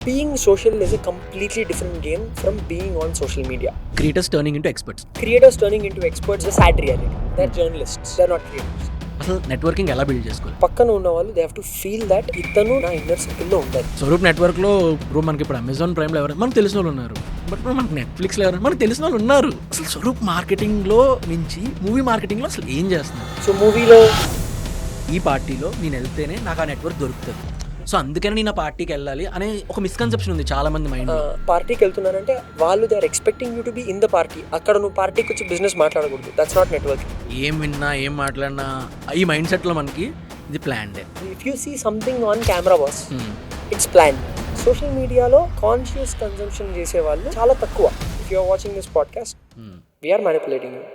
Being social is a completely different game from being on social media. Creators turning into experts. Creators turning into experts is a sad reality. They're journalists. They're not creators. అసలు networking ఎలా build చేసుకోవాలి? పక్కన ఉన్న వాళ్ళు they have to feel that ఇతను నా inner సర్కిల్లో ఉండాలి. స్వరూప్ నెట్వర్క్లో ఇప్పుడు మనకి ఇప్పుడు అమెజాన్ ప్రైమ్లో ఎవరు మనకు తెలిసిన వాళ్ళు ఉన్నారు, బట్ మనకి నెట్ఫ్లిక్స్లో ఎవరు మనకు తెలిసిన వాళ్ళు ఉన్నారు. అసలు స్వరూప్ మార్కెటింగ్లో నుంచి మూవీ మార్కెటింగ్లో అసలు ఏం చేస్తున్నారు? సో మూవీలో ఈ పార్టీలో నేను వెళ్తేనే నాకు ఆ నెట్వర్క్ దొరుకుతుంది, సో అందుకని నేను ఆ పార్టీకి వెళ్ళాలి అనే ఒక మిస్కన్సెప్షన్ ఉంది చాలా మంది మైండ్. పార్టీకి వెళ్తున్నారంటే వాళ్ళు they are expecting you to be in the party. అక్కడ నువ్వు పార్టీకి వచ్చి బిజినెస్ మాట్లాడకూడదు. That's not networking. ఏం విన్నా ఏం మాట్లాడినా ఈ మైండ్ సెట్లో మనకి ఇది planned. If you see something on camera boss, it's plan. Social మీడియాలో కాన్షియస్ కన్సంప్షన్ చేసే వాళ్ళు చాలా తక్కువ. If you are watching this podcast, we're manipulating you.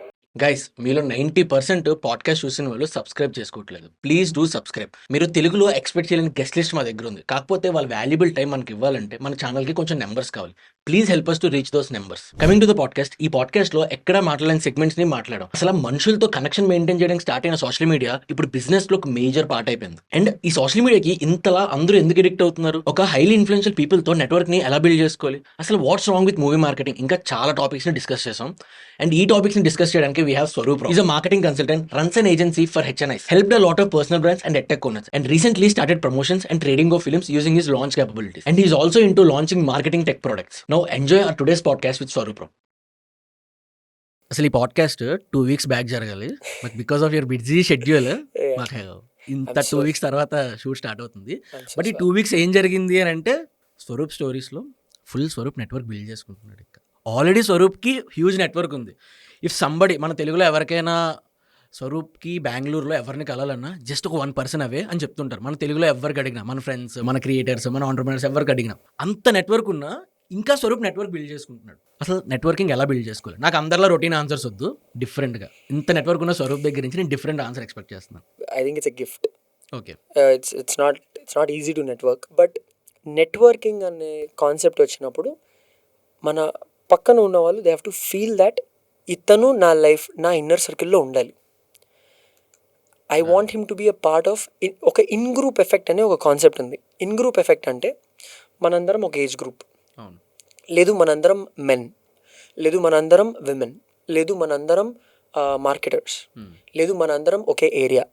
Guys, మీలో 90% పాడ్కాస్ట్ చూసిన వాళ్ళు సబ్స్క్రైబ్ చేసుకోవట్లేదు. Please do subscribe. మీరు తెలుగులో ఎక్స్పెక్ట్ చేయలేని గెస్ట్ లిస్ట్ మా దగ్గర ఉంది, కాకపోతే వాళ్ళ వాల్యుబుల్ టైం మనకి ఇవ్వాలంటే మన ఛానల్కి కొంచెం నెంబర్స్ కావాలి. Please help us to reach those numbers. Coming to the podcast, ఈ పాడ్కాస్ట్లో ఎక్కడ మాట్లాడలేని సెగ్మెంట్స్ ని మాట్లాడడం. అసలు మనుషులతో కనెక్షన్ మెయింటైన్ చేయడానికి స్టార్ట్ అయిన సోషల్ మీడియా ఇప్పుడు బిజినెస్ లో ఒక మేజర్ పార్ట్ అయిపోయింది. అండ్ ఈ సోషల్ మీడియాకి ఇంతలా అందరూ ఎందుకు ఎడిక్ట్ అవుతున్నారు? ఒక హైలీ ఇన్ఫ్లుయెన్షియల్ పీపుల్ తో నెట్వర్క్ ని ఎలా బిల్డ్ చేసుకోవాలి? అసలు what's wrong with movie marketing? ఇంకా చాలా టాపిక్స్ ని డిస్కస్ చేసాం. అండ్ ఈ టాపిక్స్ ని డిస్కస్ చేయడానికి we have Swarup Rao. He's a marketing consultant, runs an agency for HNIs, helped a lot of personal brands and edtech owners, and recently started promotions and trading of films using his launch capabilities. And he's also into launching marketing tech products. Now enjoy our today's podcast with Swarup Rao. అసలు ఈ podcast 2 weeks back జరగాలి, but because of your busy schedule మాకు ఇంత 2 weeks తర్వాత shoot start అవుతుంది. But ఈ 2 weeks ఏం జరిగింది అని అంటే, స్వరూప్ స్టోరీస్లో ఫుల్ స్వరూప్ నెట్వర్క్ బిల్డ్ చేసుకుంటున్నాడు. ఇంకా ఆల్రెడీ స్వరూప్కి హ్యూజ్ నెట్వర్క్ ఉంది. ఇఫ్ సంబడి మన తెలుగులో ఎవరికైనా స్వరూప్కి బెంగళూరులో ఎవరిని కలాలన్నా జస్ట్ ఒక 1% అవే అని చెప్తుంటారు. మన తెలుగులో ఎవరికి అడిగినా, మన ఫ్రెండ్స్, మన క్రియేటర్స్, మన ఆంటర్ప్రెనర్స్ ఎవరికి అడిగినా అంత నెట్వర్క్ ఉన్నా ఇంకా స్వరూప్ నెట్వర్క్ బిల్డ్ చేసుకుంటున్నాడు. అసలు నెట్వర్కింగ్ ఎలా బిల్డ్ చేసుకోవాలి? నాకు అందరిలో రొటీన్ ఆన్సర్స్ వద్దు, డిఫరెంట్గా. ఇంత నెట్వర్క్ ఉన్న స్వరూప్ దగ్గర నుంచి నేను డిఫరెంట్ ఆన్సర్ ఎక్స్పెక్ట్ చేస్తున్నాను. I think it's a gift. Okay, it's not easy to network, but networking అనే కాన్సెప్ట్ వచ్చినప్పుడు మన పక్కన ఉన్న వాళ్ళు they have to feel that ఇతను నా లైఫ్, నా ఇన్నర్ సర్కిల్లో ఉండాలి. I want him to be a part of. ఒక ఇన్ గ్రూప్ ఎఫెక్ట్ అనే ఒక కాన్సెప్ట్ ఉంది. ఇన్ గ్రూప్ ఎఫెక్ట్ అంటే మనందరం ఒక ఏజ్ గ్రూప్, లేదు మనందరం మెన్, లేదు మనందరం విమెన్, లేదు మనందరం మార్కెటర్స్, లేదు మనందరం ఒకే ఏరియా,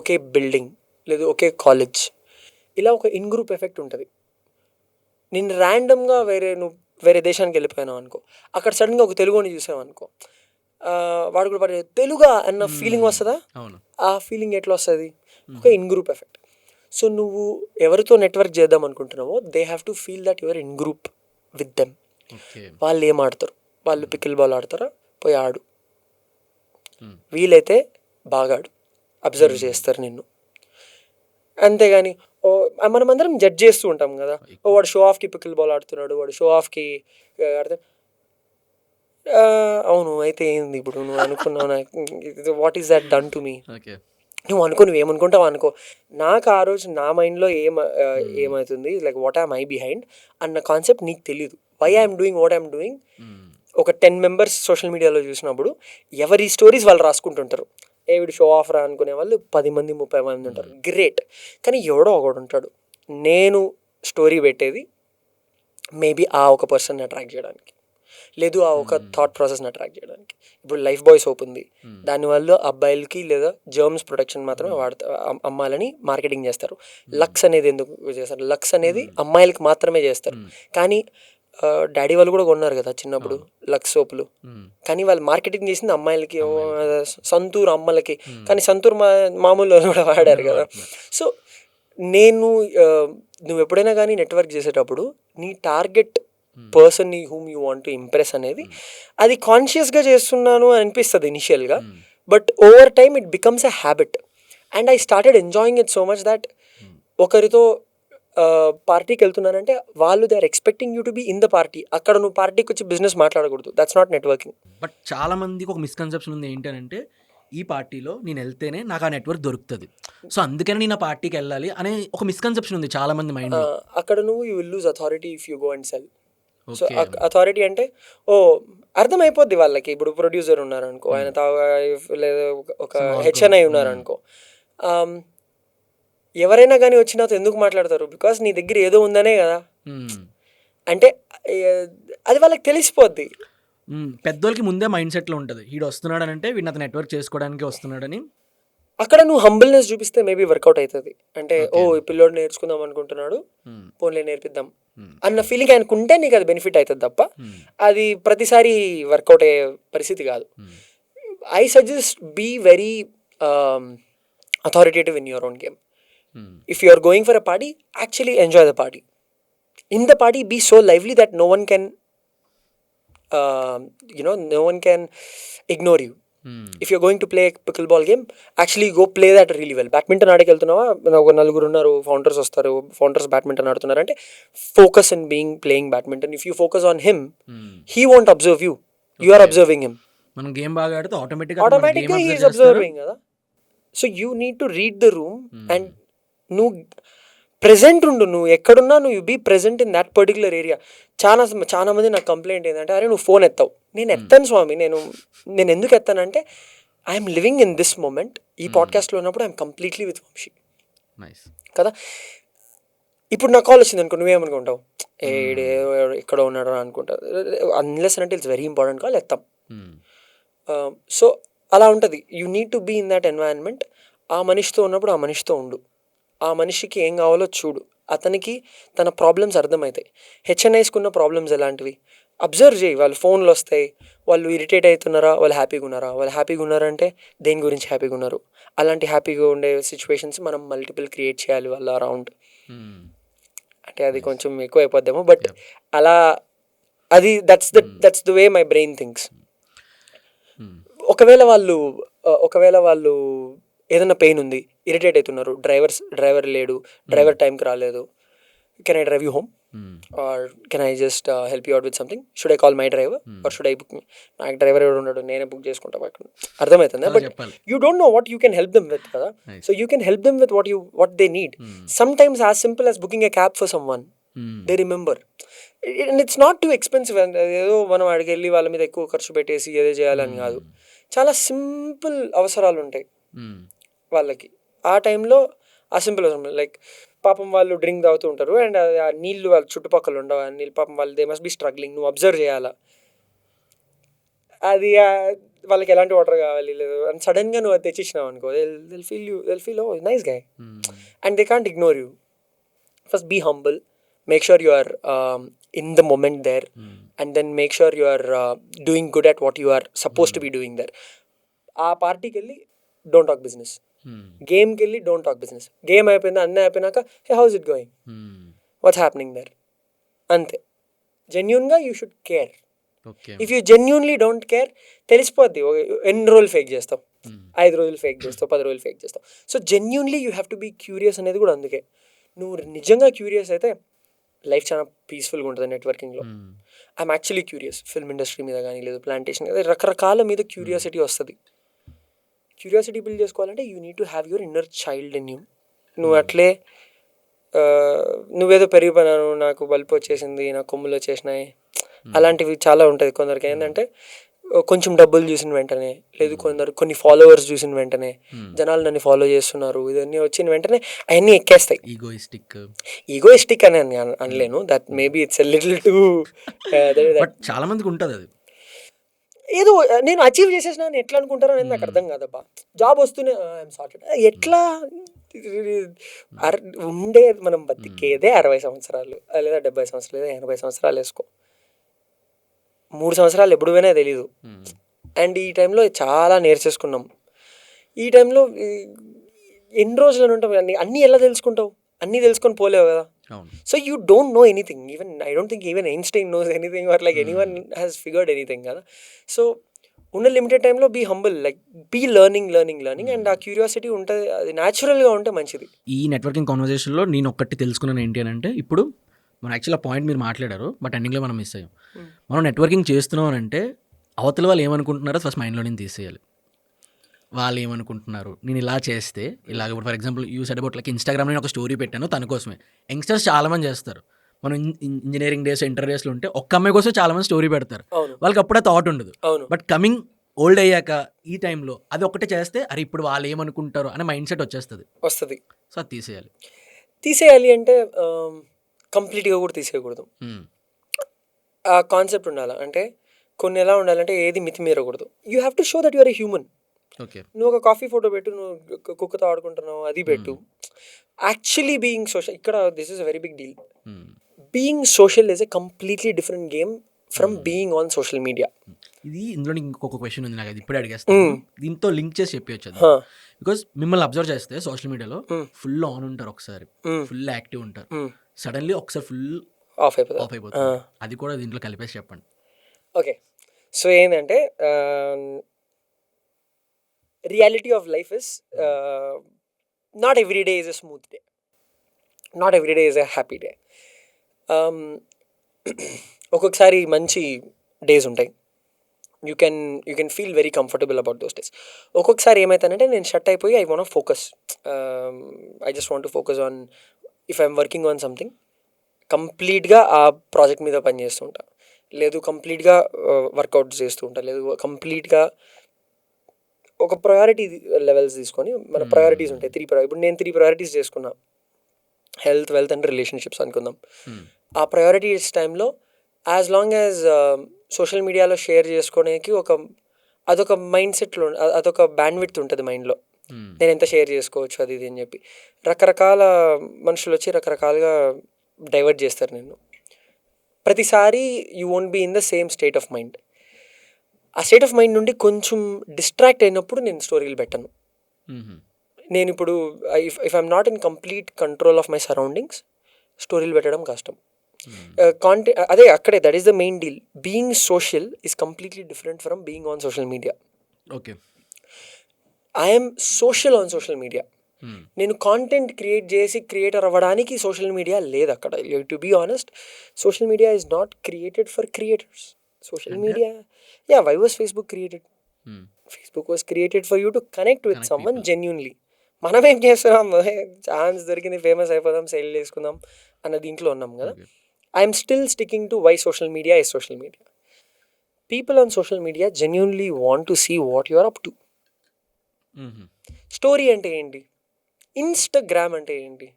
ఒకే బిల్డింగ్, లేదు ఒకే కాలేజ్. ఇలా ఒక ఇన్ గ్రూప్ ఎఫెక్ట్ ఉంటుంది. నేను ర్యాండమ్గా వేరే దేశానికి వెళ్ళిపోయాను అనుకో, అక్కడ సడన్గా ఒక తెలుగుని చూసావు అనుకో, వాడు కూడా వాడు తెలుగా అన్న ఫీలింగ్ వస్తుందా? ఆ ఫీలింగ్ ఎట్లా వస్తుంది? ఒక ఇన్ గ్రూప్ ఎఫెక్ట్. సో నువ్వు ఎవరితో నెట్వర్క్ చేద్దాం అనుకుంటున్నావో they have to feel that your in group with them. వాళ్ళు ఏం ఆడతారు? వాళ్ళు పికిల్ బాల్ ఆడతారా? పోయి ఆడు. వీలైతే బాగా ఆడు, అబ్జర్వ్ చేస్తారు నిన్ను. అంతేగాని మనమందరం జడ్జ్ చేస్తూ ఉంటాం కదా, వాడు షో ఆఫ్కి పికిల్ బాల్ ఆడుతున్నాడు, వాడు షో ఆఫ్కి ఆడుతాడు. అవును, అయితే ఏంది ఇప్పుడు నువ్వు అనుకున్నావు? What is that done to me? నువ్వు ఏమనుకుంటావు అనుకో. నాకు ఆ రోజు నా మైండ్లో ఏమవుతుంది, like what I'm I behind అన్న కాన్సెప్ట్ నీకు తెలియదు. Why I'm doing what I'm doing. ఒక 10 members సోషల్ మీడియాలో చూసినప్పుడు ఎవరి స్టోరీస్ వాళ్ళు రాసుకుంటుంటారు. వీడు షో ఆఫ్ రా అనుకునే వాళ్ళు 10 మంది 30 మంది ఉంటారు. గ్రేట్. కానీ ఎవడో ఒకడు ఉంటాడు, నేను స్టోరీ పెట్టేది మేబీ ఆ ఒక పర్సన్ని అట్రాక్ట్ చేయడానికి, లేదు ఆ ఒక థాట్ ప్రాసెస్ని అట్రాక్ట్ చేయడానికి. ఇప్పుడు లైఫ్ బాయ్ సోప్ ఉంది, దానివల్ల అబ్బాయిలకి లేదా జర్మ్స్ ప్రొటెక్షన్ మాత్రమే అమ్మాలని మార్కెటింగ్ చేస్తారు. లక్స్ అనేది ఎందుకు చేస్తారు? లక్స్ అనేది అమ్మాయిలకి మాత్రమే చేస్తారు. కానీ డాడీ వాళ్ళు కూడా కొన్నారు కదా చిన్నప్పుడు లక్స్ సోపులు, కానీ వాళ్ళు మార్కెటింగ్ చేసింది అమ్మాయిలకి, సంతూర్ అమ్మలకి. కానీ సంతూర్ మామూలు కూడా వాడారు కదా. సో నువ్వు ఎప్పుడైనా కానీ నెట్వర్క్ చేసేటప్పుడు నీ టార్గెట్ పర్సన్ని whom you want to impress అనేది అది కాన్షియస్గా చేస్తున్నాను అని అనిపిస్తుంది ఇనిషియల్గా, but over time it becomes a habit. And I started enjoying it so much that ఒకరితో పార్టీకి వెళ్తున్నానంటే వాళ్ళు they are expecting you to be in the party. అక్కడ నువ్వు పార్టీకి వచ్చి బిజినెస్ మాట్లాడకూడదు. That's not networking. బట్ చాలా మందికి ఒక మిస్కన్సెప్షన్ ఉంది ఏంటంటే, ఈ పార్టీలో నేను వెళ్తేనే నాకు ఆ నెట్వర్క్ దొరుకుతుంది, సో అందుకని నేను ఆ పార్టీకి వెళ్ళాలి అనే ఒక మిస్కన్సెప్షన్ ఉంది చాలా మంది మైండ్. అక్కడ నువ్వు you will lose authority if you go and cell. So authority అంటే అర్థమైపోద్ది వాళ్ళకి. ఇప్పుడు ప్రొడ్యూసర్ ఉన్నారనుకో, ఆయన లేదా ఒక HNI ఉన్నారనుకో, ఎవరైనా కానీ వచ్చి నాతో ఎందుకు మాట్లాడతారు? బికాస్ నీ దగ్గర ఏదో ఉందనే కదా. అంటే అది వాళ్ళకి తెలిసిపోద్ది. పెద్దోళ్ళకి ముందే మైండ్ సెట్లో ఉంటుంది, వీడు వస్తున్నాడు అంటే వీడిని అతను నెట్వర్క్ చేసుకోవడానికి వస్తున్నాడని. అక్కడ నువ్వు హంబుల్నెస్ చూపిస్తే మేబీ వర్కౌట్ అవుతుంది. అంటే ఈ పిల్లోడు నేర్చుకుందాం అనుకుంటున్నాడు, పోన్లే నేర్పిద్దాం అన్న ఫీలింగ్ ఆయనకుంటే నీకు అది బెనిఫిట్ అవుతుంది తప్ప అది ప్రతిసారి వర్కౌట్ అయ్యే పరిస్థితి కాదు. I suggest be very authoritative in your own game. If you are going for a party, actually enjoy the party. In the party, be so lively that no one can, no one can ignore you. If you're going to play a pickleball game, actually go play that really well. Badminton ఆడకి వెళ్తున్నావా, ఒక నలుగురు ఉన్నారు, founders వస్తారు, founders badminton ఆడుతున్నారు అంటే focus in playing badminton. If you focus on him, he won't observe you, you are observing him. మనం game బాగా ఆడితే ఆటోమేటిక్గా హీ ఈస్ అబ్జర్వింగ్ కదా. So you need to read the room and నువ్వు present ఉండు. నువ్వు ఎక్కడున్నా నువ్వు be present in that particular area. చాలా మంది నాకు కంప్లైంట్ ఏంటంటే, అరే నువ్వు ఫోన్ ఎత్తావు. నేను ఎత్తాను స్వామి. నేను ఎందుకు ఎత్తానంటే I'm living in this moment. ఈ పాడ్కాస్ట్లో ఉన్నప్పుడు ఐఎమ్ కంప్లీట్లీ విత్ వంశీ కదా. ఇప్పుడు నా కాల్ వచ్చింది అనుకో, నువ్వేమనుకుంటావు, ఎక్కడ ఉన్నాడు అనుకుంటావు. అన్లెస్ అంటే ఇట్స్ వెరీ ఇంపార్టెంట్ కాల్ ఎత్తాం. సో అలా ఉంటుంది. You need to be in that environment. ఆ మనిషితో ఉన్నప్పుడు ఆ మనిషితో ఉండు. ఆ మనిషికి ఏం కావాలో చూడు. అతనికి తన ప్రాబ్లమ్స్ అర్థమవుతాయి. హెచ్ఎన్ఐస్కున్న ప్రాబ్లమ్స్ ఎలాంటివి అబ్జర్వ్ చేయి. వాళ్ళు ఫోన్లు వస్తాయి, వాళ్ళు ఇరిటేట్ అవుతున్నారా, వాళ్ళు హ్యాపీగా ఉన్నారా, వాళ్ళు హ్యాపీగా ఉన్నారంటే దేని గురించి హ్యాపీగా ఉన్నారు. అలాంటి హ్యాపీగా ఉండే సిచ్యువేషన్స్ మనం మల్టిపుల్ క్రియేట్ చేయాలి వాళ్ళ అరౌండ్. అంటే అది కొంచెం ఎక్కువ అయిపోద్దేమో, బట్ అలా అది that's the way my brain thinks. ఒకవేళ వాళ్ళు ఏదైనా పెయిన్ ఉంది, ఇరిటేట్ అవుతున్నారు, డ్రైవర్ లేడు, డ్రైవర్ టైంకి రాలేదు, can I drive you home or can I just help you out with something, should I call my driver or should I book me? నాకు driver ఎవడు ఉన్నాడు, నేనే బుక్ చేసుకుంటా అక్కడ. అర్థమవుతుందా? But you don't know what you can help them with కదా. So you can help them with what they need. Sometimes as simple as booking a cab for someone. They remember. And it's not too expensive. ఏదో మనం అడిగి వెళ్ళి వాళ్ళ మీద ఎక్కువ ఖర్చు పెట్టేసి ఏదో చేయాలని కాదు. చాలా సింపుల్ అవసరాలు ఉంటాయి వాళ్ళకి. ఆ టైంలో ఆ సింపుల్ అవసరం, లైక్ పాపం వాళ్ళు డ్రింక్ తాగుతూ ఉంటారు అండ్ ఆ నీళ్ళు వాళ్ళ చుట్టుపక్కల ఉండవు. ఆ నీళ్ళు పాపం వాళ్ళు దే మస్ట్ బి స్ట్రగ్లింగ్. నువ్వు అబ్జర్వ్ చేయాలా అది వాళ్ళకి ఎలాంటి వాటర్ కావాలి లేదు. అండ్ సడన్గా నువ్వు అది తెచ్చిచ్చినావు అనుకో, they'll feel oh nice guy and they can't ignore you. First be humble, make sure you are in the moment there, and then make sure you are doing good at what you are supposed to be doing there. ఆ పార్టీకి వెళ్ళి don't talk business, గేమ్కి వెళ్ళి don't talk business. Game అయిపోయింది, అన్నీ అయిపోయినాక hey how's it going, what's happening there, అంతే. జెన్యూన్గా you should care. If you genuinely don't care తెలిసిపోద్ది. ఎన్ని రోజులు ఫేక్ చేస్తావు, 5 రోజులు ఫేక్ చేస్తావు, 10 రోజులు ఫేక్ చేస్తావు. So genuinely you have to be curious అనేది కూడా అందుకే. నువ్వు నిజంగా క్యూరియస్ అయితే లైఫ్ చాలా పీస్ఫుల్గా ఉంటుంది నెట్వర్కింగ్లో. I'm actually curious film industry మీద కానీ లేదు ప్లాంటేషన్, రకరకాల మీద క్యూరియాసిటీ వస్తుంది. క్యూరియాసిటీ బిల్డ్ చేసుకోవాలంటే you need to have your inner child in you. నువ్వు అట్లే నువ్వేదో పెరిగిపోయినాను, నాకు బల్పు వచ్చేసింది, నాకు కొమ్ములు వచ్చేసినాయి, అలాంటివి చాలా ఉంటుంది. కొందరికి ఏంటంటే కొంచెం డబ్బులు చూసిన వెంటనే, లేదు కొన్ని ఫాలోవర్స్ చూసిన వెంటనే, జనాలు నన్ను ఫాలో చేస్తున్నారు, ఇవన్నీ వచ్చిన వెంటనే అవన్నీ ఎక్కేస్తాయి. ఈగోయిస్టిక్ అని అనలేను, that maybe it's a little too. చాలా మందికి ఉంటుంది అది. ఏదో నేను అచీవ్ చేసేసిన అని ఎట్లా అనుకుంటారో అనేది నాకు అర్థం కాదబ్బా. జాబ్ వస్తూనే ఐఎమ్ సార్టెడ్. ఎట్లా ఉండేది మనం బతికేదే 60 సంవత్సరాలు లేదా 70 సంవత్సరాలు లేదా 80 సంవత్సరాలు వేసుకో. 3 సంవత్సరాలు ఎప్పుడు పోయినా తెలీదు. అండ్ ఈ టైంలో చాలా నేర్చేసుకున్నాం. ఈ టైంలో ఎన్ని రోజులు ఉంటాం, అన్నీ ఎలా తెలుసుకుంటావు? అన్నీ తెలుసుకొని పోలేవు కదా. So you don't know anything. Even I don't think even Einstein knows anything or like anyone has figured anything కదా. సో ఉన్న లిమిటెడ్ టైంలో be humble, like be learning and ఆ క్యూరియాసిటీ ఉంటుంది. అది న్యాచురల్గా ఉంటే మంచిది. ఈ నెట్వర్కింగ్ కాన్వర్జేషన్లో నేను ఒక్కటి తెలుసుకున్నాను ఏంటి అని అంటే, ఇప్పుడు మనం యాక్చువల్ పాయింట్ మీరు మాట్లాడారు, బట్ ఎండింగ్లో మనం మిస్ అయ్యాం. మనం నెట్వర్కింగ్ చేస్తున్నాం అని అంటే అవతల వాళ్ళు ఏమనుకుంటున్నారో ఫస్ట్ మైండ్లో నేను తీసేయాలి. వాళ్ళు ఏమనుకుంటున్నారు, నేను ఇలా చేస్తే ఇలాగ. ఇప్పుడు for example you said about like ఇన్స్టాగ్రామ్లో నేను ఒక స్టోరీ పెట్టాను తన కోసమే. యంగ్స్టర్స్ చాలామంది చేస్తారు. మనం ఇంజనీరింగ్ డేస్ ఇంటర్ డేస్లో ఉంటే ఒక్క అమ్మాయి కోసం చాలామంది స్టోరీ పెడతారు. వాళ్ళకి అప్పుడే థాట్ ఉండదు. బట్ కమింగ్ ఓల్డ్ అయ్యాక ఈ టైంలో అది ఒక్కటే చేస్తే అరే ఇప్పుడు వాళ్ళు ఏమనుకుంటారు అనే మైండ్ సెట్ వస్తుంది. సో అది తీసేయాలి. తీసేయాలి అంటే కంప్లీట్గా కూడా తీసేయకూడదు. ఆ కాన్సెప్ట్ ఉండాలి. అంటే కొన్ని ఎలా ఉండాలంటే ఏది మితిమీరకూడదు. You have to show that your a human. Okay. నువ్వు ఒక కాఫీ ఫోటో పెట్టు, నువ్వు కుక్కతో ఆడుకుంటున్నావు అది పెట్టు. యాక్చువల్లీ బీయింగ్ సోషల్, ఇక్కడ this is a very big deal. Being social is a completely different game from being on social media. ఇది ఇందులో ఇంకొక క్వశ్చన్ ఉంది నాకు, అది ఇప్పుడే అడిగేస్తాను. దీంతో లింక్ చేసి చెప్పవచ్చు అది. బికాస్ మిమ్మల్ని అబ్జర్వ్ చేస్తే సోషల్ మీడియాలో ఫుల్ ఆన్ ఉంటారు, ఒకసారి ఫుల్ యాక్టివ్ ఉంటారు, సడన్లీ ఒకసారి ఫుల్ ఆఫ్ అయిపోతుంది. అది కూడా దీంట్లో కలిపేసి చెప్పండి. ఓకే, సో ఏంటంటే reality of life is not every day is a smooth day, not every day is a happy day. ఒక్కొక్కసారి మంచి డేస్ ఉంటాయి. You can feel very comfortable about those days. ఒక్కొక్కసారి ఏమవుతానంటే నేను షట్ అయిపోయి I want focus, I just want to focus on if I'm working on something, కంప్లీట్గా ఆ project మీద పనిచేస్తూ ఉంటా, లేదు కంప్లీట్గా వర్కౌట్ చేస్తూ ఉంటా, లేదు కంప్లీట్గా ఒక ప్రయారిటీ లెవెల్స్ తీసుకొని, మన ప్రయారిటీస్ ఉంటాయి ఇప్పుడు నేను 3 ప్రయారిటీస్ చేసుకున్నా. హెల్త్, వెల్త్ అండ్ రిలేషన్షిప్స్ అనుకుందాం. ఆ ప్రయారిటీస్ టైంలో యాజ్ లాంగ్ యాజ్ సోషల్ మీడియాలో షేర్ చేసుకోవడానికి అదొక మైండ్ సెట్లో, అదొక బ్యాండ్ విడ్త్ ఉంటుంది మైండ్లో. నేను ఎంత షేర్ చేసుకోవచ్చు అది ఇది అని చెప్పి రకరకాల మనుషులు వచ్చి రకరకాలుగా డైవర్ట్ చేస్తారు నిన్ను. ప్రతిసారి you won't be in the same state of mind. ఆ స్టేట్ ఆఫ్ మైండ్ నుండి కొంచెం డిస్ట్రాక్ట్ అయినప్పుడు నేను స్టోరీలు పెట్టను. నేను ఇప్పుడు if I'm not in complete control of my surroundings, స్టోరీలు పెట్టడం కష్టం. అదే అక్కడే that is the main deal. Being social is completely different from being on social media. Okay, I'm social on social media. నేను కాంటెంట్ క్రియేట్ చేసి creator అవ్వడానికి social media లేదు అక్కడ. To be honest, social media is not created for creators. Social media, why was Facebook created? Facebook was created for you to connect with someone genuinely. మనం ఏం చేస్తున్నాం, chance దొరికింది famous అయిపోదాం, cell చేసుకుందాం అన్న దీంట్లో ఉన్నాం కదా. I'm still sticking to why social media is social media. People on social media genuinely want to see what you are up to. Story అంటే ఏంటి? ఇన్స్టాగ్రామ్ అంటే ఏంటి?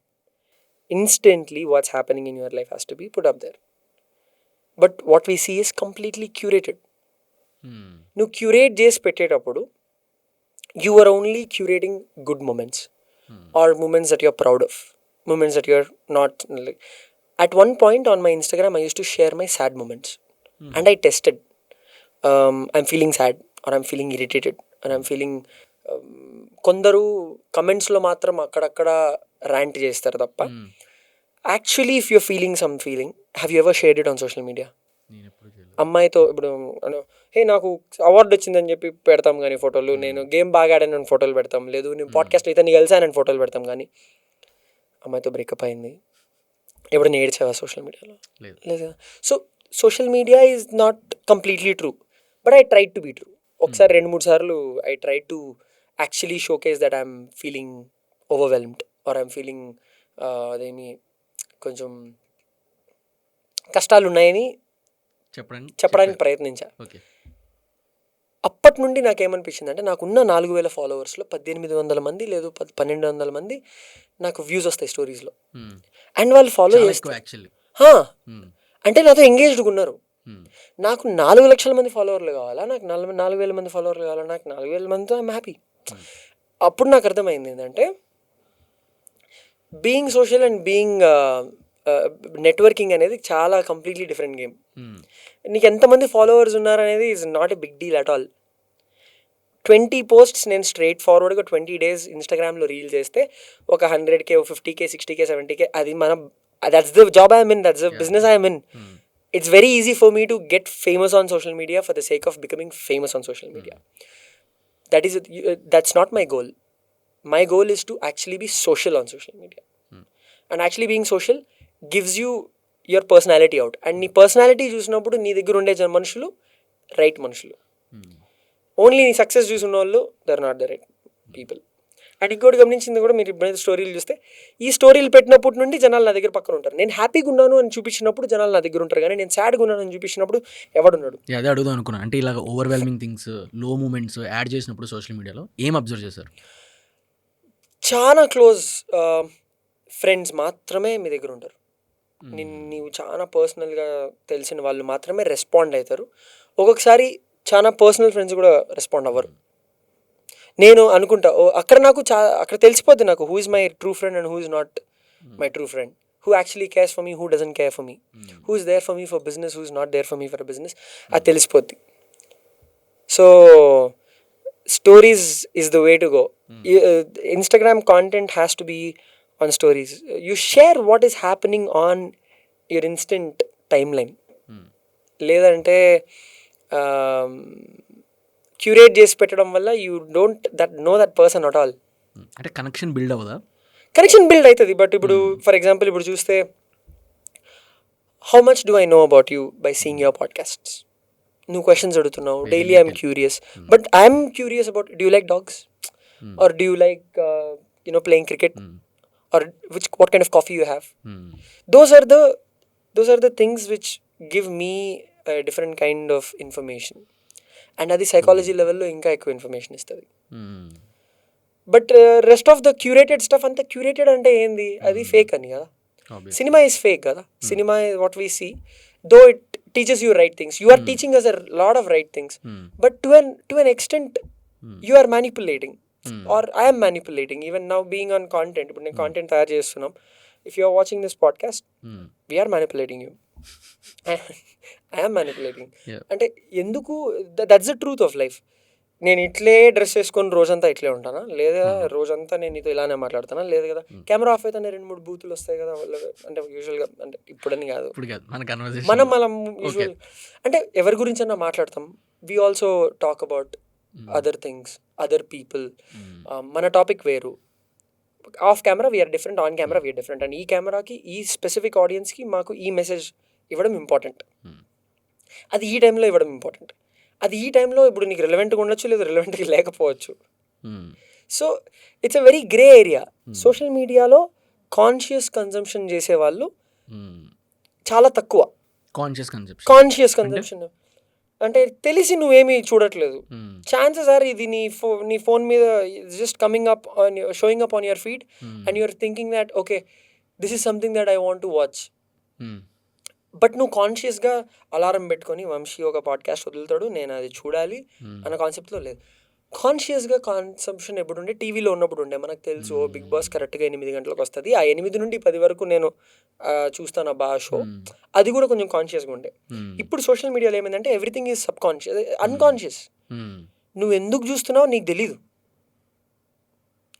Instantly what's happening in your life has to be put up there. But what we see is completely curated. నువ్వు curate చేసి పెట్టేటప్పుడు you are only curating good moments or moments that you're proud of, moments that you're not like. At one point on my Instagram I used to share my sad moments, and I tested, I'm feeling sad or I'm feeling irritated or I'm feeling కొందరు కమెంట్స్లో మాత్రం అక్కడక్కడ rant చేస్తారు తప్ప actually if you're feeling some feeling, have you ever shared it on social media? అమ్మాయితో ఇప్పుడు హే నాకు award వచ్చిందని చెప్పి పెడతాం కానీ ఫోటోలు, నేను గేమ్ బాగా ఆడానని ఫోటోలు పెడతాం, లేదు నేను పాడ్కాస్ట్ అయితే నీకు కలిసానని ఫోటోలు పెడతాం. కానీ అమ్మాయితో బ్రేకప్ అయింది ఎప్పుడు నేర్చావా సోషల్ మీడియాలో? లేదు. So social media is not completely true, but I try to be true. ఒకసారి 2-3 సార్లు I try to actually showcase that I'm feeling overwhelmed or I'm feeling అదేమి కొంచెం కష్టాలు ఉన్నాయని చెప్పడానికి ప్రయత్నించా. అప్పటి నుండి నాకేమనిపించింది అంటే, నాకున్న 4000 ఫాలోవర్స్లో 1800 మంది లేదు 1200 మంది నాకు వ్యూస్ వస్తాయి స్టోరీస్లో, అండ్ వాళ్ళు ఫాలో చేస్తారు. అంటే నాతో ఎంగేజ్డ్గా ఉన్నారు. నాకు 4 లక్షల మంది ఫాలోవర్లు కావాలా, నాకు 4000 మంది ఫాలోవర్లు కావాలా, నాకు 4000 మందితో ఐఎమ్ హ్యాపీ. అప్పుడు నాకు అర్థమైంది ఏంటంటే, being social and being networking అనేది చాలా కంప్లీట్లీ డిఫరెంట్ గేమ్. నీకు ఎంతమంది ఫాలోవర్స్ ఉన్నారనేది is not a big deal at all. 20 posts నేను స్ట్రైట్ ఫార్వర్డ్గా 20 days ఇన్స్టాగ్రామ్లో రీల్ చేస్తే ఒక 100K, 50K, 60K, 70K, అది that's the job I'm in, that's the business I'm in. It's very easy for me to get famous on social media for the sake of becoming famous on social media. That's not my goal. My goal is to actually be social on social media. And actually being social gives you your personality out. And నీ personality చూసినప్పుడు నీ దగ్గర ఉండే మనుషులు right మనుషులు. Only నీ success చూసిన వాళ్ళు they're not the right people. And ఇంకోటి గమనించింది కూడా, మీరు ఇప్పుడైతే స్టోరీలు చూస్తే, ఈ స్టోరీలు పెట్టినప్పటి నుండి జనాలు నా దగ్గర పక్కన ఉంటారు. నేను హ్యాపీగా ఉన్నాను అని చూపించినప్పుడు జనాలు నా దగ్గర ఉంటారు, కానీ నేను సాడ్గా ఉన్నాను అని చూపించినప్పుడు ఎవడున్నాడు? అదే అడుగుదాం అనుకున్నా. అంటే ఇలా ఓవర్వెల్మింగ్ థింగ్స్, లో మూమెంట్స్ యాడ్ చేసినప్పుడు సోషల్ మీడియాలో ఏం అబ్జర్వ్ చేశారు? చాలా క్లోజ్ ఫ్రెండ్స్ మాత్రమే మీ దగ్గర ఉంటారు. నీవు చాలా పర్సనల్గా తెలిసిన వాళ్ళు మాత్రమే రెస్పాండ్ అవుతారు. ఒక్కొక్కసారి చాలా పర్సనల్ ఫ్రెండ్స్ కూడా రెస్పాండ్ అవ్వరు. నేను అనుకుంటా అక్కడ నాకు అక్కడ తెలిసిపోద్ది నాకు who is my true friend and who is not my true friend, who actually cares for me, who doesn't care for me, who is there for me for business, who is not there for me for a business, అది తెలిసిపోద్ది. So stories is the way to go. Instagram content has to be on stories. You share what is happening on your instant timeline. లేదంటే curate చేసి పెట్టడం వల్ల you don't know that person at all. అంటే connection build అవ్వదా? Connection build అవుతుంది. But ఇప్పుడు for example ఇప్పుడు చూస్తే how much do I know about you by seeing your podcasts? నువ్వు క్వశ్చన్స్ అడుగుతున్నావు, daily I'm curious, but I'm curious about do you like dogs or do you like playing cricket or what kind of coffee you have. Those are the things which give me a different kind of information, and అది psychology లెవెల్లో ఇంకా ఎక్కువ information ఇస్తుంది. But rest of the curated stuff అంతా curated అంటే ఏంది? అది fake అని కదా. సినిమా ఈజ్ ఫేక్ కదా. Cinema what we see, though it teaches you right things, you are teaching us a lot of right things, but to an extent you are manipulating or I'm manipulating. Even now being on content, ఇప్పుడు నేను content తయారు చేస్తున్నాం, if you are watching this podcast we're manipulating you, I'm manipulating. అంటే ఎందుకు? That's the truth of life. నేను ఇట్లే dress వేసుకొని రోజంతా ఇట్లే ఉంటానా? లేదా రోజంతా నేను నీతో ఇలానే మాట్లాడతానా? లేదు కదా. కెమెరా ఆఫ్ అయితే 2-3 బూతులు వస్తాయి కదా. అంటే యూజువల్గా, అంటే ఇప్పుడని కాదు, మనం యూజువల్ అంటే ఎవరి గురించి అన్నా మాట్లాడతాం. We also talk about other things, other people. మన టాపిక్ వేరు. Off camera we're different, on camera we're different. And ఈ కెమెరాకి, ఈ స్పెసిఫిక్ ఆడియన్స్కి మాకు ఈ మెసేజ్ ఇవ్వడం ఇంపార్టెంట్. అది ఈ టైంలో ఇవ్వడం ఇంపార్టెంట్. అది ఈ టైంలో ఇప్పుడు నీకు రిలవెంట్గా ఉండొచ్చు, లేదా రిలవెంట్గా లేకపోవచ్చు. So it's a very grey area. Social మీడియాలో కాన్షియస్ కన్జంప్షన్ చేసేవాళ్ళు చాలా తక్కువ. కాన్షియస్ కన్జంప్షన్ అంటే తెలిసి నువ్వేమీ చూడట్లేదు. ఛాన్సెస్ ఆర్ ఇది నీ ఫోన్ మీద just coming up on showing up on your feed and you're thinking that okay this is something that I want to watch. But నువ్వు కాన్షియస్గా అలారం పెట్టుకొని వంశీ ఒక పాడ్కాస్ట్ వదులుతాడు, నేను అది చూడాలి అన్న కాన్సెప్ట్లో లేదు. కాన్షియస్గా కన్సంప్షన్ ఎప్పుడు ఉండే? టీవీలో ఉన్నప్పుడు ఉండే. మనకు తెలుసు బిగ్ బాస్ కరెక్ట్గా 8 గంటలకు వస్తుంది, ఆ 8 నుండి 10 వరకు నేను చూస్తాను ఆ షో. అది కూడా కొంచెం కాన్షియస్గా ఉండే. ఇప్పుడు సోషల్ మీడియాలో ఏమైందంటే everything is subconscious, unconscious. నువ్వు ఎందుకు చూస్తున్నావు నీకు తెలీదు.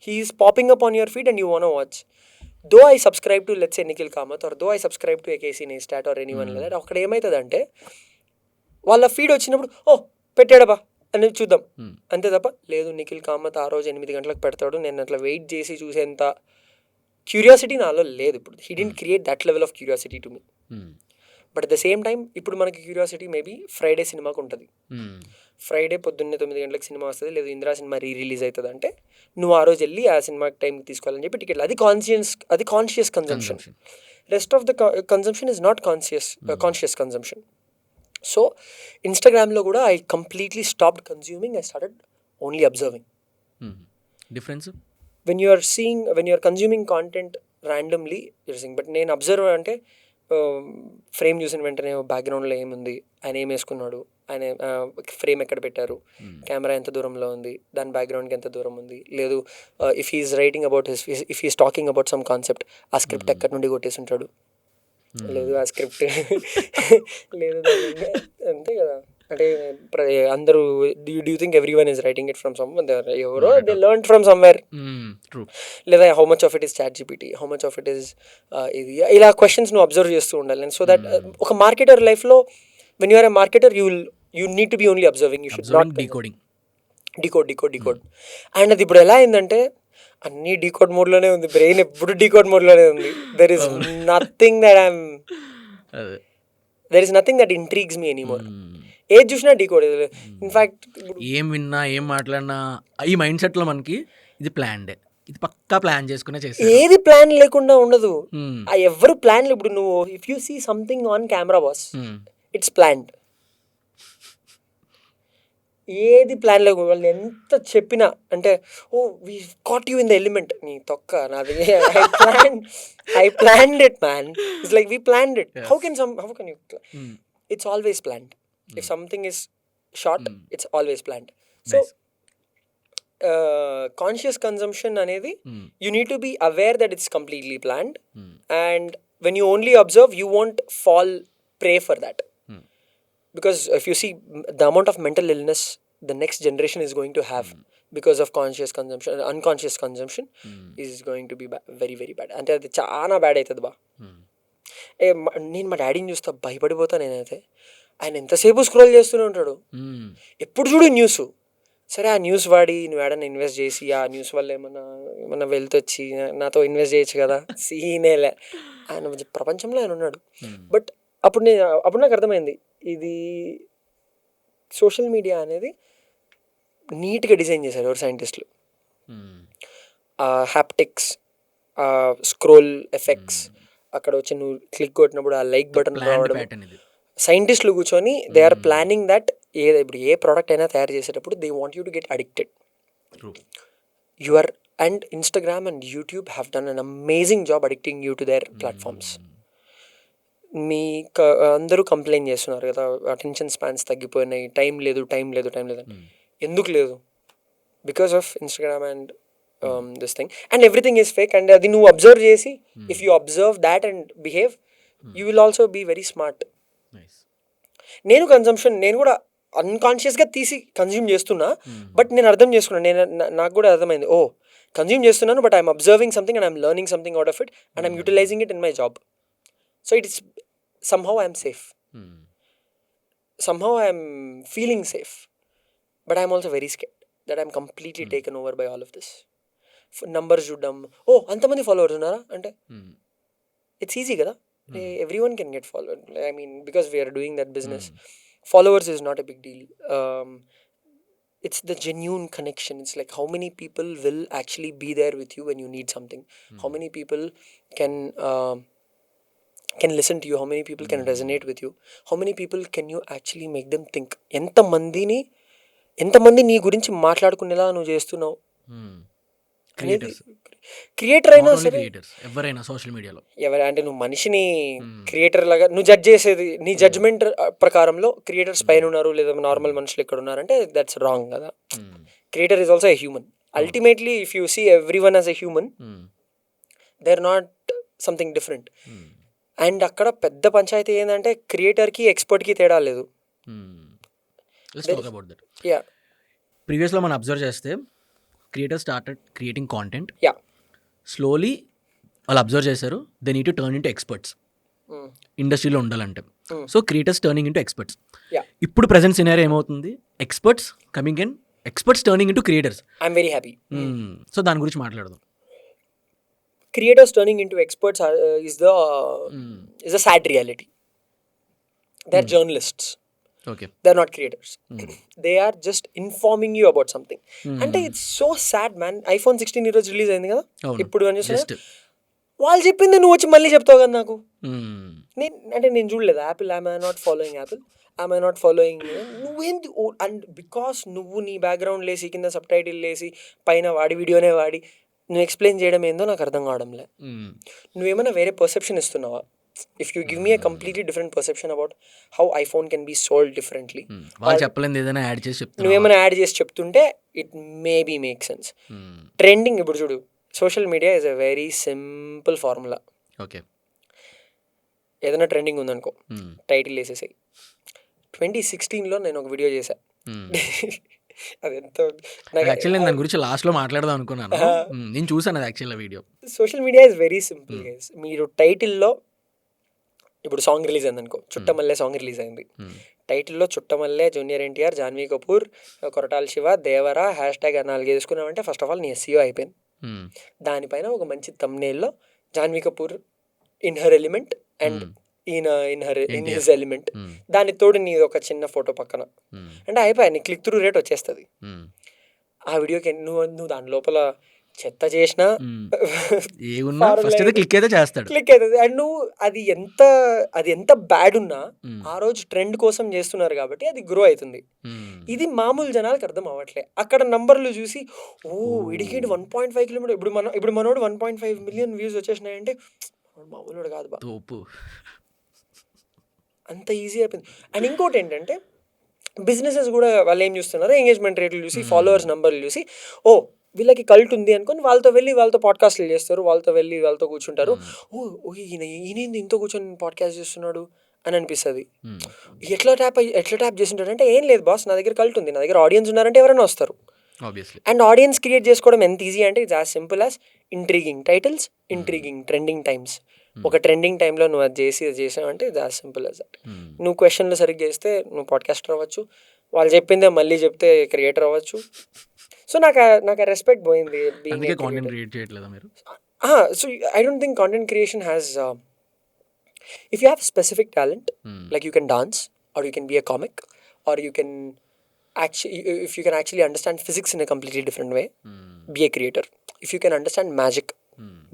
He is popping up on your feed and you want watch. Though I subscribe to let's say Nikhil Kamath or though I subscribe to Casey Neistat or anyone like that, అక్కడ ఏమవుతుందంటే వాళ్ళ feed వచ్చినప్పుడు ఓ పెట్టాడబా అని చూద్దాం అంతే తప్ప, లేదు నిఖిల్ కామత్ ఆ రోజు 8 గంటలకు పెడతాడు, నేను అట్లా వెయిట్ చేసి చూసేంత క్యూరియాసిటీ నాలో లేదు ఇప్పుడు. He didn't create that level of curiosity to me. But at the same time ఇప్పుడు మనకి క్యూరియాసిటీ మేబీ ఫ్రైడే సినిమాకు ఉంటుంది. ఫ్రైడే పొద్దున్నే 9 గంటలకు సినిమా వస్తుంది, లేదు ఇందిరా సినిమా రిలీజ్ అవుతుంది అంటే నువ్వు ఆ రోజు వెళ్ళి ఆ సినిమాకి టైంకి తీసుకోవాలని చెప్పి టికెట్లు. అది conscious consumption. Rest of the consumption is not conscious consumption. So ఇన్స్టాగ్రామ్లో కూడా I completely stopped consuming, I started only observing. Difference when you are consuming content randomly you're seeing. But నేను అబ్జర్వ్ అంటే ఫ్రేమ్ చూసిన వెంటనే బ్యాక్గ్రౌండ్లో ఏముంది, ఆయన ఏం వేసుకున్నాడు, ఆయన ఫ్రేమ్ ఎక్కడ పెట్టారు, కెమెరా ఎంత దూరంలో ఉంది, దాని బ్యాక్గ్రౌండ్కి ఎంత దూరం ఉంది, లేదు if he's writing about if he's talking about some concept, ఆ స్క్రిప్ట్ ఎక్కడి నుండి కొట్టేసి ఉంటాడు, లేదు ఆ స్క్రిప్ట్ లేదు అంతే కదా. అంటే అందరూ do you think everyone is writing it from someone? ఎవరో దే లెర్న్ ఫ్రమ్ సమ్వేర్. లేదా how much of it is chat GPT, how much of it is ఇది, ఇలా క్వశ్చన్స్ నువ్వు అబ్జర్వ్ చేస్తూ ఉండాలి. సో దట్ ఒక మార్కెటర్ లైఫ్లో when you are a marketer you need to be only observing, you should not decode. And అది ఇప్పుడు ఎలా అయిందంటే అన్నీ డీకోడ్ మోడ్లోనే ఉంది, బ్రెయిన్ ఎప్పుడు డీకోడ్ మోడ్లోనే ఉంది. there is nothing that intrigues me anymore. ఏది చూసినా డీకోడ్. ఇన్ఫాక్ట్ ఏం విన్నా ఏం మాట్లాడినా ఈ మైండ్ సెట్లో మనకి ఇది ప్లాన్డ్, ఇది పక్కా ప్లాన్ చేసుకునే చేసి, ఏది ప్లాన్ లేకుండా ఉండదు. ఎవరు ప్లాన్, ఇప్పుడు నువ్వు if you see something on camera boss, it's planned. ఏది ప్లాన్ లేవు. వాళ్ళు ఎంత చెప్పినా అంటే, oh we caught you in the element, నీ తొక్క నాది. I planned it man. It's like we planned it. How can you, it's always planned. If something is shot, it's always planned. So conscious consumption అనేది you need to be aware that it's completely planned, and when you only observe you won't fall pray for that. Because if you see the amount of mental illness the next generation is going to have because of conscious consumption, unconscious consumption is going to be very very bad. అంటే అది చాలా bad అవుతుంది బా. నేను మా డాడీని చూస్తా భయపడిపోతా నేనైతే. ఆయన ఎంతసేపు స్క్రోల్ చేస్తూనే ఉంటాడు, ఎప్పుడు చూడు న్యూస్. సరే ఆ న్యూస్ వాడి నువ్వు ఏడన్నా ఇన్వెస్ట్ చేసి ఆ న్యూస్ వల్ల ఏమన్నా వెల్త్ వచ్చి నాతో ఇన్వెస్ట్ చేయొచ్చు కదా, సీనేలే. ఆయన ప్రపంచంలో ఆయన ఉన్నాడు. బట్ అప్పుడు నాకు అర్థమైంది, ఇది సోషల్ మీడియా అనేది నీట్గా డిజైన్ చేశారు ఎవరు సైంటిస్టులు. హ్యాప్టిక్స్, స్క్రోల్ ఎఫెక్ట్స్, అక్కడ వచ్చి నువ్వు క్లిక్ కొట్టినప్పుడు ఆ లైక్ బటన్ రావడం, సైంటిస్టులు కూర్చొని దే ఆర్ ప్లానింగ్ దట్. ఇప్పుడు ఏ ప్రోడక్ట్ అయినా తయారు చేసేటప్పుడు they want you to get addicted. And Instagram and YouTube have done an amazing job addicting you to their platforms. అందరూ కంప్లైంట్ చేస్తున్నారు కదా, అటెన్షన్ స్పాన్స్ తగ్గిపోయినాయి, టైం లేదు అని. ఎందుకు లేదు? Because of Instagram and this thing, and everything is fake. And అది నువ్వు అబ్జర్వ్ చేసి if you observe that and behave, you will also be very smart. నేను కూడా అన్కాన్షియస్గా తీసి కన్జ్యూమ్ చేస్తున్నా, బట్ నేను అర్థం చేసుకున్నాను, నాకు కూడా అర్థమైంది, ఓ కన్జ్యూమ్ చేస్తున్నాను but I'm observing something and I'm learning something out of it and I'm utilising it in my job. So it is somehow I am safe. Somehow I am feeling safe. But I am also very scared that I am completely taken over by all of this. Numbers చూడడం, ఓ అంతమంది followers ఉన్నారా అంటే it's easy కదా, everyone can get followed. I mean, because we are doing that business, followers is not a big deal. It's the genuine connection. It's like how many people will actually be there with you when you need something. How many people can listen to you, how many people can resonate with you, how many people can you actually make them think. ఎంతమంది నీ గురించి మాట్లాడుకునేలా నువ్వు చేస్తున్నావు. Creator అయినా సరే, ఎవరైనా social మీడియాలో అంటే నువ్వు మనిషిని క్రియేటర్ లాగా నువ్వు జడ్జ్ చేసేది, నీ జడ్జ్మెంట్ ప్రకారంలో క్రియేటర్స్ పైన ఉన్నారు లేదా నార్మల్ మనుషులు ఎక్కడ ఉన్నారంటే దట్స్ రాంగ్ కదా. Creator is also a human. Ultimately if you see everyone as a human, they are not something different. And అక్కడ పెద్ద పంచాయతీ ఏంటంటే క్రియేటర్కి ఎక్స్పర్ట్కి తేడా లేదు. ప్రీవియస్లో మనం అబ్జర్వ్ చేస్తే creator started creating content, slowly వాళ్ళు అబ్జర్వ్ చేశారు they need to turn into experts ఇండస్ట్రీలో ఉండాలంటే. So creators turning into experts. ఇప్పుడు ప్రెజెంట్ సినారియో ఏమవుతుంది, experts coming in, experts turning into creators. I'm very happy. So దాని గురించి మాట్లాడదాం. Creators turning into experts is a sad reality. They're journalists. Okay. They're not creators. They are just informing you about something. And it's so sad, man. iPhone 16 ఈరోజు release అయింది కదా, ఇప్పుడు వాళ్ళు చెప్పింది నువ్వు వచ్చి మళ్ళీ చెప్తావు కదా నాకు. నేను చూడలేదు Apple. I not following Apple, I not following. నువ్వేంటి? అండ్ బికాస్ నువ్వు నీ బ్యాక్గ్రౌండ్ లేసి కింద సబ్ టైటిల్ లేసి పైన వాడి వీడియోనే వాడి నువ్వు ఎక్స్ప్లెయిన్ చేయడం ఏందో నాకు అర్థం కావడంలే. నువ్వేమైనా వేరే పర్సెప్షన్ ఇస్తున్నావా? If you give me a completely different perception about how iPhone can be sold differently, నువ్వేమైనా యాడ్ చేసి చెప్తుంటే it maybe make sense. Trending ఇప్పుడు చూడు, social media is a very simple formula. Okay, ఏదైనా ట్రెండింగ్ ఉందనుకో, title వేసేసాయి. 2016లో నేను ఒక వీడియో చేశా, యాక్చువల్లీ దాని గురించి లాస్ట్లో మాట్లాడదాం అనుకున్నాను. నేను చూసాను అది actually video. Social media is very simple guys. మీరు టైటిల్లో ఇప్పుడు సాంగ్ రిలీజ్ అయింది అనుకో, చుట్టమల్లె సాంగ్ రిలీజ్ అయింది. టైటిల్లో చుట్టమల్లె, జూనియర్ ఎన్టీఆర్, జాన్వీ కపూర్, కొరటాల శివ, దేవరా, #4 వేసుకున్నామంటే ఫస్ట్ ఆఫ్ ఆల్ నీ SEO అయిపోయింది. దానిపైన ఒక మంచి థంబ్నెయిల్లో Janhvi Kapoor in her element and in his element, దాని తోడు నీ ఒక చిన్న ఫోటో పక్కన అంటే అయిపోయి నీ క్లిక్ త్రూ రేట్ వచ్చేస్తుంది. ఆ వీడియోకి నువ్వు దాని లోపల చెత్త చేసినా ఏమున్నా ఫస్ట్ అయితే క్లిక్ అయితే చేస్తాడు. క్లిక్ అవుతుంది. అండ్ నువ్వు అది ఎంత బ్యాడ్ ఉన్నా ఆ రోజు ట్రెండ్ కోసం చేస్తున్నారు కాబట్టి అది గ్రో అవుతుంది. ఇది మామూలు జనాలకు అర్థం అవ్వట్లే. అక్కడ నంబర్లు చూసి ఇడికి 1.5 కిలోమీటర్ ఇప్పుడు మనోడు 1.5 మిలియన్ వ్యూస్ వచ్చేసినాయంటే మామూలు కాదు బా, తోపు. అంత ఈజీ అయిపోయింది. అండ్ ఇంకోటి ఏంటంటే బిజినెసెస్ కూడా వాళ్ళు ఏం చూస్తున్నారు, ఎంగేజ్మెంట్ రేట్లు చూసి, ఫాలోవర్స్ నంబర్లు చూసి, వీళ్ళకి కల్ట్ ఉంది అనుకొని వాళ్ళతో పాడ్కాస్ట్లు చేస్తారు, వాళ్ళతో కూర్చుంటారు. ఈయనేంది ఇంతో కూర్చొని పాడ్కాస్ట్ చేస్తున్నాడు అని అనిపిస్తుంది. ఎట్లా ట్యాప్ చేసింటాడంటే ఏం లేదు బాస్, నా దగ్గర కల్ట్ ఉంది, నా దగ్గర ఆడియన్స్ ఉన్నారంటే ఎవరైనా వస్తారు. అండ్ ఆడియన్స్ క్రియేట్ చేసుకోవడం ఎంత ఈజీ అంటే it's as simple as intriguing titles, intriguing trending times. ఒక ట్రెండింగ్ టైంలో నువ్వు అది చేసావు అంటే it's as simple as that. నువ్వు క్వశ్చన్లు సరిగ్గా చేస్తే నువ్వు పాడ్కాస్టర్ అవ్వచ్చు, వాళ్ళు చెప్పిందే మళ్ళీ చెప్తే క్రియేటర్ అవ్వచ్చు. సో నాకు ఆ రెస్పెక్ట్ పోయింది. So I don't think content creation has, if you have specific talent, like you can dance, or you can be a comic, or you can if you can actually understand physics in a completely different way, be a creator. If you can understand magic,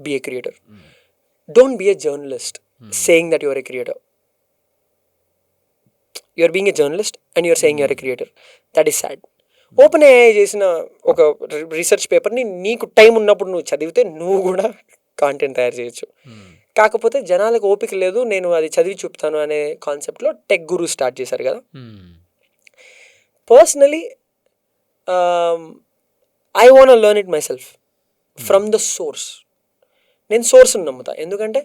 be a creator. Don't be a journalist saying that you're a creator. You're being a journalist and you're saying you're a creator. That is sad. Open AI చేసిన ఒక research పేపర్ని నీకు time ఉన్నప్పుడు నువ్వు చదివితే నువ్వు కూడా content తయారు చేయొచ్చు. కాకపోతే జనాలకు ఓపిక లేదు, నేను అది చదివి చూపుతాను అనే కాన్సెప్ట్లో టెక్ గురు స్టార్ట్ చేశారు కదా. Personally I want learn it my self from the source. నేను సోర్స్ని నమ్ముతా. ఎందుకంటే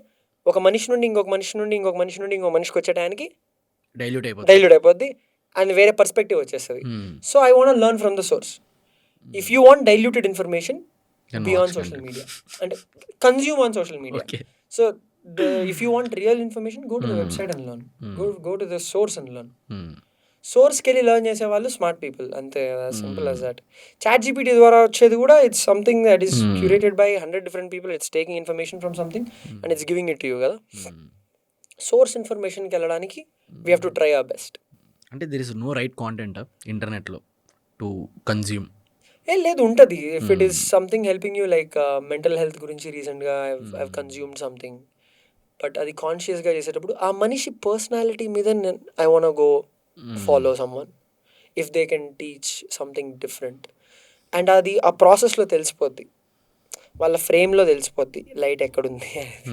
ఒక మనిషి నుండి ఇంకొక మనిషికి వచ్చే టైంకి డైల్యూట్ అయిపోద్ది అండ్ వేరే పర్స్పెక్టివ్ వచ్చేస్తుంది. So I want learn from the source. If you want diluted information, be on social media and consume on social media. So if you want real information, go to the website and learn. Go to the source and learn. సోర్స్కి వెళ్ళి learn చేసే వాళ్ళు smart people, అంతే, simple as that. Chat GPT ద్వారా వచ్చేది కూడా it's something that is curated by 100 different people. It's taking information from something and it's giving it to you కదా. Source ఇన్ఫర్మేషన్కి వెళ్ళడానికి we have to try our best. అంటే there is no right content ఇంటర్నెట్లో to consume. లేదు, ఉంటుంది. If it is something helping you, like mental health గురించి రీసెంట్గా I consumed something, but అది కాన్షియస్గా చేసేటప్పుడు ఆ మనిషి పర్సనాలిటీ మీద I want go follow someone if they can teach something different. And అది ఆ ప్రాసెస్లో తెలిసిపోద్ది, వాళ్ళ ఫ్రేమ్లో తెలిసిపోద్ది లైట్ ఎక్కడుంది అనేది,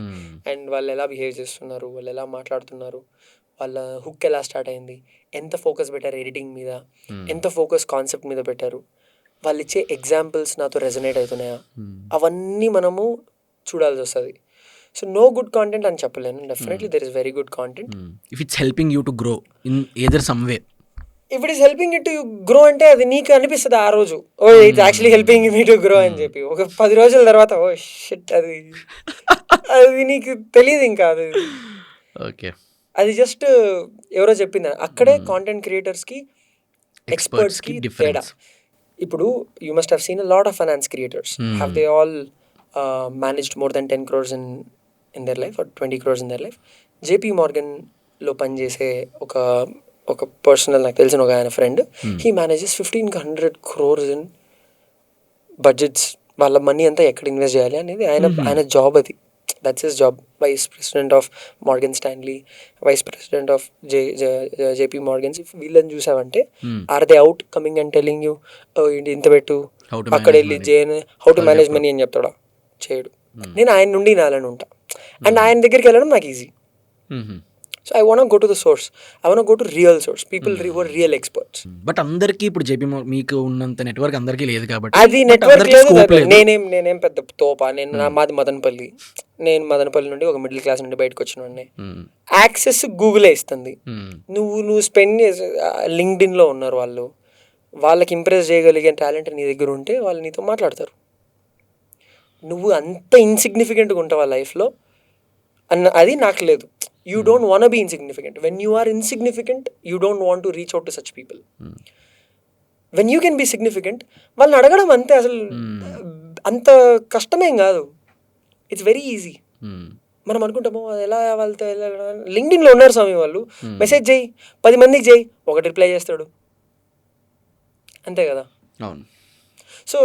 అండ్ వాళ్ళు ఎలా బిహేవ్ చేస్తున్నారు, వాళ్ళు ఎలా మాట్లాడుతున్నారు, వాళ్ళ హుక్ ఎలా స్టార్ట్ అయింది, ఎంత ఫోకస్ పెట్టారు ఎడిటింగ్ మీద, ఎంత ఫోకస్ కాన్సెప్ట్ మీద పెట్టారు, వాళ్ళు ఇచ్చే ఎగ్జాంపుల్స్ నాతో రెజనేట్ అవుతున్నాయా, అవన్నీ మనము చూడాల్సి వస్తుంది. సో నో గుడ్ కాంటెంట్ అని చెప్పలేను. Definitely there is very good content. If it's helping you to grow in either some way, if it is helping you to grow అంటే అది నీకు అనిపిస్తుంది ఆ రోజు, it's actually helping me to grow అని చెప్పి. ఒక 10 రోజుల తర్వాత షిట్ అది నీకు తెలియదు ఇంకా. అది ఓకే, అది జస్ట్ ఎవరో చెప్పింది. అక్కడే కాంటెంట్ క్రియేటర్స్కి ఎక్స్పర్ట్స్కి తేడా. ఇప్పుడు you must have seen a lot of finance creators. Have they all managed more than 10 crores in their life or 20 crores in their life? JP మార్గన్లో పనిచేసే ఒక పర్సనల్ నాకు తెలిసిన ఒక ఆయన friend, he manages 1500 crores in budgets. వాళ్ళ money అంతా ఎక్కడ ఇన్వెస్ట్ చేయాలి అనేది ఆయన జాబ్. అది that's his job. Vice president of Morgan Stanley, vice president of JP Morgans. వీళ్ళని చూసావంటే are they out coming and telling you ఇంత పెట్టు, అక్కడ వెళ్ళి హౌ టు మేనేజ్ మనీ అని చెప్తాడా? చేయడు. నేను ఆయన నుండి నాలని ఉంటా, అండ్ ఆయన దగ్గరికి వెళ్ళడం నాకు easy. So I want go to the source, I want go to real source, people who are real experts. But అందరికీ ఇప్పుడు జేపీ మీకు ఉన్నంత నెట్వర్క్ అందరికీ లేదు కాబట్టి, అది నెట్వర్క్ లేదు. నేనేం పెద్ద తోపా, మాది మదనపల్లి. నేను మదనపల్లి నుండి ఒక మిడిల్ క్లాస్ నుండి బయటకు వచ్చిన వాడిని. యాక్సెస్ గూగులే ఇస్తుంది. నువ్వు స్పెండ్ లింక్డ్ఇన్లో ఉన్నారు వాళ్ళు, వాళ్ళకి ఇంప్రెస్ చేయగలిగే టాలెంట్ నీ దగ్గర ఉంటే వాళ్ళు నీతో మాట్లాడతారు. నువ్వు అంత ఇన్సిగ్నిఫికెంట్గా ఉంటావు ఆ లైఫ్లో అది నాకు లేదు. You don't want to be insignificant. When you are insignificant, you don't want to reach out to such people. When you can be significant, వాళ్ళని అడగడం అంతే, అసలు అంత కష్టమేం కాదు. It's very easy. మనం అనుకుంటాము ఎలా వాళ్ళతో లింక్డ్ఇన్లో ఉన్నారు స్వామి వాళ్ళు, మెసేజ్ చేయి 10 మందికి చేయి, ఒకటి రిప్లై చేస్తాడు, అంతే కదా. అవును. సో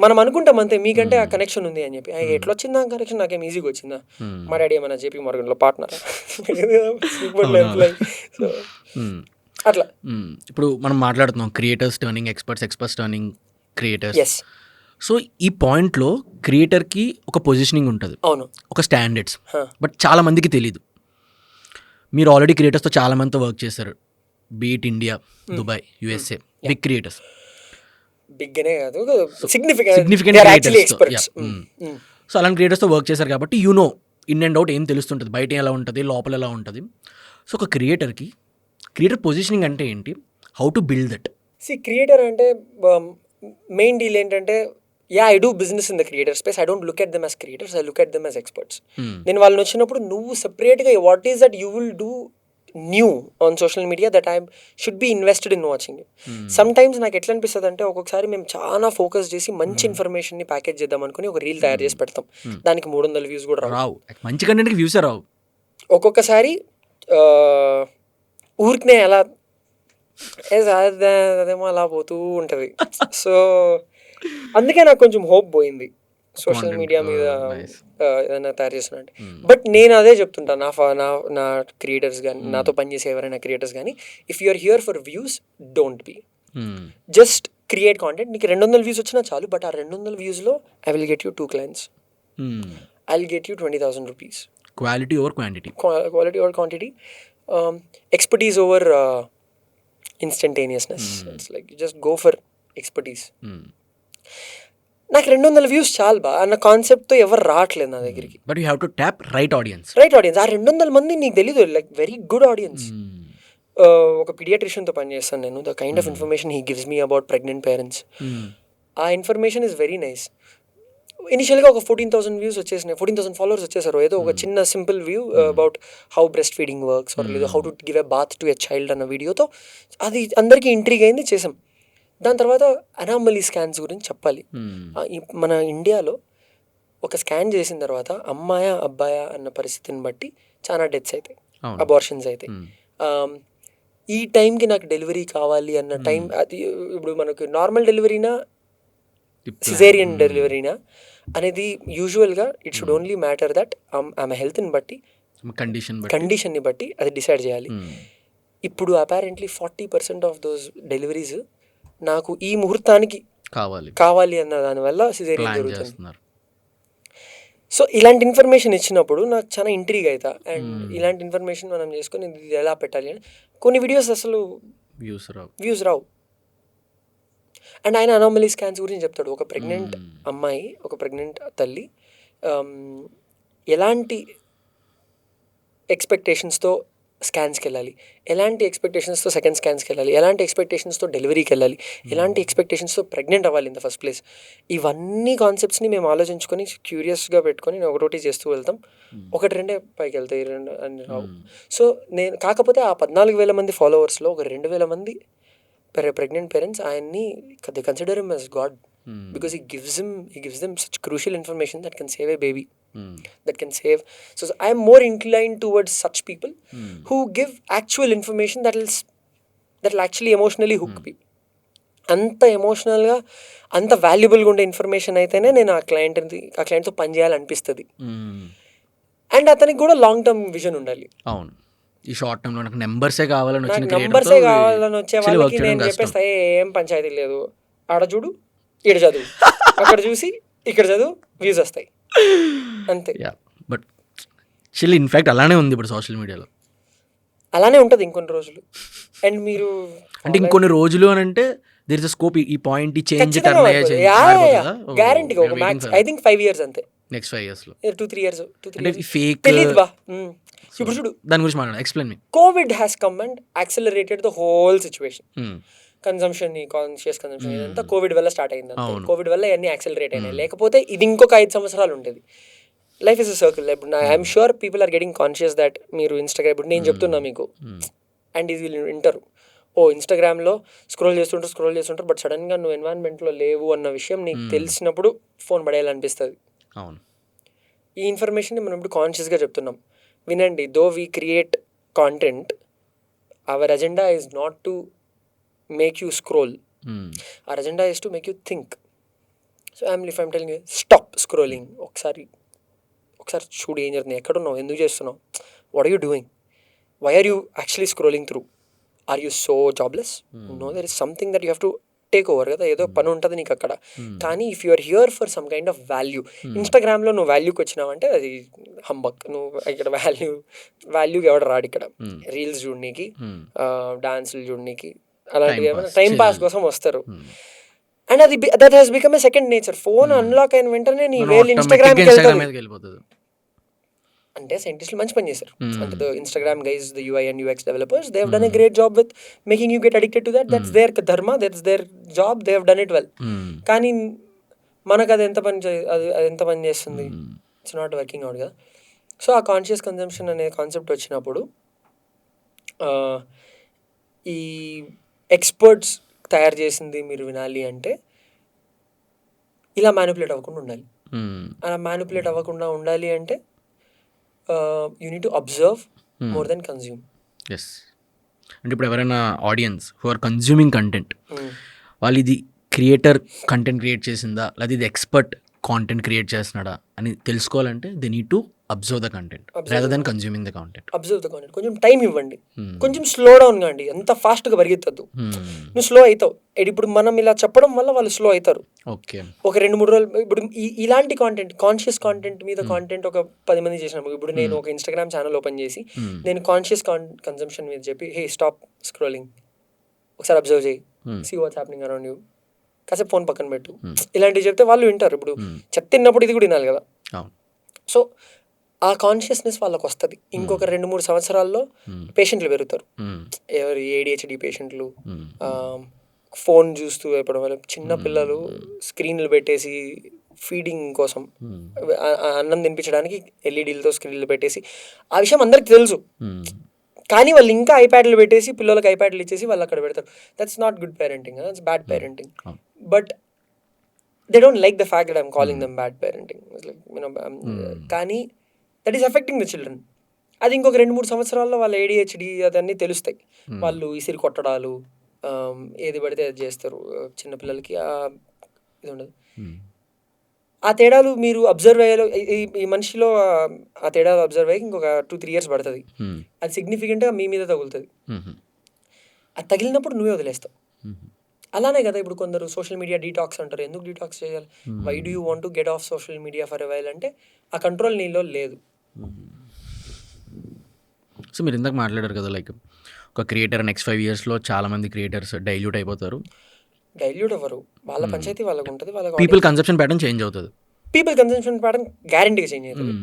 మనం అనుకుంటాం అంతే, మీకంటే ఆ కనెక్షన్ ఉంది అని చెప్పి. ఎట్లా వచ్చిందా ఆ కనెక్షన్? నాకేం ఈజీగా వచ్చిందా? మా డాడీ ఏమన్నా జేపీ మార్గన్లో పార్ట్నర్ ఎంప్లాయ్. సో అట్లా. ఇప్పుడు మనం మాట్లాడుతున్నాం creators turning experts, experts turning creators. Yes, so ఈ పాయింట్లో క్రియేటర్కి ఒక పొజిషనింగ్ ఉంటుంది, అవును. ఒక స్టాండర్డ్స్, బట్ చాలా మందికి తెలీదు. మీరు ఆల్రెడీ క్రియేటర్స్తో చాలా మందితో వర్క్ చేశారు, be it India, Dubai, USA, big creators. బిగ్గనే కాదు, సిగ్నిఫికెంట్ క్రియేటర్స్. సో అలాంటి క్రియేటర్స్తో వర్క్ చేశారు కాబట్టి you know in and out ఏం తెలుస్తుంటుంది, బయట ఎలా ఉంటుంది, లోపల ఎలా ఉంటుంది. సో ఒక క్రియేటర్ పొజిషనింగ్ అంటే ఏంటి, how to build that? Creator అంటే మెయిన్ డీల్ ఏంటంటే, I do business in the creator space. I don't look at them as creators, I look at them as experts. నేను వాళ్ళని వచ్చినప్పుడు నువ్వు సెపరేట్గా what is that you will do new on social media that I should be invested in watching. Some times నాకు ఎట్లా అనిపిస్తుంది అంటే, ఒక్కొక్కసారి మేము చాలా ఫోకస్ చేసి మంచి ఇన్ఫర్మేషన్ని ప్యాకేజ్ చేద్దాం అనుకుని ఒక రీల్ తయారు చేసి పెడతాం, దానికి 300 వ్యూస్ కూడా రావు, మంచి కంటెంట్కి వ్యూస్ రావు. ఒక్కొక్కసారి ఊరికనే అలా అదేమో అలా పోతూ ఉంటుంది. సో అందుకే నాకు కొంచెం హోప్ పోయింది సోషల్ మీడియా మీద ఏదైనా తయారు చేస్తున్నట్టు. బట్ నేను అదే చెప్తుంటా నా క్రియేటర్స్ కానీ, నాతో పనిచేసే ఎవరైనా క్రియేటర్స్ కానీ, if you are here for views, don't be, just create content. నీకు 200 వ్యూస్ వచ్చినా చాలు, బట్ ఆ 200 వ్యూస్లో I will get you 2 clients, I will get you 20,000 rupees. Quality over quantity, quality over quantity, expertise over instantaneousness. It's like you just go for expertise. నాకు 200 views చాలు బా అన్న కాన్సెప్ట్తో ఎవరు రావట్లేదు నా దగ్గరికి. But you have to tap right audience. ఆ 200 మంది నీకు తెలీదు, లైక్ వెరీ గుడ్ ఆడియన్స్. ఒక పీడియాట్రిషియన్తో పనిచేస్తాను నేను. The kind of information he gives me about pregnant parents, ఆ ఇన్ఫర్మేషన్ ఈజ్ వెరీ నైస్. ఇనిషియల్గా ఒక 14,000 వ్యూస్ వచ్చేసినాయి, 14,000 ఫాలోవర్స్ వచ్చేసారు. ఏదో ఒక చిన్న simple view about how breastfeeding works or లేదు how to give a bath to a child అన్న వీడియోతో అది అందరికీ ఇంట్రీగ్ అయింది, చేసాం. దాని తర్వాత అనామలీ స్కాన్స్ గురించి చెప్పాలి. మన ఇండియాలో ఒక స్కాన్ చేసిన తర్వాత అమ్మాయా అబ్బాయా అన్న పరిస్థితిని బట్టి చాలా డెత్స్ అవుతాయి, అబార్షన్స్ అవుతాయి. ఈ టైంకి నాకు డెలివరీ కావాలి అన్న టైం, అది ఇప్పుడు మనకు నార్మల్ డెలివరీనా సిజేరియన్ డెలివరీనా అనేది యూజువల్గా it should only matter that ఆమె హెల్త్ని బట్టి, కండిషన్ని బట్టి అది డిసైడ్ చేయాలి. ఇప్పుడు అపారెంట్లీ 40% ఆఫ్ దోస్ డెలివరీస్ నాకు ఈ ముహూర్తానికి కావాలి అన్న దానివల్ల సిజేరియన్ జరుగుతుంది. సో ఇలాంటి ఇన్ఫర్మేషన్ ఇచ్చినప్పుడు నాకు చాలా ఇంట్రీగ్ అవుతా, అండ్ ఇలాంటి ఇన్ఫర్మేషన్ మనం చేసుకొని ఇది ఎలా పెట్టాలి అని. కొన్ని వీడియోస్ అసలు వ్యూస్ రావు. అండ్ ఆయన అనామలీ స్కాన్స్ గురించి చెప్తాడు. ఒక ప్రెగ్నెంట్ అమ్మాయి, ఒక ప్రెగ్నెంట్ తల్లి ఎలాంటి ఎక్స్పెక్టేషన్స్తో స్కాన్స్కి వెళ్ళాలి, ఎలాంటి ఎక్స్పెక్టేషన్స్తో సెకండ్ స్కాన్స్కి వెళ్ళాలి, ఎలాంటి ఎక్స్పెక్టేషన్స్తో డెలివరీకి వెళ్ళాలి, ఎలాంటి ఎక్స్పెక్టేషన్స్తో ప్రెగ్నెంట్ అవ్వాలి ఇన్ ద ఫస్ట్ ప్లేస్. ఇవన్నీ కాన్సెప్ట్స్ని మేము ఆలోచించుకొని క్యూరియస్గా పెట్టుకొని ఒకటోటి చేస్తూ వెళ్తాం. ఒకటి రెండే పైకి వెళ్తాయి, రెండు అని రావు. సో నేను కాకపోతే ఆ 14,000 మంది ఫాలోవర్స్లో ఒక 2,000 మంది ప్రెగ్నెంట్ పేరెంట్స్ ఆయన్ని they consider him as God, because he gives them such crucial information that can save a baby, that can save. So I am more inclined towards such people who give actual information that will actually emotionally hook people. అంత ఎమోషనల్గా అంత వాల్యుబుల్గా ఉండే information అయితేనే నేను ఆ క్లయింట్తో పని చేయాలనిపిస్తుంది. And అతనికి కూడా లాంగ్ టర్మ్ విజన్ ఉండాలి. అవును, ఈ షార్ట్ టర్మ్లో నాకు నెంబర్సే కావాలని వచ్చే వాళ్ళకి నేను చెప్పేస్తా, ఏం పంచాయతీ లేదు, ఆడ చూడు, ఇక్కడ చదువు, అక్కడ చూసి ఇక్కడ చదువు, వ్యూస్ వస్తాయి, అంతే. బట్ చిల్ ఇన్ఫాక్ట్ అలానే ఉంది ఇప్పుడు సోషల్ మీడియాలో, అలానే ఉంటుంది ఇంకొన్ని రోజులు. అండ్ మీరు అంటే ఇంకొన్ని రోజులు అని అంటే దేర్ ఇస్ అ స్కోప్, ఈ పాయింట్ చేంజ్ గ్యారంటీగా ఒక మ్యాక్స్ ఐ థింక్ 5 years అంతే. నెక్స్ట్ 5 years 2-3 years ఫేక్ తెలియదు బా. ఇప్పుడు చూడు, దాని గురించి మాట్లాడు, explain me. Covid has come and accelerated the whole situation. Consumption, conscious consumption ఇదంతా కోవిడ్ వల్ల స్టార్ట్ అయింది. కోవిడ్ వల్ల ఇవన్నీ యాక్సిలరేట్ అయినాయి. లేకపోతే ఇది ఇంకొక 5 సంవత్సరాలు ఉంటుంది. Life is a circle. ఇప్పుడు I'm sure people are getting conscious that మీరు ఇన్స్టాగ్రామ్, ఇప్పుడు నేను చెప్తున్నా మీకు, అండ్ ఇది వీళ్ళు వింటారు, ఇన్స్టాగ్రామ్లో స్క్రోల్ చేస్తుంటారు, బట్ సడన్గా నువ్వు ఎన్వైరన్మెంట్లో లేవు అన్న విషయం నీకు తెలిసినప్పుడు ఫోన్ పడేయాలనిపిస్తుంది. అవును, ఈ ఇన్ఫర్మేషన్ని మనం ఇప్పుడు కాన్షియస్గా చెప్తున్నాం, వినండి. Though we create content, our agenda is not to make you scroll, our agenda is to make you think. So if I'm telling stop scrolling, ఒకసారి చూడు ఏం జరుగుతుంది, ఎక్కడున్నావు, ఎందుకు చేస్తున్నావు, what are you doing, why are you actually scrolling through, are you so jobless, no there is something that you have to take over కదా, ఏదో పని ఉంటుంది నీకు అక్కడ. కానీ if you are here for some kind of value, ఇన్స్టాగ్రామ్లో నువ్వు వాల్యూకి వచ్చినావంటే అది హంబక్. నువ్వు ఇక్కడ వాల్యూకి ఎవడ రాడు ఇక్కడ, రీల్స్ చూడనీకి, డాన్సులు చూడనీకి, అలాంటివి ఏమైనా టైం పాస్ కోసం వస్తారు. అండ్ అది that has become a second nature. Phone unlock అయిన వెంటనే నీ వేలు ఇన్స్టాగ్రామ్కి వెళ్తుంది. అంటే సైంటిస్టులు మంచి పని చేశారు. అంటే the Instagram guys, the UI and UX developers, they have done a great job with making you get addicted to that. That's their dharma, that's their job, they have done it well. కానీ మనకు అది ఎంత పని చేస్తుంది, it's not working out కదా. So ఆ conscious consumption అనే concept వచ్చినప్పుడు ఈ ఎక్స్పర్ట్స్ తయారు చేసింది మీరు వినాలి అంటే ఇలా మ్యానిపులేట్ అవ్వకుండా ఉండాలి. అలా మ్యానిపులేట్ అవ్వకుండా ఉండాలి అంటే you need to observe more than consume. Yes. అంటే ఇప్పుడు ఎవరైనా audience who are consuming content, వాళ్ళు ఇది క్రియేటర్ కంటెంట్ క్రియేట్ చేసిందా లేదా ఇది ఎక్స్పర్ట్ కాంటెంట్ క్రియేట్ చేస్తున్నాడా అని తెలుసుకోవాలంటే they need to observe the content rather than consuming the content. Observe the content, కొంచెం టైం ఇవ్వండి, కొంచెం స్లో డౌన్ కాండి, ఎంత ఫాస్ట్గా పరిగెత్తద్దు. నువ్వు స్లో అవుతావు. ఇప్పుడు మనం ఇలా చెప్పడం వల్ల వాళ్ళు స్లో అవుతారు. ఓకే, ఒక 2-3 రోజులు. ఇప్పుడు ఇలాంటి కాంటెంట్, కాన్షియస్ కాంటెంట్ మీద కాంటెంట్ ఒక 10 మంది చేసినప్పుడు, ఇప్పుడు నేను ఒక ఇన్స్టాగ్రామ్ ఛానల్ ఓపెన్ చేసి నేను కాన్షియస్ కన్జంప్షన్ మీద చెప్పి, హే స్టాప్ స్క్రోలింగ్, ఒకసారి అబ్జర్వ్ చేయి, see what's happening around you, కాసేపు ఫోన్ పక్కన పెట్టు, ఇలాంటివి చెప్తే వాళ్ళు వింటారు. ఇప్పుడు చెప్తున్నప్పుడు ఇది కూడా వినాలి కదా. సో ఆ కాన్షియస్నెస్ వాళ్ళకి వస్తుంది. ఇంకొక 2-3 సంవత్సరాల్లో పేషెంట్లు పెరుగుతారు. ఎవరు ADHD పేషెంట్లు, ఫోన్ చూస్తూ ఎప్పటి వల్ల చిన్న పిల్లలు స్క్రీన్లు పెట్టేసి ఫీడింగ్ కోసం, అన్నం తినిపించడానికి LEDలతో స్క్రీన్లు పెట్టేసి, ఆ విషయం అందరికి తెలుసు. కానీ వాళ్ళు ఇంకా ఐప్యాడ్లు పెట్టేసి, పిల్లలకి ఐప్యాడ్లు ఇచ్చేసి వాళ్ళు అక్కడ పెడతారు. That's not good parenting, that's bad parenting. But they don't like the fact that I'm calling them bad parenting. కానీ that is affecting the children. అది ఇంకొక 2-3 సంవత్సరాల్లో వాళ్ళ ADHD అదన్నీ తెలుస్తాయి. వాళ్ళు ఇసిరి కొట్టడాలు, ఏది పడితే అది చేస్తారు. చిన్నపిల్లలకి ఇది ఉండదు. ఆ తేడాలు మీరు అబ్జర్వ్ అయ్యేలో, ఈ మనిషిలో ఆ తేడాలు అబ్జర్వ్ అయ్యి ఇంకొక 2-3 years పడుతుంది. అది సిగ్నిఫికెంట్గా మీ మీద తగులుతుంది. అది తగిలినప్పుడు నువ్వే వదిలేస్తావు. అలానే కదా ఇప్పుడు కొందరు సోషల్ మీడియా డీటాక్స్ అంటారు. ఎందుకు డీటాక్స్ చేయాలి? Why do you want to get off social media for a while అంటే ఆ కంట్రోల్ నీలో లేదు. సో మీరు ఇందాక మాట్లాడారు కదా, లైక్ ఒక క్రియేటర్ నెక్స్ట్ 5 yearsలో చాలామంది క్రియేటర్స్ డైల్యూట్ అయిపోతారు. డైల్యూట్ అవ్వరు, వాళ్ళ పంచాయతీ వాళ్ళకు ఉంటుంది. వాళ్ళకి పీపుల్ కన్సెప్షన్ ప్యాటర్న్ చేంజ్ అవుతుంది. పీపుల్ కన్సెప్షన్ ప్యాటర్న్ గ్యారంటీగా చేంజ్ అవుతుంది.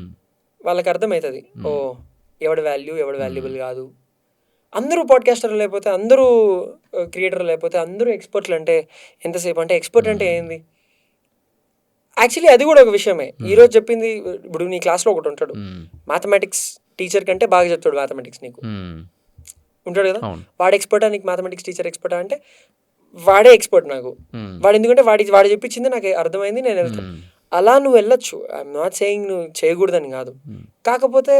వాళ్ళకి అర్థమవుతుంది, ఓ ఎవడి వాల్యూ ఎవడి వాల్యుబుల్ కాదు. అందరూ పాడ్కాస్టర్లు లేకపోతే, అందరూ క్రియేటర్లు లేకపోతే, అందరూ ఎక్స్పర్ట్లు అంటే ఎంతసేపు? అంటే ఎక్స్పర్ట్ అంటే ఏంది? యాక్చువల్లీ అది కూడా ఒక విషయమే. ఈరోజు చెప్పింది, ఇప్పుడు నీ క్లాస్లో ఒకటి ఉంటాడు, మ్యాథమెటిక్స్ టీచర్ కంటే బాగా చెప్తాడు మ్యాథమెటిక్స్ నీకు, ఉంటాడు కదా. వాడు ఎక్స్పర్టా, నీకు మ్యాథమెటిక్స్ టీచర్ ఎక్స్పర్టా అంటే వాడే ఎక్స్పర్ట్ నాకు. వాడు ఎందుకంటే వాడు చెప్పించింది నాకు అర్థమైంది, నేను వెళ్తాను. అలా నువ్వు వెళ్ళొచ్చు. ఐఎమ్ నాట్ సేయింగ్ నువ్వు చేయకూడదని కాదు. కాకపోతే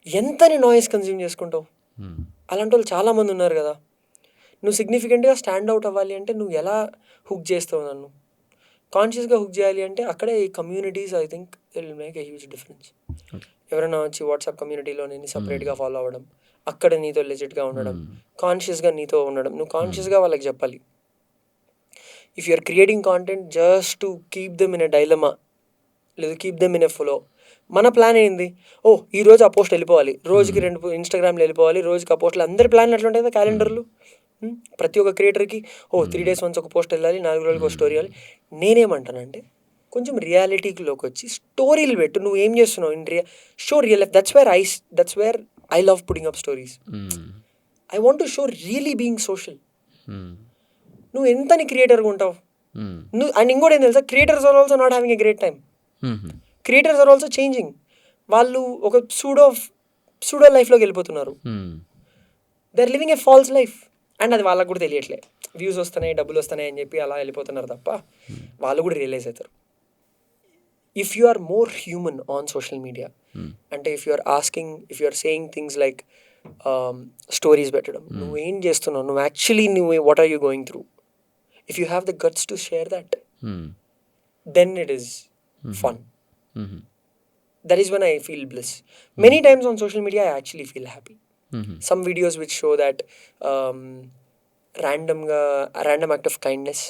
ఎంతని నాయిస్ కన్జ్యూమ్ చేసుకుంటావు? అలాంటి వాళ్ళు చాలామంది ఉన్నారు కదా. నువ్వు సిగ్నిఫికెంట్గా స్టాండ్ అవుట్ అవ్వాలి అంటే నువ్వు ఎలా హుక్ చేస్తావు నన్ను? కాన్షియస్గా హుక్ చేయాలి అంటే అక్కడే ఈ communities, I think it will make a huge difference. ఎవరైనా వచ్చి వాట్సాప్ కమ్యూనిటీలో నేను సపరేట్గా ఫాలో అవ్వడం, అక్కడ నీతో లెజిట్గా ఉండడం, కాన్షియస్గా నీతో ఉండడం, నువ్వు కాన్షియస్గా వాళ్ళకి చెప్పాలి. If you are creating content just to keep them in a dilemma, లేదు keep them in a flow. మన ప్లాన్ ఏంది? ఓ ఈరోజు ఆ పోస్ట్ వెళ్ళిపోవాలి, రోజుకి 2 ఇన్స్టాగ్రామ్లో వెళ్ళిపోవాలి, రోజుకి ఆ పోస్టులు. అందరి ప్లాన్లు అట్లా ఉంటాయి కదా క్యాలెండర్లు. ప్రతి ఒక్క క్రియేటర్కి 3 days once ఒక పోస్ట్ వెళ్ళాలి, 4 రోజులకి ఒక స్టోరీ వెళ్ళాలి. నేనేమంటానంటే కొంచెం రియాలిటీలోకి వచ్చి స్టోరీలు పెట్టు. నువ్వు ఏం చేస్తున్నావు in show real life. That's where I love putting up stories. I want to show really being social. నువ్వు ఎంతని క్రియేటర్గా ఉంటావు నువ్వు. అండ్ ఇంకోటి ఏం తెలుసా, creators are also not having a great time. Creators are also changing. వాళ్ళు ఒక సూడో లైఫ్లోకి వెళ్ళిపోతున్నారు. They are living a false life. And అది వాళ్ళకు కూడా తెలియట్లే. వ్యూస్ వస్తున్నాయి, డబ్బులు వస్తున్నాయి అని చెప్పి అలా వెళ్ళిపోతున్నారు తప్ప వాళ్ళు కూడా రియలైజ్ అవుతారు. If you are more human on social media, అంటే if you are saying things like stories పెట్టడం, నువ్వేం చేస్తున్నావు, నువ్వు actually what are you going through, if you have the guts to share that, then it is fun. That is when I feel bliss. Many times on social media I actually feel happy. Some videos which show that a random act of kindness,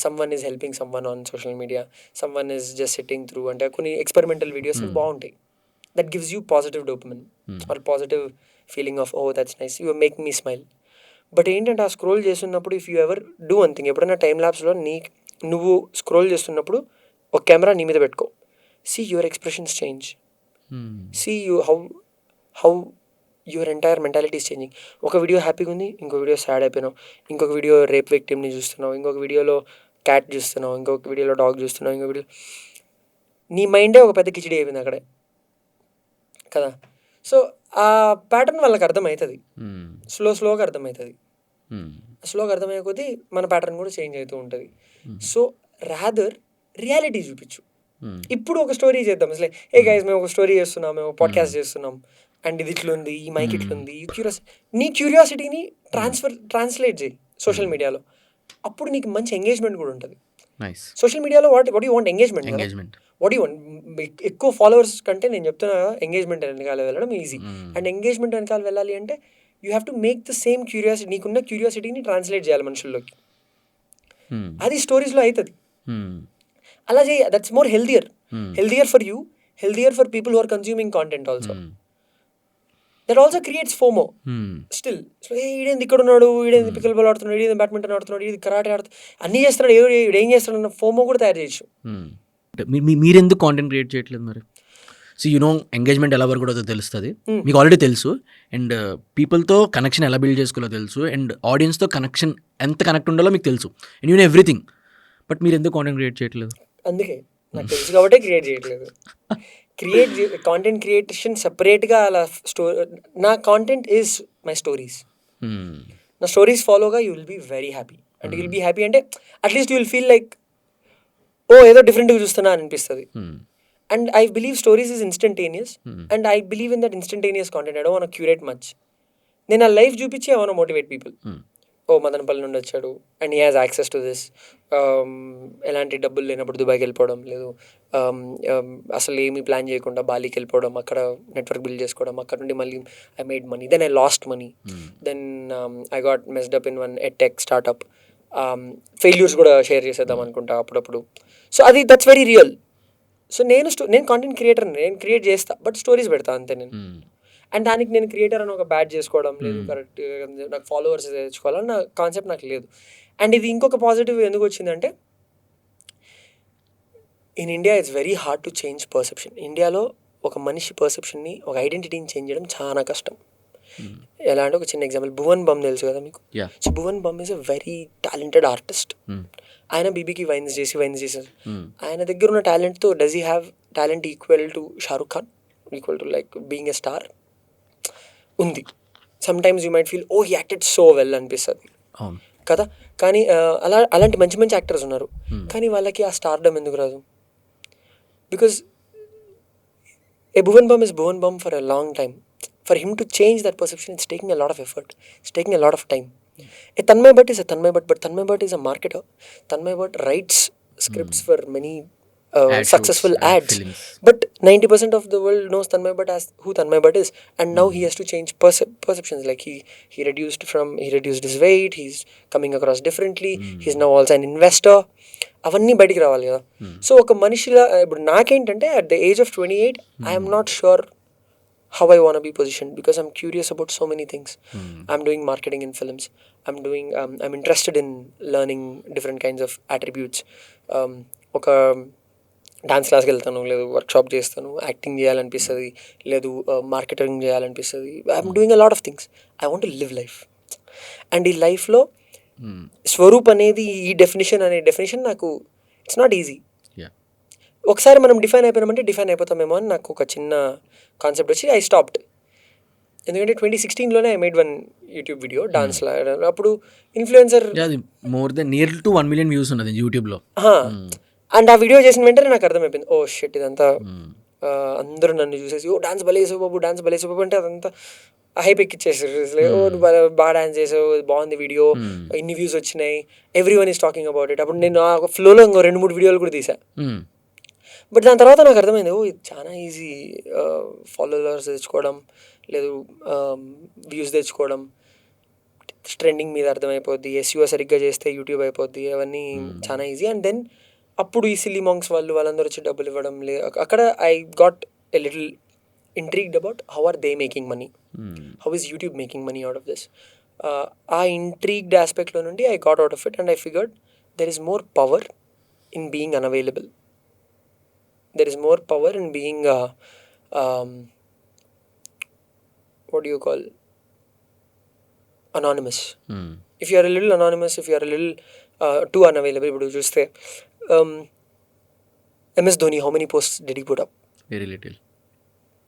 someone is helping someone on social media, someone is just sitting through, అంటే కొన్ని experimental videos బాగుంటాయి. That gives you positive dopamine or positive feeling of oh that's nice, you make me smile. But ఏంటంటే ఆ scroll చేస్తున్నప్పుడు if you ever do one thing, ఎప్పుడైనా time ల్యాబ్స్లో నువ్వు scroll చేస్తున్నప్పుడు ఒక కెమెరా నీ మీద పెట్టుకో. See your expressions change, see you how your entire mentality is changing. ఒక వీడియో హ్యాపీగా ఉంది, ఇంకొక వీడియో సాడ్ అయిపోయినావు, ఇంకొక వీడియో రేప్ విక్టిమ్ని చూస్తున్నావు, ఇంకొక వీడియోలో క్యాట్ చూస్తున్నావు, ఇంకొక వీడియోలో డాగ్ చూస్తున్నావు, ఇంకొక వీడియో నీ మైండే ఒక పెద్ద కిచిడి అయిపోయింది అక్కడే కదా. సో ఆ ప్యాటర్న్ వాళ్ళకి అర్థమవుతుంది, స్లోగా అర్థమవుతుంది. స్లోగా అర్థమయ్యే కొద్దీ మన ప్యాటర్న్ కూడా చేంజ్ అవుతూ ఉంటుంది. సో రాదర్ రియాలిటీ చూపించు. ఇప్పుడు ఒక స్టోరీ చేద్దాం అసలే, ఏ గైస్ మేము ఒక స్టోరీ చేస్తున్నాం, మేము పాడ్కాస్ట్ చేస్తున్నాం, అండ్ ఇది ఇట్లుంది, ఈ మైక్ ఇట్లుంది, నీ క్యూరియాసిటీని ట్రాన్స్లేట్ చేయి సోషల్ మీడియాలో. అప్పుడు నీకు మంచి ఎంగేజ్మెంట్ కూడా ఉంటుంది. సోషల్ మీడియాలో what you want? Engagement. What you want? ఎక్కువ ఫాలోవర్స్ కంటే నేను చెప్తున్నా ఎంగేజ్మెంట్ వెనకాల వెళ్ళడం ఈజీ. అండ్ ఎంగేజ్మెంట్ వెనకాల వెళ్ళాలి అంటే you have to make the same curiosity, నీకున్న క్యూరియాసిటీని ట్రాన్స్లేట్ చేయాలి మనుషుల్లోకి. అది స్టోరీస్లో అవుతుంది. అలా చేయి, that's more healthier for you, healthier for people who are consuming content also. That also creates FOMO still. So ఈడేంది ఇక్కడ ఉన్నాడు, ఈడేంది పికల్ బాల్ ఆడుతున్నాడు, ఈడేంది బ్యాడ్మింటన్ ఆడుతున్నాడు, ఇది కరాటే ఆడుతున్నాడు, అన్నీ చేస్తున్నాడు, ఈడు ఏం చేస్తున్నాడు అన్న ఫోమో కూడా తయారు చేయొచ్చు. మీరెందుకు కాంటెంట్ క్రియేట్ చేయట్లేదు మరి? సో ఎంగేజ్మెంట్ ఎలా వరకు కూడా తెలుస్తుంది మీకు, ఆల్రెడీ తెలుసు. అండ్ పీపుల్తో కనెక్షన్ ఎలా బిల్డ్ చేసుకోవాలో తెలుసు, అండ్ ఆడియన్స్తో కనెక్షన్ ఎంత కనెక్ట్ ఉండాలో మీకు తెలుసు, and you know everything. But మీరు ఎందుకు కాంటెంట్ క్రియేట్ చేయట్లేదు? అందుకే నాకు తెలుసు కాబట్టి క్రియేట్ చేయట్లేదు. కాంటెంట్ క్రియేషన్ సెపరేట్గా అలా నా కాంటెంట్ ఈజ్ మై స్టోరీస్. నా స్టోరీస్ ఫాలోగా you will be very happy. అంటే యూ విల్ బీ హ్యాపీ అంటే at least you will feel like oh ఏదో డిఫరెంట్గా చూస్తున్నా అనిపిస్తుంది. And I believe stories is instantaneous, and I believe in that instantaneous content. I don't want to curate much. నేను ఆ life చూపించి I want to motivate people. ఓ మదనపల్లి నుండి వచ్చాడు and he has access to this. ఎలాంటి డబ్బులు లేనప్పుడు దుబాయ్కి వెళ్ళిపోవడం లేదు, అసలు ఏమీ ప్లాన్ చేయకుండా బాలీకి వెళ్ళిపోవడం, అక్కడ నెట్వర్క్ బిల్డ్ చేసుకోవడం, అక్కడ నుండి మళ్ళీ I made money, then I lost money, then I got messed up in one edtech startup. Failures కూడా షేర్ చేసేద్దాం అనుకుంటా అప్పుడప్పుడు. సో అది దట్స్ వెరీ రియల్. సో నేను కాంటెంట్ క్రియేటర్, నేను క్రియేట్ చేస్తా, బట్ స్టోరీస్ పెడతా అంతే నేను. అండ్ దానికి నేను క్రియేటర్ అని ఒక బ్యాడ్ చేసుకోవడం లేదు, కరెక్ట్ నాకు ఫాలోవర్స్ తెచ్చుకోవాలని నా కాన్సెప్ట్ నాకు లేదు. అండ్ ఇది ఇంకొక పాజిటివ్ ఎందుకు వచ్చిందంటే, in India it's very hard to change perception. ఇండియాలో ఒక మనిషి పర్సెప్షన్ని, ఒక ఐడెంటిటీని చేంజ్ చేయడం చాలా కష్టం. ఎలా అంటే ఒక చిన్న ఎగ్జాంపుల్, భువన్ బమ్ తెలుసు కదా మీకు. So Bhuvan Bam is a very talented artist. ఆయన బీబీకి వైన్స్ చేశారు. ఆయన దగ్గర ఉన్న టాలెంట్తో does he have talent equal to Shahrukh Khan, equal to like being a star? ఉంది. Sometimes you might feel oh he acted so well అనిపిస్తుంది కదా. కానీ అలాంటి మంచి మంచి యాక్టర్స్ ఉన్నారు, కానీ వాళ్ళకి ఆ స్టార్డమ్ ఎందుకు రాదు? Because a Bhuvan Bam is Bhuvan Bam for a long time. For him to change that perception, it's taking a lot of effort. It's taking a lot of time. A Tanmay Bhatt is a Tanmay Bhatt, but Tanmay Bhatt is a marketer. Tanmay Bhatt writes scripts for many successful ads. Films. But 90% of the world knows Tanmay Bhatt as who Tanmay Bhatt is. And now he has to change perceptions. Like he reduced his weight. He's coming across differently. He's now also an investor. అవన్నీ బయటికి రావాలి కదా. So ఒక మనిషిలా ఇప్పుడు నాకేంటంటే at the age of 28, I am not sure how I want to be positioned, because I'm curious about so many things. I'm doing marketing in films. I'm interested in learning different kinds of attributes. ఒక dance క్లాస్కి వెళ్తాను, లేదు workshop చేస్తాను, acting చేయాలనిపిస్తుంది, లేదు marketing చేయాలనిపిస్తుంది. I'm doing a lot of things. I want to live life. And ఈ లైఫ్లో స్వరూప్ అనేది, ఈ డెఫినేషన్ నాకు ఇట్స్ నాట్ ఈజీ. ఒకసారి మనం డిఫైన్ అయిపోయినామంటే డిఫైన్ అయిపోతామేమో అని నాకు ఒక చిన్న కాన్సెప్ట్ వచ్చి ఐ స్టాప్డ్. ఎందుకంటే 2016లోనే I made one YouTube video dance లా. అప్పుడు influencer more than near to 1 million views ఉన్నది యూట్యూబ్లో. అండ్ ఆ వీడియో చేసిన వెంటనే నాకు అర్థమైపోయింది, ఓ షిట్ ఇదంతా అందరూ నన్ను చూసేసి ఓ డాన్స్ భలేసే బాబు అంటే అదంతా హైప్ ఎక్కిచ్చేసారు. ఓ నువ్వు బాగా డాన్స్ చేసావు, బాగుంది వీడియో, ఇన్ని వ్యూస్ వచ్చినాయి, every one is talking about it. అప్పుడు నేను ఆ ఫ్లోలో ఇంకో 2-3 వీడియోలు కూడా తీసా. బట్ దాని తర్వాత నాకు అర్థమైంది, ఓ ఇది చాలా ఈజీ ఫాలోవర్స్ తెచ్చుకోవడం, లేదు వ్యూస్ తెచ్చుకోవడం, ట్రెండింగ్ మీద అర్థమైపోద్ది, ఎస్యూఓ సరిగ్గా చేస్తే యూట్యూబ్ అయిపోద్ది, అవన్నీ చాలా ఈజీ. అండ్ దెన్ అప్పుడు ఈ సిల్లీ మాంగ్స్ వాళ్ళందరూ వచ్చి డబ్బులు ఇవ్వడం అక్కడ I got a little intrigued about how are they making money, how is YouTube making money out of this. ఆ ఇంట్రీగ్డ్ ఆస్పెక్ట్లో నుండి I got out of it and I figured there is more power in being unavailable. There is more power in being what do you call, anonymous. If you are a little anonymous, if you are a little too unavailable, ఇప్పుడు చూస్తే MS Dhoni, how many posts did he put up? Very little.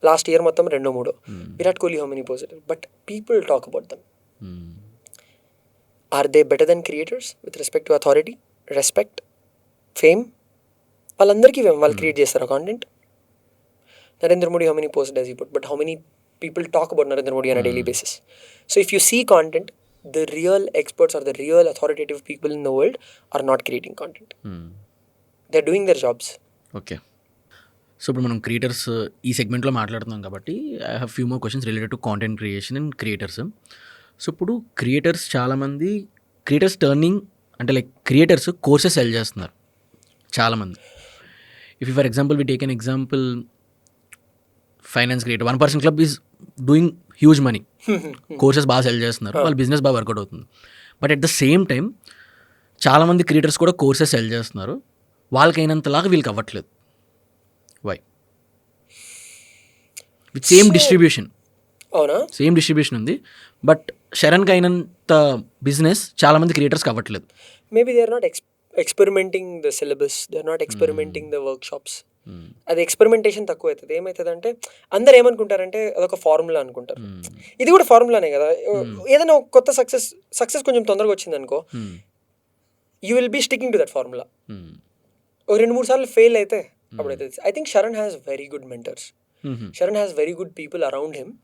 Last year మొత్తం 2-3. Virat Kohli, how many posts? But people talk about them. Are they better than creators with respect to authority, respect, fame? వాళ్ళందరికీ వాళ్ళు create చేస్తారు content. Narendra Modi, how many post does he put, but how many people talk about Narendra Modi on a daily basis. So if you see content, the real experts are the real authoritative people in the world are not creating content. They are doing their jobs. Okay, so ఇప్పుడు మనం creators ఈ సెగ్మెంట్లో మాట్లాడుతున్నాం కాబట్టి I have few more questions related to content creation and creators. So ఇప్పుడు creators చాలామంది turning అంటే like creators courses sell చేస్తున్నారు చాలామంది. If for example we take an example, finance creator 1% club is doing huge money, courses బాగా sell చేస్తున్నారు, వాళ్ళ business బాగా work out అవుతుంది. But at the same time చాలామంది క్రియేటర్స్ కూడా కోర్సెస్ సెల్ చేస్తున్నారు, వాళ్ళకి అయినంతలాగా వీళ్ళకి అవ్వట్లేదు. వై? విత్ సేమ్ డిస్ట్రిబ్యూషన్, అవునా? సేమ్ డిస్ట్రిబ్యూషన్ ఉంది, బట్ శరణ్కి అయినంత బిజినెస్ చాలామంది క్రియేటర్స్కి అవ్వట్లేదు. Maybe they are not experimenting the syllabus, they are not experimenting the workshops. అది ఎక్స్పెరిమెంటేషన్ తక్కువ అవుతుంది. ఏమవుతుంది అంటే అందరు ఏమనుకుంటారంటే అదొక ఫార్ములా అనుకుంటారు. ఇది కూడా ఫార్ములానే కదా. ఏదైనా ఒక కొత్త సక్సెస్ కొంచెం తొందరగా వచ్చింది అనుకో, you will be sticking to that formula. ఒక 2-3 సార్లు ఫెయిల్ అయితే అప్పుడైతే. I think Sharan has very good mentors. Sharan has very good people around him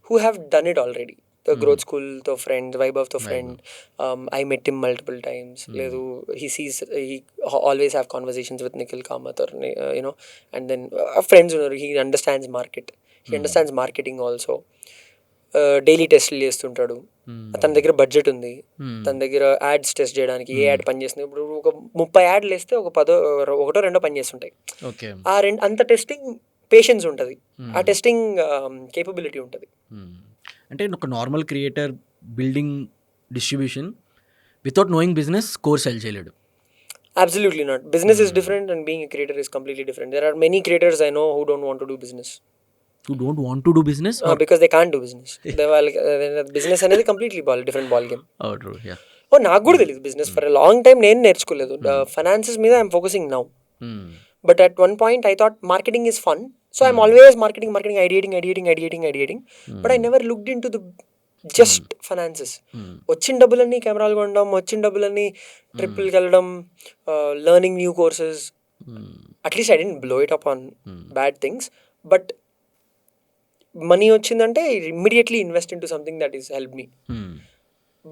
who have done it already. The growth school తో ఫ్రెండ్, వైభవ్తో friend. I met him multiple times. లేదు, he always have conversations with Nikhil Kamath or and then friends ఉన్నారు. He understands market, he understands marketing also. Daily టెస్ట్లు చేస్తుంటాడు. తన దగ్గర budget ఉంది, తన దగ్గర యాడ్స్ టెస్ట్ చేయడానికి ఏ యాడ్ పనిచేస్తుంది. ఇప్పుడు ఒక 30 యాడ్లు వేస్తే ఒక 1-2 పని చేస్తుంటాయి. ఆ అంత టెస్టింగ్ పేషెన్స్ ఉంటుంది, ఆ టెస్టింగ్ కేపబిలిటీ ఉంటుంది. అంటే ఒక normal creator building distribution without knowing business course cell చేయలేడు. Absolutely not. Business is different and being a creator is completely different. There are many creators I know who don't want to do business. Who don't want to do business? Because they can't do business. Business అనేది completely different ball game. Oh, true. Yeah. నాకు కూడా తెలియదు business. For a long time నేను నేర్చుకోలేదు. Finances మీద I'm focusing now. But at one point I thought marketing is fun. So I'm always marketing, ideating. But I never looked into the just finances. వచ్చిన డబ్బులన్నీ కెమెరాలు కొనడం, వచ్చిన డబ్బులన్నీ ట్రిప్పులకి వెళ్ళడం, learning new courses. At least I didn't blow it up on bad things. But money వచ్చిందంటే immediately invest into something that is help me.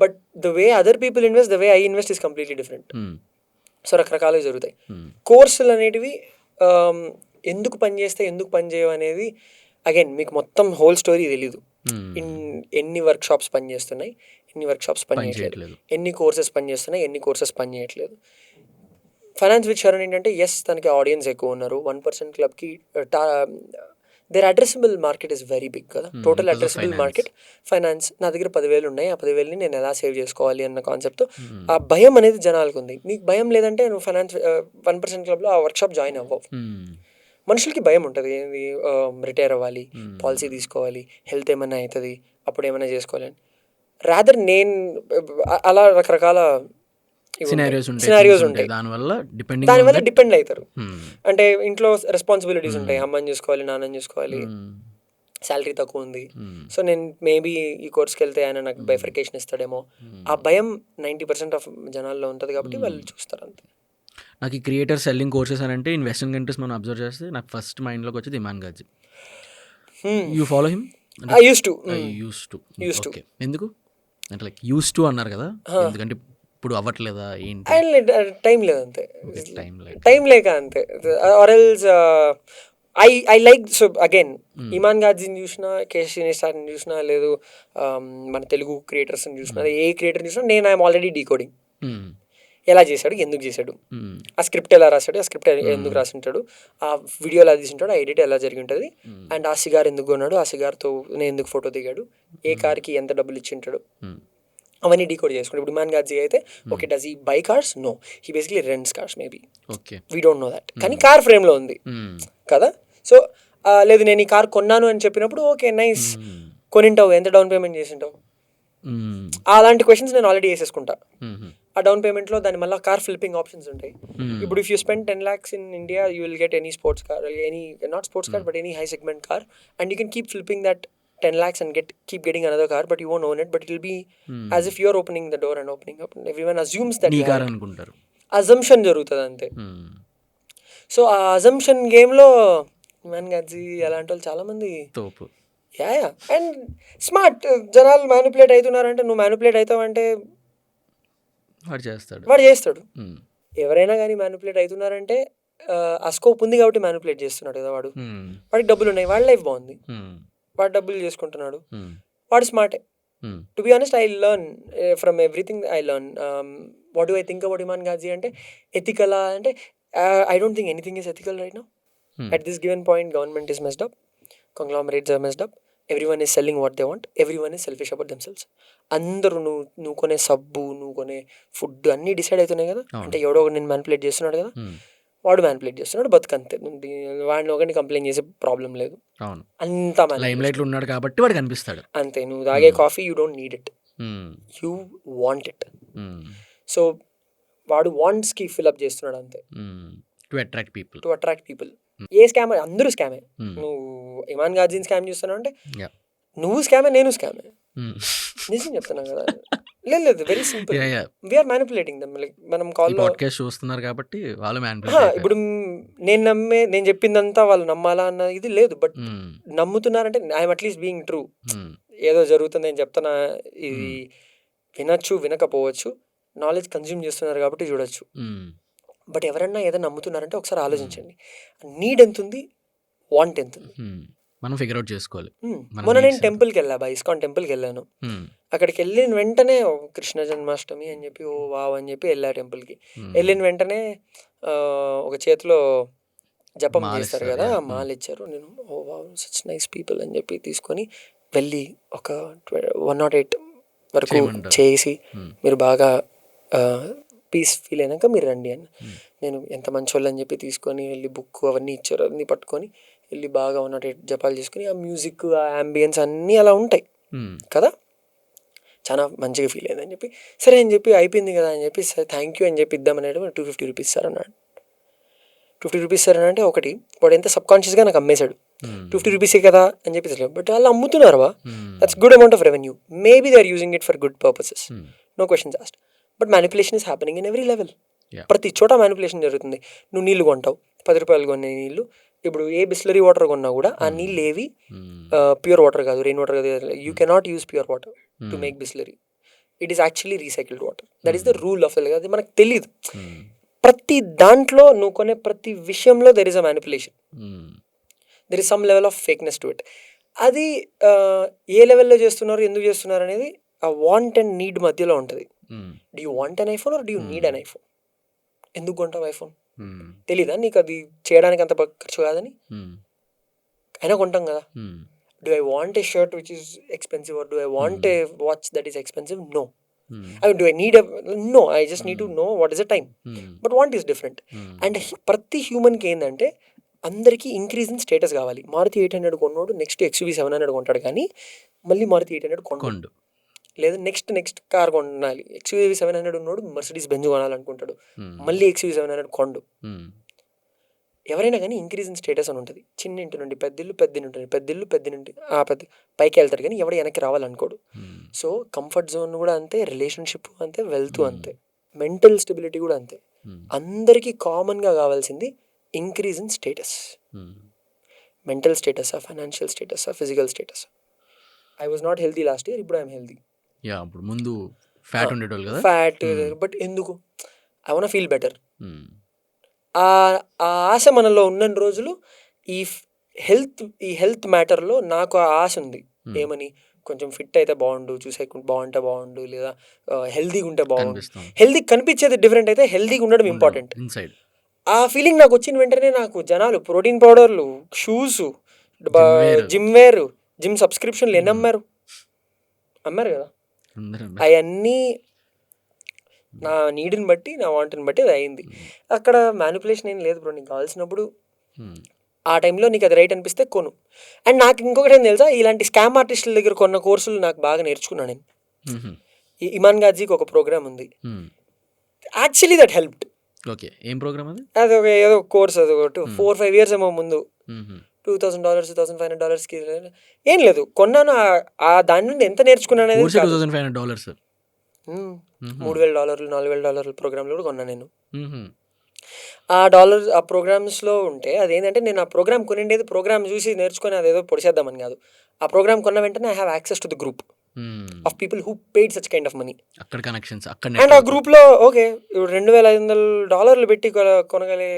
But the way other people invest, the way I invest is completely different. So రకరకాలుగా జరుగుతాయి. కోర్సులు అనేటివి ఎందుకు పనిచేస్తే ఎందుకు పనిచేయవు అనేది అగైన్ మీకు మొత్తం హోల్ స్టోరీ తెలీదు. ఎన్ని వర్క్ షాప్స్ పనిచేస్తున్నాయి, ఎన్ని వర్క్ షాప్స్ పనిచేయట్లేదు, ఎన్ని కోర్సెస్ పనిచేస్తున్నాయి, ఎన్ని కోర్సెస్ పనిచేయట్లేదు. ఫైనాన్స్ విత్ శరణ్ ఏంటంటే ఎస్ తనకి ఆడియన్స్ ఎక్కువ ఉన్నారు. 1% క్లబ్కి their addressable market is very big కదా. Total addressable market finance. నా దగ్గర 10,000 ఉన్నాయి, ఆ 10,000ని నేను ఎలా సేవ్ చేసుకోవాలి అన్న కాన్సెప్ట్తో ఆ భయం అనేది జనాలకు ఉంది. నీకు భయం లేదంటే నువ్వు ఫైనాన్స్ 1% క్లబ్లో ఆ వర్క్షాప్ జాయిన్ అవ్వవు. మనుషులకి భయం ఉంటుంది, ఏంది రిటైర్ అవ్వాలి, పాలసీ తీసుకోవాలి, హెల్త్ ఏమైనా అవుతుంది, అప్పుడు ఏమైనా చేసుకోవాలి అని. రాదర్ నేను అలా రకరకాల సినారియోస్ ఉంటాయి, దానివల్ల డిపెండ్ అవుతారు. అంటే ఇంట్లో రెస్పాన్సిబిలిటీస్ ఉంటాయి, అమ్మని చూసుకోవాలి, నాన్నని చూసుకోవాలి, శాలరీ తక్కువ ఉంది, సో నేను మేబీ ఈ కోర్స్కి వెళ్తే ఆయన నాకు బైఫర్కేషన్ ఇస్తాడేమో, ఆ భయం 90% ఆఫ్ జనాల్లో ఉంటుంది. కాబట్టి వాళ్ళు చూస్తారు అంతే. నాకు ఈ క్రియేటర్ సెల్లింగ్ కోర్సెస్ అని అంటే ఇన్ వెస్టర్న్ కంట్రీస్ మనం అబ్జర్వ్ చేస్తే నాకు ఫస్ట్ మైండ్లోకి వచ్చేది ఇమాన్ గజ్జి. You follow him? I use to use to okay. ఎందుకు అంటే లైక్ యూస్ టు అన్నారు కదా, ఎందుకంటే ఇప్పుడు అవ్వట్లేదా ఏంటి? టైం లేదు అంతే, టైం లేక టైం లేక అంతే. Or else I like. So again Iman గాడ్జిని చూసినా, కేసీ స్టార్ని చూసినా, లేదు మన తెలుగు క్రియేటర్స్ని చూసినా, ఏ క్రియేటర్ని చూసినా నేను ఐఎమ్ ఆల్రెడీ డీకోడింగ్. ఎలా చేశాడు, ఎందుకు చేశాడు, ఆ స్క్రిప్ట్ ఎలా రాశాడు, ఆ స్క్రిప్ట్ ఎందుకు రాసింటాడు, ఆ వీడియో ఎలా తీసింటాడు, ఆ ఎడిట్ ఎలా జరిగి ఉంటుంది, అండ్ ఆ సిగార్ ఎందుకు కొన్నాడు, ఆ సిగార్తో నేను ఎందుకు ఫోటో దిగాడు, ఏ కార్కి ఎంత డబ్బులు ఇచ్చింటాడు, అవన్నీ డీకోడ్ చేసుకుంటాడు. ఇప్పుడు ఇమాన్ గాడ్జీ అయితే okay, does he buy cars? No, he basically rents cars maybe, we don't know that. కానీ కార్ ఫ్రేమ్లో ఉంది కదా. సో లేదు నేను ఈ కార్ కొన్నాను అని చెప్పినప్పుడు ఓకే నైస్, కొనింటావు, ఎంత డౌన్ పేమెంట్ చేసింటావు, అలాంటి క్వశ్చన్స్ నేను ఆల్రెడీ వేసేసుకుంటా. ఆ డౌన్ పేమెంట్లో దాని మళ్ళీ కార్ ఫ్లిప్పింగ్ ఆప్షన్స్ ఉంటాయి. ఇప్పుడు if you spend 10 lakhs in India, you will get any sports car, any not sports car but any high segment car, and you can keep flipping that 10 lakhs and keep getting another car, but you won't own it, but it will be as if you're opening the door and opening up, and everyone assumes that car అనుకుంటారు. Assumption జరుగుతుంది అంతే. So ఆ assumption గేమ్లో ఇమాన్ గాడ్జీ అలాంటి వాళ్ళు చాలామంది తోపు. Yeah and smart. జనాలు మ్యానిపులేట్ అవుతున్నారంటే, నువ్వు మ్యానిపులేట్ అవుతావంటే వాడు చేస్తాడు. ఎవరైనా కానీ మ్యానిపులేట్ అవుతున్నారంటే ఆ స్కోప్ ఉంది కాబట్టి మ్యానిపులేట్ చేస్తున్నాడు కదా వాడు. వాడికి డబ్బులు ఉన్నాయి, వాడి లైఫ్ బాగుంది, వాడు డబ్బులు చేసుకుంటున్నాడు, వాడు స్మార్టే. To be honest, I learn from everything. I learn what do I think about Iman Gadzhi అంటే, ఎథికల్ అంటే I don't think anything is ethical right now. At this given point, government is messed up, conglomerates are messed up, everyone is selling what they want, everyone is selfish about themselves. అందరూ నువ్వు కొనే సబ్బు, నువ్వు కొనే food అన్నీ decide అవుతున్నాయి కదా. అంటే ఎవడో ఒకటి నేను మ్యానిపులేట్ చేస్తున్నాడు కదా, వాడు మ్యానిపులేట్ చేస్తున్నాడు, బతుకంతే. వాడిని ఒకటి కంప్లైంట్ చేసే ప్రాబ్లం లేదు, అంతా ఉన్నాడు కాబట్టి వాడు కనిపిస్తాడు అంతే. నువ్వు తాగే coffee you don't need it, you want it. So వాడు వాంట్స్కి ఫిల్అప్ చేస్తున్నాడు అంతే, to attract people. A scam, అందరూ స్కామే. నువ్వు ఇమాన్ గాడ్జీని స్కామ్ చేస్తున్నావు అంటే నువ్వు స్కామే, నేను స్కామే. నిజం చెప్తున్నా కదా. లేదు, very simple, we're manipulating them. Like మనం కాల్లో చూస్తున్నారు కాబట్టి వాళ్ళు ఇప్పుడు నేను చెప్పిందంతా వాళ్ళు నమ్మాలా అన్న ఇది లేదు, బట్ నమ్ముతున్నారంటే ఐఎమ్ అట్లీస్ట్ బీయింగ్ ట్రూ. ఏదో జరుగుతుంది నేను చెప్తున్నా, ఇది వినొచ్చు వినకపోవచ్చు, నాలెడ్జ్ కన్జ్యూమ్ చేస్తున్నారు కాబట్టి చూడొచ్చు. బట్ ఎవరన్నా ఏదో నమ్ముతున్నారంటే ఒకసారి ఆలోచించండి, నీడ్ ఎంత ఉంది, వాంట్ ఎంత ఉంది, మనం ఫిగర్ అవుట్ చేసుకోవాలి. మొన్న నేను టెంపుల్కి వెళ్ళా, ఇస్కాన్ టెంపుల్కి వెళ్ళాను. అక్కడికి వెళ్ళిన వెంటనే కృష్ణ జన్మాష్టమి అని చెప్పి ఓ వావ్ అని చెప్పి వెళ్ళా టెంపుల్కి. వెళ్ళిన వెంటనే ఒక చేతిలో జపం చేస్తారు కదా, మాల ఇచ్చారు. నేను ఓ వావ్ సచ్ నైస్ పీపుల్ అని చెప్పి తీసుకొని వెళ్ళి ఒక 108 వరకు చేసి, మీరు బాగా పీస్ ఫీల్ అయినాక మీరు రండి అని. నేను ఎంత మంచి వాళ్ళు అని చెప్పి తీసుకొని వెళ్ళి బుక్ అవన్నీ ఇచ్చారు, అన్నీ పట్టుకొని వెళ్ళి బాగా 108 జపాలు చేసుకుని, ఆ మ్యూజిక్, ఆ అంబియన్స్ అన్నీ అలా ఉంటాయి కదా, చాలా మంచిగా ఫీల్ అయిందని చెప్పి సరే అని చెప్పి అయిపోయింది కదా అని చెప్పి సరే థ్యాంక్ యూ అని చెప్పి ఇద్దామనేది 250 రూపీస్ సార్ అన్నాడు. 250 రూపీస్ సార్ అని అంటే ఒకటి వాడు ఎంత సబ్కాన్షియస్గా నాకు అమ్మేశాడు, 250 రూపీసే కదా అని చెప్పి. బట్ వాళ్ళు అమ్ముతున్నారు, that's good amount of revenue, maybe they are using it for good purposes, no questions asked. But manipulation is happening in every level. ప్రతి చోట మ్యానిపులేషన్ జరుగుతుంది. నువ్వు నీళ్ళు కొంటావు, 10 రూపాయలు కొనే నీళ్ళు, ఇప్పుడు ఏ బిస్లరీ వాటర్ కొన్నా కూడా ఆ నీళ్ళు ఏవి ప్యూర్ వాటర్ కాదు, రెయిన్ వాటర్ కాదు. You cannot use pure water to make Bisleri, it is actually recycled water. That is the rule of the, అది మనకు తెలియదు. ప్రతి దాంట్లో నువ్వు కొనే ప్రతి విషయంలో there is a manipulation, there is some level of fakeness to it. అది ఏ లెవెల్లో చేస్తున్నారు, ఎందుకు చేస్తున్నారు అనేది ఆ వాంట్ అండ్ నీడ్ మధ్యలో ఉంటుంది. Do you want an iPhone or do you need an iPhone? ఎందుకు కొంటావు ఐఫోన్? తెలీదా నీకు అది చేయడానికి అంత ఖర్చు కాదని? అయినా కొంటాం కదా. Do I want a shirt which is expensive or do I want a watch that is expensive? No. I mean, do I need no, I just need to know what is the time. But want is different. And ప్రతి హ్యూమన్కి ఏంటంటే అందరికీ increase in status కావాలి. మారుతి 800 కొన్నాడు, next XUV 700 కొంటాడు, కానీ మళ్ళీ మారుతి 800 కొండు, లేదా next car కొనాలి. XUV 700 ఉన్నాడు, మర్సిడీస్ బెంజ్ కొనాలనుకుంటాడు, మళ్ళీ XUV 700 కొండు. ఎవరైనా కానీ ఇంక్రీజ్ ఇన్ స్టేటస్ అని ఉంటుంది. చిన్న ఇంటి నుండి పెద్దిల్లు ఉంటుంది, పెద్ద నుండి పైకి వెళ్తారు, కానీ ఎవడ వెనక్కి రావాలనుకోడు. సో కంఫర్ట్ జోన్ కూడా అంతే, రిలేషన్షిప్ అంతే, వెల్త్ అంతే, మెంటల్ స్టెబిలిటీ కూడా అంతే. అందరికీ కామన్గా కావాల్సింది ఇంక్రీజ్ ఇన్ స్టేటస్. మెంటల్ స్టేటసా, ఫైనాన్షియల్ స్టేటసా, ఫిజికల్ స్టేటసా, I was not healthy last year, ఇప్పుడు ఐఎమ్ హెల్తీ. యా అప్పుడు ముందు ఫ్యాట్ ఉండేటోళ్ళు కదా. ఫ్యాట్, బట్ ఎందుకు ఐ వాంట్ ఫీల్ బెటర్. ఆ ఆశ మనలో ఉన్న రోజులు ఈ హెల్త్ మ్యాటర్లో నాకు ఆ ఆశ ఉంది. ఏమని, కొంచెం ఫిట్ అయితే బాగుండు, చూసే బాగుంటే బాగుండు, లేదా హెల్తీగా ఉంటే బాగుండు. హెల్తీ కనిపించేది డిఫరెంట్ అయితే హెల్తీగా ఉండడం ఇంపార్టెంట్. ఆ ఫీలింగ్ నాకు వచ్చిన వెంటనే నాకు జనాలు ప్రోటీన్ పౌడర్లు, షూస్, జిమ్ వేర్, జిమ్ సబ్స్క్రిప్షన్లు ఎన్ని అమ్మారు కదా. అవన్నీ నా నీడ్ని బట్టి, నా వాంట్ని బట్టి అది అయింది. అక్కడ మ్యానిపులేషన్ ఏం లేదు బ్రో. నీకు కావాల్సినప్పుడు ఆ టైంలో నీకు అది రైట్ అనిపిస్తే కొను. అండ్ నాకు ఇంకొకటి ఏం తెలుసా, ఇలాంటి స్కామ్ ఆర్టిస్టుల దగ్గర కొన్న కోర్సులు నాకు బాగా నేర్చుకున్నాను నేను. ఈ ఇమాన్ గadzీకి ఒక ప్రోగ్రామ్ ఉంది, యాక్చువల్లీ దట్ హెల్ప్డ్. ఓకే, ఏం ప్రోగ్రామ్ అది? అది ఒక ఏదో కోర్స్, అది ఒక 4-5 years ఏమో ముందు, $2,000 $2,500కి ఏం లేదు కొన్నాను. ఆ దాని నుండి ఎంత నేర్చుకున్నాను అనేది $2,500 $3,000 $4,000 ప్రోగ్రామ్లో కూడా కొన్నాను నేను. ఆ ప్రోగ్రామ్స్లో ఉంటే అదేంటంటే, నేను ఆ ప్రోగ్రామ్ కొనిండేది ప్రోగ్రామ్ చూసి నేర్చుకొని అదేదో పొడిచేద్దామని కాదు. ఆ ప్రోగ్రామ్ కొన్న వెంటనే I have access to the group of people who paid such kind of money. అక్కడ కనెక్షన్స్, అక్కడ అండ్ ఆ గ్రూప్లో ఓకే ఇప్పుడు $2,500 పెట్టి కొనగలే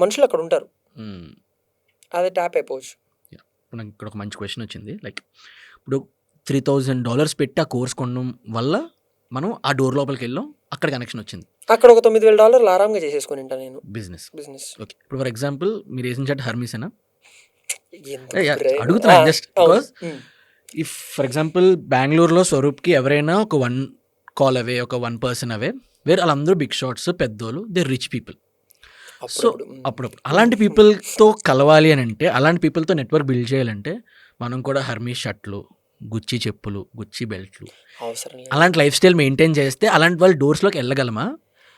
మనుషులు అక్కడ ఉంటారు. అది ట్యాప్ అయిపోవచ్చు. నాకు ఇక్కడ ఒక మంచి క్వశ్చన్ వచ్చింది. లైక్ ఇప్పుడు $3,000 పెట్టి ఆ కోర్స్ కొనడం వల్ల మనం ఆ డోర్ లోపలికి వెళ్ళాం, అక్కడ కనెక్షన్ వచ్చింది. అక్కడ ఒక $9,000 ఆరాంగా చేసేసుకొని ఉంటాను నేను బిజినెస్. ఓకే, ఇప్పుడు ఫర్ ఎగ్జాంపుల్ మీరు వేసిన షర్ట్ హర్మీసేనా? అడుగుతున్నా just because if for example బెంగళూరులో స్వరూప్కి ఎవరైనా ఒక 1 call అవే, ఒక 1 person అవే, వేరే వాళ్ళందరూ బిగ్ షాట్స్, పెద్దోళ్ళు, దే రిచ్ పీపుల్. సో అప్పుడప్పుడు అలాంటి పీపుల్తో కలవాలి అని అంటే, అలాంటి పీపుల్తో నెట్వర్క్ బిల్డ్ చేయాలంటే మనం కూడా హర్మీ షర్ట్లు, గుచ్చి చెప్పులు, గుచ్చి బెల్ట్లు, అలాంటి లైఫ్ స్టైల్ మెయింటైన్ చేస్తే అలాంటి వాళ్ళు డోర్స్లోకి వెళ్ళగలమా?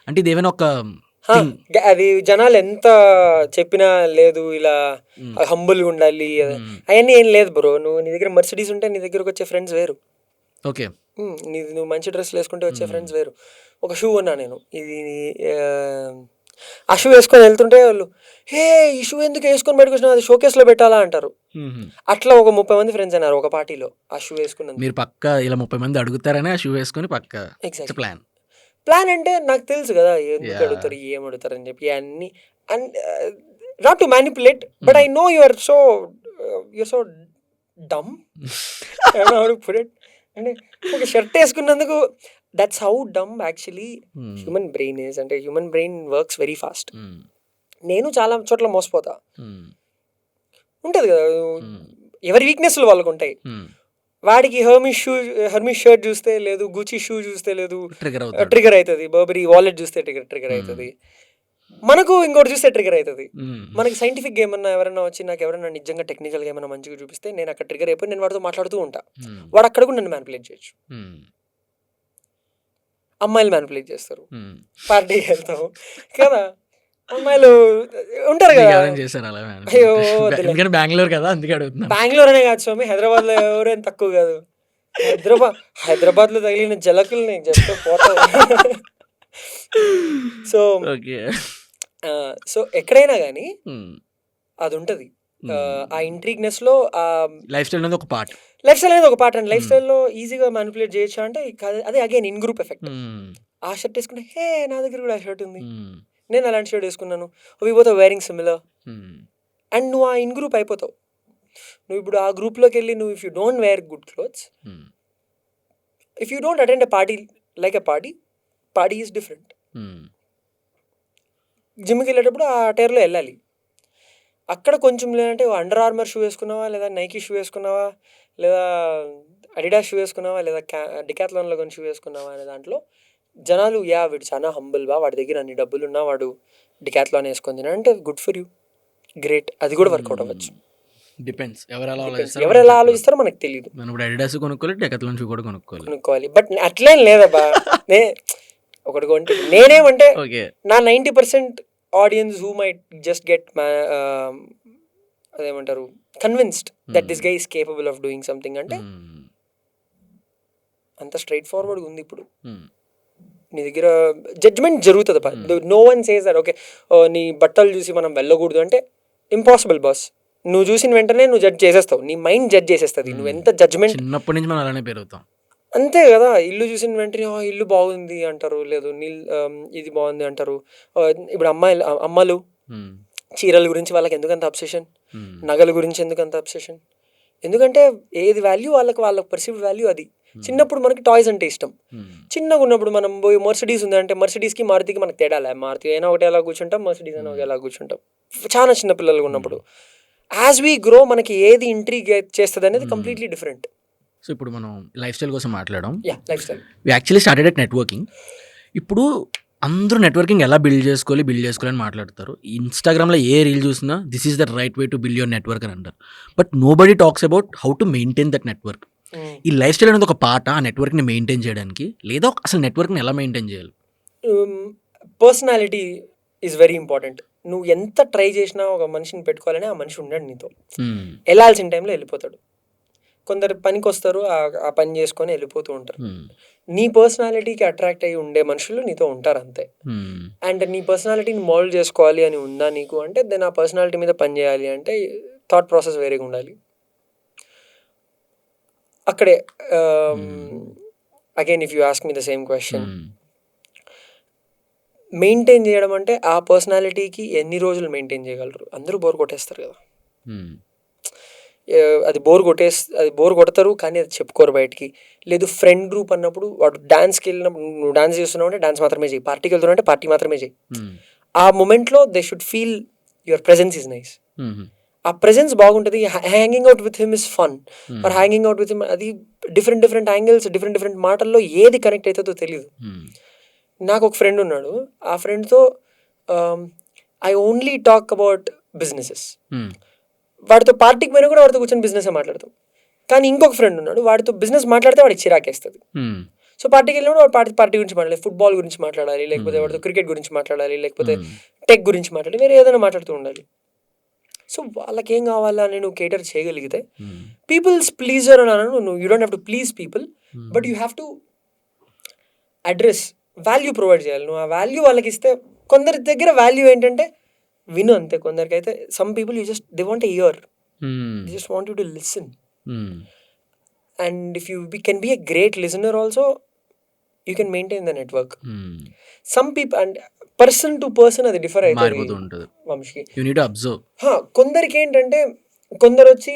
అంటే ఇది ఏమైనా ఒక అది జనాలు ఎంత చెప్పినా లేదు, ఇలా హంబుల్గా ఉండాలి అవన్నీ ఏం లేదు బ్రో. నీ దగ్గర మర్సిడీస్ ఉంటే నీ దగ్గరకు వచ్చే ఫ్రెండ్స్ వేరు. ఓకే, నువ్వు మంచి డ్రెస్లు వేసుకుంటే వచ్చే ఫ్రెండ్స్ వేరు. ఒక షూ అన్నా నేను, ఇది ఆ షూ వేసుకొని వెళ్తుంటే వాళ్ళు, హే ఈ షూ ఎందుకు వేసుకొని బయటకు వచ్చినా, అది షోకేస్లో పెట్టాలా అంటారు. అట్లా ఒక 30 మంది ఫ్రెండ్స్ అన్నారు ఒక పార్టీలో ఆ షూ వేసుకున్నాను. మీరు పక్క ఇలా 30 మంది అడుగుతారని ఆ షూ వేసుకొని పక్క ప్లాన్ అంటే నాకు తెలుసు కదా ఎందుకు అడుగుతారు, ఏం అడుగుతారు అని చెప్పి అన్ని. And not to manipulate, but I know you're so dumb అంటే ఒక షర్ట్ వేసుకున్నందుకు that's how dumb actually human brain is. అంటే human brain works very fast. నేను చాలా చోట్ల మోసపోతా. ఉంటుంది కదా, ఎవరి వీక్నెస్లు వాళ్ళకు ఉంటాయి. వాడికి హర్మీ షర్ట్ చూస్తే లేదు, గుచి షూ చూస్తే లేదు, ట్రిగర్ అవుతుంది. బర్బరీ వాలెట్ చూస్తే ట్రిగర్ అవుతుంది. మనకు ఇంకోటి చూస్తే ట్రిగర్ అవుతుంది. మనకి సైంటిఫిక్ ఏమన్నా ఎవరైనా వచ్చి నాకు ఎవరైనా నిజంగా టెక్నికల్గా ఏమైనా మంచిగా చూపిస్తే నేను అక్కడ ట్రిగర్ అయిపోయి నేను వాడితో మాట్లాడుతూ ఉంటా. వాడు అక్కడ కూడా నన్ను మ్యానిపులేట్ చేయొచ్చు. అమ్మాయిలు మ్యానిపులేట్ చేస్తారు, పార్టీకి వెళ్తాము కదా, అమ్మాయిలు ఉంటారు కదా. అయ్యో బెంగళూరు కదా, అందుకే అడుగుతున్నా. బెంగళూరు అనే కాదు స్వామి, హైదరాబాద్లో ఎవరైనా తక్కువ కాదు. హైదరాబాద్లో తగిలిన జలకులు నేను చెప్తే పోతా. సో ఎక్కడైనా కానీ అది ఉంటుంది. ఆ ఇంట్రీగ్నెస్లో లైఫ్ స్టైల్ అనేది ఒక పార్ట్. అండ్ లైఫ్ స్టైల్లో ఈజీగా మ్యానిపులేట్ చేయొచ్చు అంటే అదే అగైన్ ఇన్ గ్రూప్ ఎఫెక్ట్. ఆ షర్ట్ వేసుకుంటే హే నా దగ్గర కూడా ఆ షర్ట్ ఉంది, నేను అలాంటి షర్ట్ వేసుకున్నాను, we both are wearing similar, and నువ్వు ఆ ఇన్ గ్రూప్ అయిపోతావు. నువ్వు ఇప్పుడు ఆ గ్రూప్లోకి వెళ్ళి నువ్వు if you don't wear good clothes, if you don't attend a party like a party is different. జిమ్కి వెళ్ళేటప్పుడు ఆ టైర్లో వెళ్ళాలి. అక్కడ కొంచెం లేదంటే అండర్ ఆర్మర్ షూ వేసుకున్నావా, లేదా నైకీ షూ వేసుకున్నావా, లేదా అడిడాస్ షూ వేసుకున్నావా, లేదా డికాథ్లాన్లో కొన్ని షూ వేసుకున్నావా అనే దాంట్లో జనాలు వీడు చాలా హంబుల్ బా, వాడి దగ్గర అన్ని డబ్బులు ఉన్నా వాడు డికాథ్లాన్ వేసుకొని తిన అంటే గుడ్ ఫర్ యూ, గ్రేట్. అది కూడా వర్కౌట్ అవ్వచ్చు. డిపెండ్స్ ఎవరు ఎలా ఆలోచిస్తారో మనకు తెలియదు. అడిడాస్ కొనుక్కోవాలి, డికాథ్లాన్ షూ కూడా కొనుక్కోవాలి. బట్ అట్లేం లేదబ్బా. ఒకటి కొంటే నేనేమంటే నా 90% audience who might just get అదేమంటారు convinced that this guy is capable of doing something అంటే అంత స్ట్రైట్ ఫార్వర్డ్గా ఉంది ఇప్పుడు. నీ దగ్గర జడ్జ్మెంట్ జరుగుతుంది. No one says that okay నీ బట్టలు చూసి మనం వెళ్ళకూడదు అంటే ఇంపాసిబుల్ బాస్. నువ్వు చూసిన వెంటనే నువ్వు జడ్జ్ చేసేస్తావు, నీ మైండ్ జడ్జ్ చేసేస్తుంది. నువ్వు ఎంత జడ్జ్మెంట్, చిన్నప్పటి నుంచి మనం అలానే పెరుగుతాం. అంతే కదా. ఇల్లు చూసిన వెంటనే ఇల్లు బాగుంది అంటారు, లేదు ఇది బాగుంది అంటారు. ఇప్పుడు అమ్మలు చీరల గురించి వాళ్ళకి ఎందుకంత అబ్సెషన్, నగల గురించి ఎందుకంత అబ్సెషన్? ఎందుకంటే ఏది వాల్యూ వాళ్ళకి పర్సీవ్డ్ వాల్యూ అది. చిన్నప్పుడు మనకి టాయ్స్ అంటే ఇష్టం. చిన్నగా ఉన్నప్పుడు మనం పోయి మర్సిడీస్ ఉందంటే మర్సిడీస్కి మారుతికి మనకు తేడాలే. మారుతి అయినా ఒకటి ఎలా కూర్చుంటాం, మర్సిడీస్ అయినా ఒకటి ఎలా కూర్చుంటాం చాలా చిన్న పిల్లలు ఉన్నప్పుడు. యాజ్ వీ గ్రో మనకి ఏది ఇంట్రీగ్ చేస్తుంది అనేది కంప్లీట్లీ డిఫరెంట్. సో ఇప్పుడు మనం లైఫ్ స్టైల్ కోసం మాట్లాడడం. Lifestyle we actually started at networking. ఇప్పుడు అందరూ నెట్వర్కింగ్ ఎలా బిల్డ్ చేసుకోవాలి అని మాట్లాడతారు. ఇన్స్టాగ్రామ్లో ఏ రీల్ చూసినా this is the right way to build your network అని అంటారు. But nobody talks about how to maintain that network. ఈ లైఫ్ స్టైల్ అనేది ఒక పార్ట్ ఆ నెట్వర్క్ని మెయింటైన్ చేయడానికి, లేదా అసలు నెట్వర్క్ని ఎలా మెయింటైన్ చేయాలి? Personality is very important. నువ్వు ఎంత ట్రై చేసినా ఒక మనిషిని పెట్టుకోవాలని ఆ మనిషి ఉండడు నీతో. వెళ్ళాల్సిన టైంలో వెళ్ళిపోతాడు. కొందరు పనికి వస్తారు, ఆ పని చేసుకొని వెళ్ళిపోతూ ఉంటారు. నీ పర్సనాలిటీకి అట్రాక్ట్ అయ్యి ఉండే మనుషులు నీతో ఉంటారు అంతే. అండ్ నీ పర్సనాలిటీని మోల్డ్ చేసుకోవాలి అని ఉందా నీకు అంటే దెన్ ఆ పర్సనాలిటీ మీద పని చేయాలి అంటే థాట్ ప్రాసెస్ వేరేగా ఉండాలి. అక్కడే again if you ask me the same question, maintain చేయడం అంటే ఆ పర్సనాలిటీకి ఎన్ని రోజులు మెయింటైన్ చేయగలరు? అందరూ బోర్ కొట్టేస్తారు కదా. అది బోర్ కొడతారు కానీ అది చెప్పుకోరు బయటికి. లేదు ఫ్రెండ్ గ్రూప్ అన్నప్పుడు వాడు డాన్స్కి వెళ్ళినప్పుడు నువ్వు డాన్స్ చేస్తున్నావు అంటే డాన్స్ మాత్రమే చేయి, పార్టీకి వెళ్తున్నావు అంటే పార్టీ మాత్రమే చేయి. ఆ మూమెంట్లో they should feel your presence is nice. ఆ ప్రెజెన్స్ బాగుంటుంది. Hanging out with him is fun, or hanging out with him అది డిఫరెంట్ యాంగిల్స్, డిఫరెంట్ మాటల్లో ఏది కనెక్ట్ అవుతుందో తెలియదు. నాకు ఒక ఫ్రెండ్ ఉన్నాడు, ఆ ఫ్రెండ్తో I only talk about businesses. వాడితో పార్టీకి పోయినా కూడా వాడితో కూర్చొని బిజినెస్ మాట్లాడతాం. కానీ ఇంకొక ఫ్రెండ్ ఉన్నాడు, వాడితో బిజినెస్ మాట్లాడితే వాడికి చిరాకేస్తుంది. సో పార్టీకి వెళ్ళినప్పుడు వాడు పార్టీ గురించి మాట్లాడాలి, ఫుట్బాల్ గురించి మాట్లాడాలి, లేకపోతే వాడితో క్రికెట్ గురించి మాట్లాడాలి, లేకపోతే టెక్ గురించి మాట్లాడాలి, వేరే ఏదైనా మాట్లాడుతూ ఉండాలి. సో వాళ్ళకి ఏం కావాలా అని నువ్వు కేటర్ చేయగలిగితే, పీపుల్స్ ప్లీజర్ అని అన్నాను నువ్వు, you don't have to please people, but you have to address, value provide చేయాలి. నువ్వు ఆ వాల్యూ వాళ్ళకి ఇస్తే, కొందరి దగ్గర వాల్యూ ఏంటంటే విను అంతే. కొందరికి అయితే some people you just they want year, they just want you to listen. And if you can be a great listener also, you can maintain the network. Some people and person to person అది differ అవుతుంది వంశీ. కొందరికి ఏంటంటే, కొందరు వచ్చి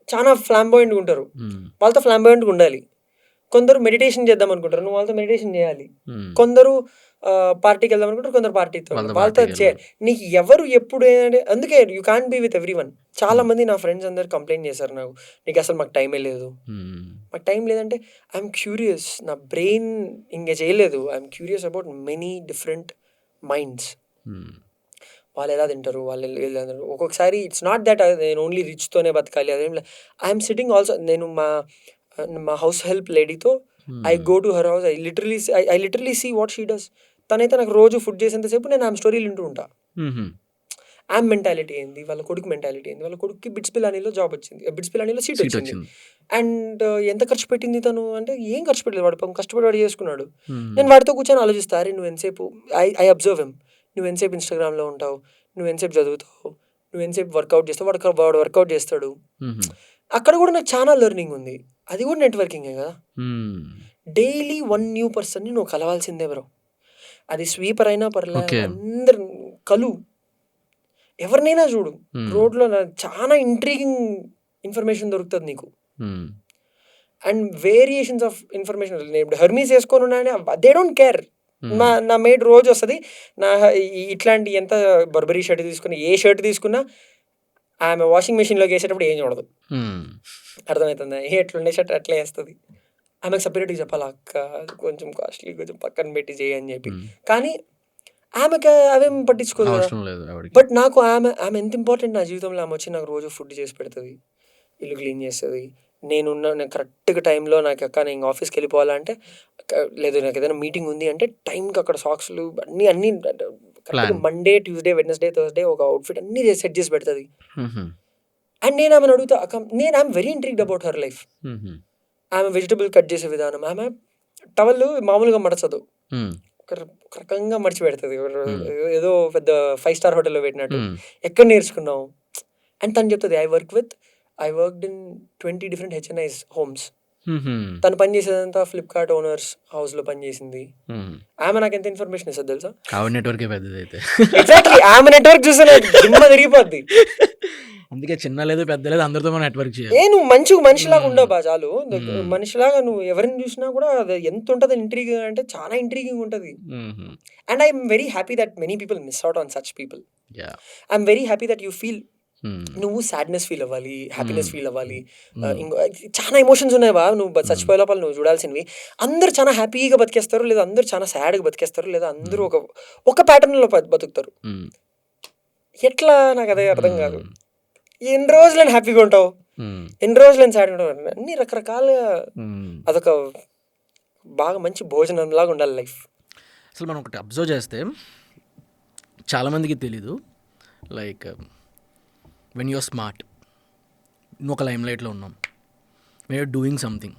చాలా ఫ్లాంబాయింట్గా ఉంటారు, వాళ్ళతో ఫ్లాంబాయింట్గా ఉండాలి. కొందరు మెడిటేషన్ చేద్దాం అనుకుంటారు, నువ్వు వాళ్ళతో మెడిటేషన్ చేయాలి. కొందరు పార్టీకి వెళ్దాం అనుకుంటారు, కొందరు పార్టీతో వాళ్ళతో చేయాలి. నీకు ఎవరు ఎప్పుడు ఏంటంటే, అందుకే you can't be with everyone. చాలా మంది నా ఫ్రెండ్స్ అందరు కంప్లైంట్ చేశారు నాకు, నీకు అసలు మాకు టైమే లేదు. మాకు టైం లేదంటే ఐఎమ్ క్యూరియస్, నా బ్రెయిన్ ఇంకా చేయలేదు. I'm curious about many different minds. వాళ్ళు ఎలా తింటారు, వాళ్ళు ఒక్కొక్కసారి ఇట్స్ నాట్ దట్ నేను ఓన్లీ రిచ్తోనే బతకాలి అదేం లేదు. ఐఎమ్ సిట్టింగ్ ఆల్సో, నేను మా హౌస్ హెల్ప్ లేడీతో I go to her house, I literally see what she does. తనైతే నాకు రోజు ఫుడ్ చేసేంతసేపు నేను ఆమె స్టోరీలు వింటూ ఉంటా. ఆమె మెంటాలిటీ ఏంది, వాళ్ళ కొడుకు మెంటాలిటీ ఏంది, వాళ్ళ కొడుకుకి బిట్స్ పిలానీలో జాబ్ వచ్చింది, బిట్స్ పిలానీలో సీట్ వచ్చింది. అండ్ ఎంత ఖర్చు పెట్టింది తను అంటే, ఏం ఖర్చు పెట్టలేదు, వాడు కష్టపడి వాడు చేసుకున్నాడు. నేను వాడితో కూర్చొని ఆలోచిస్తా, అరే నువ్వు ఎంతసేపు, ఐ అబ్జర్వ్ హిమ్, నువ్వు ఎంతసేపు ఇన్స్టాగ్రామ్లో ఉంటావు, నువ్వు ఎంతసేపు చదువుతావు, నువ్వు ఎంతసేపు వర్కౌట్ చేస్తావు, వాడు వర్కౌట్ చేస్తాడు. అక్కడ కూడా నాకు చాలా లెర్నింగ్ ఉంది. అది కూడా నెట్వర్కింగే కదా. డైలీ 1 న్యూ పర్సన్ని నువ్వు కలవాల్సిందే బ్రో. అది స్వీపర్ అయినా పర్లేదు, అందరు కలు, ఎవరినైనా చూడు, రోడ్లో చాలా ఇంట్రీగింగ్ ఇన్ఫర్మేషన్ దొరుకుతుంది నీకు. And variations of information. నేను ఇప్పుడు హెర్మీస్ వేసుకొని ఉన్నాయని దే డోంట్ కేర్. నా మేడ్ రోజు వస్తుంది, నా ఇట్లాంటి ఎంత బర్బరీ షర్ట్ తీసుకున్నా, ఏ షర్ట్ తీసుకున్నా ఆమె వాషింగ్ మెషిన్లోకి వేసేటప్పుడు ఏం చూడదు. అర్థమవుతుందా? ఎట్లుండే షర్ట్ అట్లే వేస్తుంది. ఆమెకు సపరేట్గా చెప్పాలి, అక్క కొంచెం కాస్ట్లీ, కొంచెం పక్కన పెట్టి చేయని చెప్పి. కానీ ఆమెకు అవేం పట్టించుకోదు. బట్ నాకు ఆమె ఎంత ఇంపార్టెంట్ నా జీవితంలో. ఆమె వచ్చి నాకు రోజు ఫుడ్ చేసి పెడుతుంది, ఇల్లు క్లీన్ చేస్తుంది. నేను కరెక్ట్గా టైంలో నాకు అక్క నేను ఆఫీస్కి వెళ్ళిపోవాలంటే, లేదు నాకు ఏదైనా మీటింగ్ ఉంది అంటే టైంకి అక్కడ సాక్స్లు అన్నీ కరెక్ట్గా మండే, ట్యూస్డే, వెడ్నెస్డే, థర్స్డే ఒక అవుట్ఫిట్ అన్నీ సెట్ చేసి పెడుతుంది. అండ్ నేను ఆమెను అడుగుతా, అక్క I'm very intrigued about her life. ఆమె వెజిటబుల్ కట్ చేసే విధానం, ఆమె టవల్ మామూలుగా మడచదు, ఒక రకంగా మడిచి పెడుతుంది, ఏదో పెద్ద 5 స్టార్ హోటల్లో పెట్టినట్టు. ఎక్కడ నేర్చుకున్నావు? అండ్ తను చెప్తుంది I worked in 20 different HNIs homes. తను పని చేసేదంతా ఫ్లిప్కార్ట్ ఓనర్స్ హౌస్లో పనిచేసింది. ఆమె నాకు ఎంత ఇన్ఫర్మేషన్ ఇస్తుంది తెలుసా? ఆవిడ నెట్వర్కే పెద్దది అయితే. ఎగ్జాక్ట్లీ, ఆమె నెట్వర్క్ చూస్తే నాకు దిమ్మ తిరిగిపోద్ది. అందుకే చిన్న లేదు పెద్ద లేదు అందరితో మనం నెట్వర్క్ చేయాలి. నువ్వు మనిషిలాగా ఉండవు బా చాలు. మనిషిలాగా నువ్వు ఎవరిని చూసినా కూడా అది ఎంత ఉంటుంది ఇంట్రీగింగ్ అంటే చాలా ఇంట్రీగింగ్ ఉంటుంది. And I'm very happy that many people miss out on such people. I'm very happy that you feel నువ్వు సాడ్నెస్ ఫీల్ అవ్వాలి, హ్యాపీనెస్ ఫీల్ అవ్వాలి, ఇంకో చాలా ఎమోషన్స్ ఉన్నాయి బా. నువ్వు చచ్చిపోయే లోపల నువ్వు చూడాల్సినవి. అందరూ చాలా హ్యాపీగా బతికేస్తారు, లేదా అందరూ చాలా సాడ్గా బతికేస్తారు, లేదా అందరూ ఒక ప్యాటర్న్లో బతుకుతారు. ఎట్లా నాకు అదే అర్థం కాదు. ఎన్ని రోజులని హ్యాపీగా ఉంటావు, ఎన్ని రోజులని సాడ్గా ఉంటావు, అన్ని రకరకాలుగా. అదొక బాగా మంచి భోజనంలాగా ఉండాలి లైఫ్. అసలు మనం ఒకటి అబ్జర్వ్ చేస్తే చాలామందికి తెలీదు, లైక్ వెన్ యూఆర్ స్మార్ట్, నువ్వు ఒక లైమ్ లైట్లో ఉన్నాం, వీఆర్ డూయింగ్ సంథింగ్,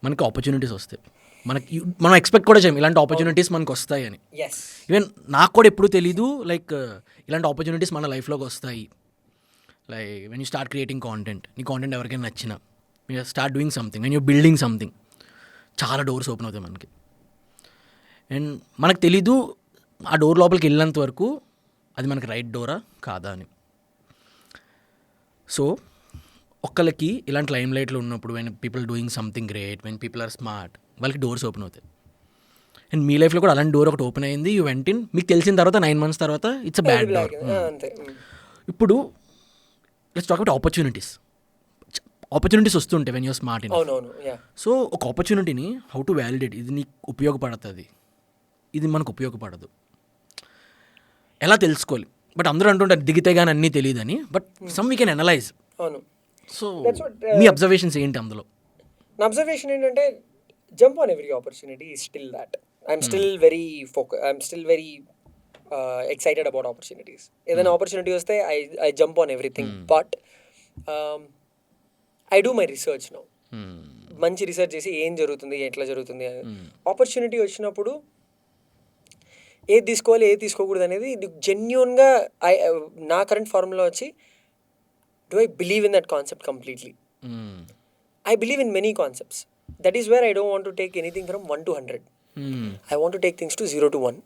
మనకి ఆపర్చునిటీస్ వస్తాయి. మనం ఎక్స్పెక్ట్ కూడా చేయం ఇలాంటి ఆపర్చునిటీస్ మనకు వస్తాయి అని. ఈవెన్ నాకు కూడా ఎప్పుడూ తెలీదు లైక్ ఇలాంటి ఆపర్చునిటీస్ మన లైఫ్లోకి వస్తాయి. Like when you start creating content, నీ కాంటెంట్ ఎవరికైనా నచ్చిన, you start doing something and you building something, చాలా డోర్స్ ఓపెన్ అవుతాయి మనకి. అండ్ మనకు తెలీదు ఆ డోర్ లోపలికి వెళ్ళినంత వరకు అది మనకి రైట్ డోరా కాదా అని. సో ఒక్కళ్ళకి ఇలాంటి లైమ్ లైట్లో ఉన్నప్పుడు when people doing something great, when people are smart, వాళ్ళకి డోర్స్ ఓపెన్ అవుతాయి. అండ్ మీ లైఫ్లో కూడా అలాంటి డోర్ ఒకటి ఓపెన్ అయింది, యూ వెంట ఇన్. మీకు తెలిసిన తర్వాత 9 months తర్వాత ఇట్స్ అ బ్యాడ్ డోర్. ఇప్పుడు లెట్స్ టాక్ అబౌట్ ఆపర్చునిటీస్ వస్తుంటాయి when you're smart in. So ఒక ఆపర్చునిటీని హౌ టు వ్యాలిడేట్, ఇది నీకు ఉపయోగపడుతుంది, ఇది మనకు ఉపయోగపడదు, ఎలా తెలుసుకోవాలి. బట్ అందరూ అంటుంటారు దిగితే కానీ అన్నీ తెలియదని, but some we can analyse. So me observations ఏంటి అందులో? నా అబ్జర్వేషన్ ఏంటంటే jump on every opportunity is still that I'm still very excited about opportunities. ఏదైనా ఆపర్చునిటీ వస్తే I jump on everything, but I do my research now. మంచి research చేసి ఏం జరుగుతుంది, ఎట్లా జరుగుతుంది. ఆపర్చునిటీ వచ్చినప్పుడు ఏది తీసుకోవాలి, ఏది తీసుకోకూడదు అనేది జెన్యూన్గా నా కరెంట్ ఫార్ములా వచ్చి, do I believe in that concept completely? I believe in many concepts. That is where I don't want to take anything from 1 to 100. I want to take things to 0 to 1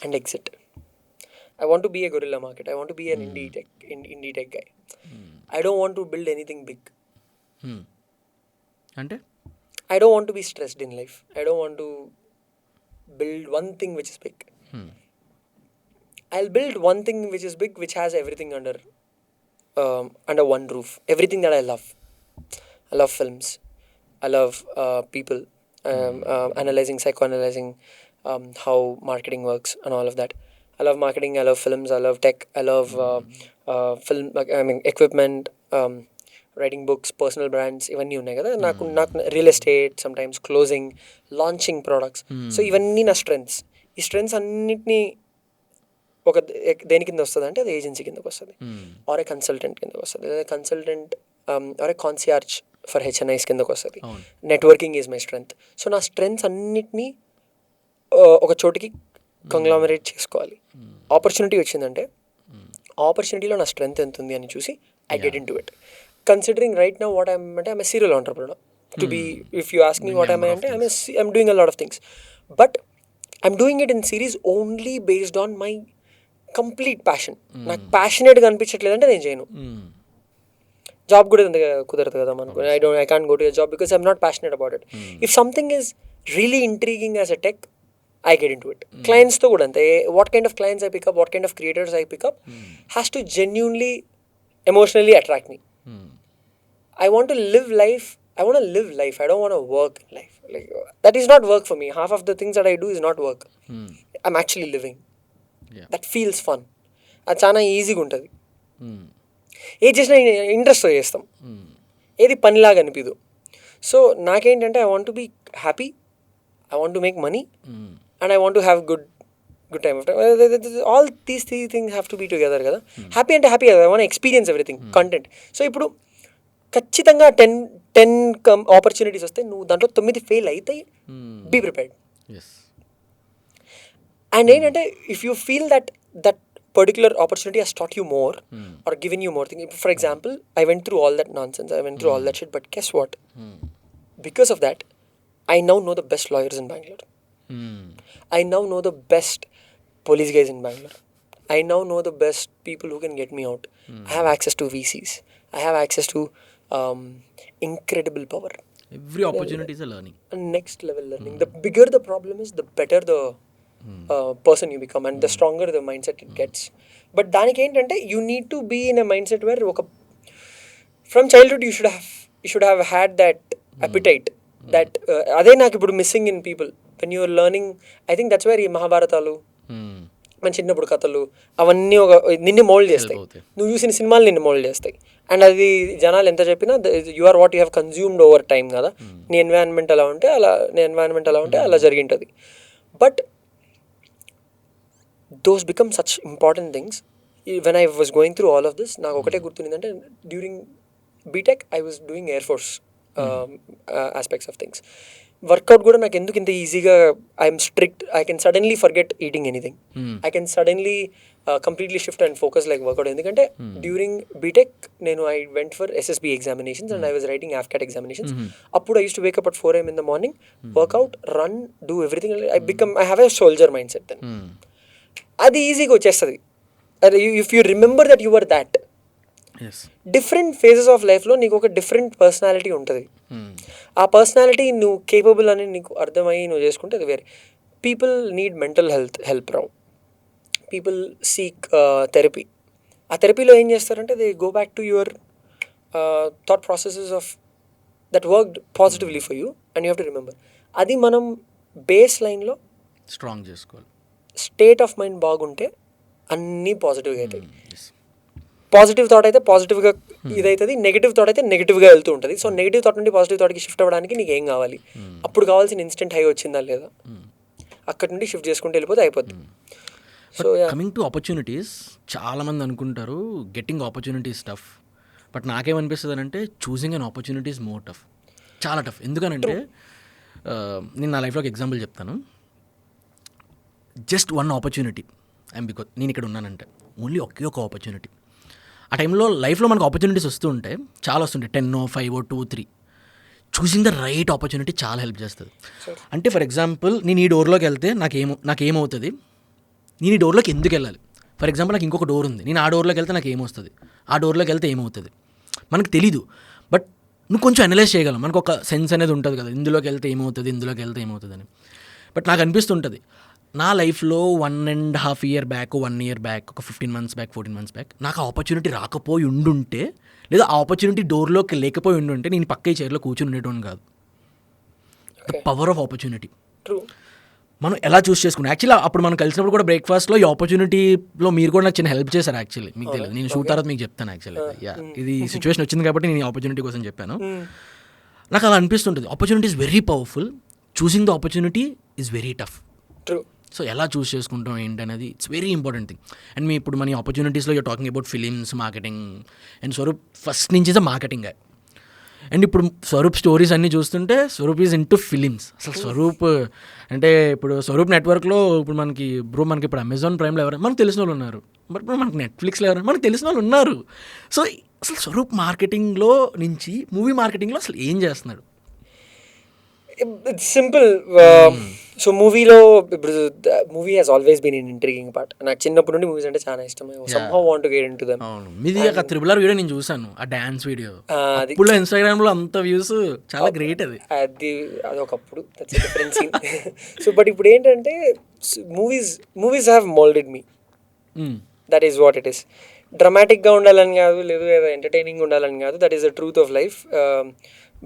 and exit. I want to be a guerrilla market. I want to be an indie tech guy. I don't want to build anything big. Ante? I don't want to be stressed in life. I don't want to build one thing which is big. I'll build one thing which is big, which has everything under one roof. Everything that I love. I love films. I love people. Analyzing, psychoanalyzing how marketing works and all of that. I love marketing. I love films. I love tech. I love equipment, writing books, personal brands. ఇవన్నీ ఉన్నాయి కదా నాకు real estate, sometimes closing, launching products. So ఇవన్నీ నా strengths. ఈ strengths అన్నిటినీ ఒక దేని కింద వస్తుంది అంటే అది ఏజెన్సీ కిందకి వస్తుంది, ఆర్ ఏ కన్సల్టెంట్ కిందకి వస్తుంది, లేదా consultant or a concierge for HNIs కిందకి వస్తుంది. Networking is my strength. So నా స్ట్రెంగ్స్ అన్నిటినీ ఒక చోటికి కంగ్లామరేట్ చేసుకోవాలి. ఆపర్చునిటీ వచ్చిందంటే ఆపర్చునిటీలో నా స్ట్రెంగ్త్ ఎంత ఉంది అని చూసి I get into it. Considering right now what I'm అంటే I'm a serial entrepreneur. To be if you ask me what I'm అంటే I'm doing a lot of things, but I'm doing it in series only based on my complete passion. నాకు ప్యాషనేట్గా అనిపించట్లేదంటే నేను చేయను. Job కూడా కుదరదు కదా మనకు. I can't go to a job because I'm not passionate about it. If something is really intriguing as a tech, I get into it. క్లయింట్స్తో కూడా అంతే. What kind of clients I pick up, what kind of creators I pick up has to genuinely emotionally attract me. I want to live life. I want to live life. I don't want to work life. Like that is not work for me. Half of the things that I do is not work. I'm actually living. That feels fun. అది చాలా ఈజీగా ఉంటుంది. ఏది చేసినా ఇంట్రెస్ట్తో చేస్తాం, ఏది పనిలాగా అనిపిదు. సో నాకేంటంటే I want to be happy, I want to make money, and I want to have good time. All these three things have to be together కదా. హ్యాపీ అంటే హ్యాపీ కదా, I want experience everything, content. So ఇప్పుడు ఖచ్చితంగా 10 opportunities వస్తే నువ్వు దాంట్లో 9 fail అవుతాయి. Be prepared. And ఏంటంటే if you feel that particular opportunity has taught you more or given you more things. For example, I went through all that nonsense, I went through all that shit, but guess what? Because of that, I now know the best lawyers in Bangalore. I now know the best police guys in Bangalore. I now know the best people who can get me out. I have access to VCs. I have access to incredible power. Every opportunity is a learning. Next level learning. The bigger the problem is, the better the person you become, and the stronger the mindset it gets. But దానికి ఏంటంటే you need to be in a mindset where from childhood you should have had that appetite. That అదే నాకు ఇప్పుడు missing in people. When you're learning, I think that's where ఈ మహాభారతాలు, మన చిన్నప్పుడు కథలు అవన్నీ నిన్ను మోల్డ్ చేస్తాయి. నువ్వు చూసిన సినిమాలు నిన్ను మోల్డ్ చేస్తాయి. అండ్ అది జనాలు ఎంత చెప్పినా you are what you have consumed over time కదా. నీ ఎన్వైరన్మెంట్ అలా ఉంటే అలా జరిగింటుంది. But those become such important things. When I was going through all of this, నాకు ఒకటే గుర్తుండిందంటే, during BTech I was doing air force aspects of things. Workout కూడా నాకు ఎందుకు ఇంత ఈజీగా, I'm strict, I can suddenly forget eating anything, I can suddenly completely shift and focus like workout. ఎందుకంటే during BTech నేను I went for SSB examinations and I was writing AFCAT examinations. అప్పుడు I use to wake up at 4 AM in the morning, workout, run, do everything. I have a soldier mindset then. అది ఈజీగా వచ్చేస్తుంది if you remember that you are that. Different phases of లైఫ్లో నీకు ఒక different personality ఉంటుంది. ఆ personality నువ్వు capable అని నీకు అర్థమయ్యి నువ్వు చేసుకుంటే అది వేరే. పీపుల్ నీడ్ మెంటల్ హెల్ప్ రావు. People seek therapy. ఆ థెరపీలో ఏం చేస్తారంటే they go back to your thought processes of that worked positively for you and you have to remember. అది మనం బేస్ లైన్లో స్ట్రాంగ్ చేసుకోవాలి. స్టేట్ ఆఫ్ మైండ్ బాగుంటే అన్నీ పాజిటివ్గా అవుతాయి. పాజిటివ్ థాట్ అయితే పాజిటివ్గా ఇదవుతుంది, నెగిటివ్ థాట్ అయితే నెగిటివ్గా వెళ్తూ ఉంటుంది. సో నెగిటివ్ థాట్ నుండి పాజిటివ్ థాట్కి షిఫ్ట్ అవ్వడానికి నీకు ఏం కావాలి? అప్పుడు కావాల్సిన ఇన్స్టెంట్ హై వచ్చిందా లేదా, అక్కడి నుండి షిఫ్ట్ చేసుకుంటూ వెళ్ళిపోతే అయిపోద్ది. సో కమింగ్ టు ఆపర్చునిటీస్, చాలామంది అనుకుంటారు గెట్టింగ్ ఆపర్చునిటీస్ టఫ్. బట్ నాకేమనిపిస్తుంది అంటే choosing an opportunity is more tough, చాలా టఫ్. ఎందుకనంటే నేను నా లైఫ్లో ఒక ఎగ్జాంపుల్ చెప్తాను. జస్ట్ వన్ ఆపర్చునిటీ, బికాజ్ నేను ఇక్కడ ఉన్నానంటే ఓన్లీ ఒకే ఒక ఆపర్చునిటీ. ఆ టైంలో లైఫ్లో మనకు ఆపర్చునిటీస్ వస్తూ ఉంటాయి, చాలా వస్తుంటాయి, 10, 5, 2, 3. చూసింగ్ ద రైట్ ఆపర్చునిటీ చాలా హెల్ప్ చేస్తుంది. అంటే ఫర్ ఎగ్జాంపుల్ నేను ఈ డోర్లోకి వెళ్తే నాకేమవుతుంది, నేను ఈ డోర్లోకి ఎందుకు వెళ్ళాలి? ఫర్ ఎగ్జాంపుల్ నాకు ఇంకొక డోర్ ఉంది, నేను ఆ డోర్లోకి వెళ్తే నాకు ఏమొస్తుంది, ఆ డోర్లోకి వెళ్తే ఏమవుతుంది మనకు తెలీదు. బట్ నువ్వు కొంచెం అనలైజ్ చేయగలం, మనకు ఒక సెన్స్ అనేది ఉంటుంది కదా, ఇందులోకి వెళ్తే ఏమవుతుంది, ఇందులోకి వెళ్తే ఏమవుతుంది అని. బట్ నాకు అనిపిస్తుంటుంది నా లైఫ్లో 1.5 year బ్యాక్, 1 year బ్యాక్, ఒక 15 months బ్యాక్, 14 months బ్యాక్ నాకు ఆ ఆపర్చునిటీ రాకపోయి ఉండుంటే, లేదా ఆ ఆపర్చునిటీ డోర్లోకి లేకపోయి ఉండుంటే నేను పక్క చైర్లో కూర్చొని ఉండేటోని కాదు. ద పవర్ ఆఫ్ ఆపర్చునిటీ మనం ఎలా చూస్ చేసుకున్నాం. యాక్చువల్లీ అప్పుడు మనం కలిసినప్పుడు కూడా బ్రేక్ఫాస్ట్లో ఈ ఆపర్చునిటీలో మీరు కూడా నాకు చిన్న హెల్ప్ చేశారు. యాక్చువల్లీ మీకు తెలియదు, నేను షూట్ తర్వాత మీకు చెప్తాను. యాక్చువల్లీ ఇది సిచ్యువేషన్ వచ్చింది కాబట్టి నేను ఈ ఆపర్చునిటీ కోసం చెప్పాను. నాకు అలా అనిపిస్తుంటుంది, opportunity is very powerful, choosing the opportunity is very tough. So ఎలా చూస్ చేసుకుంటాం ఏంటి అనేది it's very important thing. And మీ ఇప్పుడు మన ఆపర్చునిటీస్లో you're talking about films, marketing, and Swaroop first నుంచి is a marketing guy. And ఇప్పుడు స్వరూప్ స్టోరీస్ అన్నీ చూస్తుంటే స్వరూప్ ఈజ్ ఇంటూ ఫిలిమ్స్. అసలు స్వరూప్ అంటే ఇప్పుడు స్వరూప్ నెట్వర్క్లో ఇప్పుడు మనకి ఇప్పుడు అమెజాన్ ప్రైమ్లో ఎవరైనా మనకు తెలిసిన వాళ్ళు ఉన్నారు, బట్ ఇప్పుడు మనకి నెట్ఫ్లిక్స్లో ఎవరైనా మనకు తెలిసిన వాళ్ళు ఉన్నారు. సో అసలు స్వరూప్ మార్కెటింగ్లో నుంచి మూవీ మార్కెటింగ్లో అసలు ఏం చేస్తున్నాడు? It's simple. సో మూవీలో ఇప్పుడు movie has always been in intriguing part. నాకు చిన్నప్పటి నుండి మూవీస్ అంటే చాలా ఇష్టం. Somehow want to get into them. మీది ఒక త్రిబులర్ వీడియో నేను చూసాను, ఆ డాన్స్ వీడియో. ఇప్పుడు ఇన్స్టాగ్రామ్లో అంత వ్యూస్, చాలా గ్రేట్ అది. ఒకప్పుడు that's a different scene. So but ఇప్పుడు ఏంటంటే movies have moulded me. That is what it is. డ్రమాటిక్గా ఉండాలని కాదు, లేదు ఎంటర్టైనింగ్ ఉండాలని కాదు. That is the truth of life.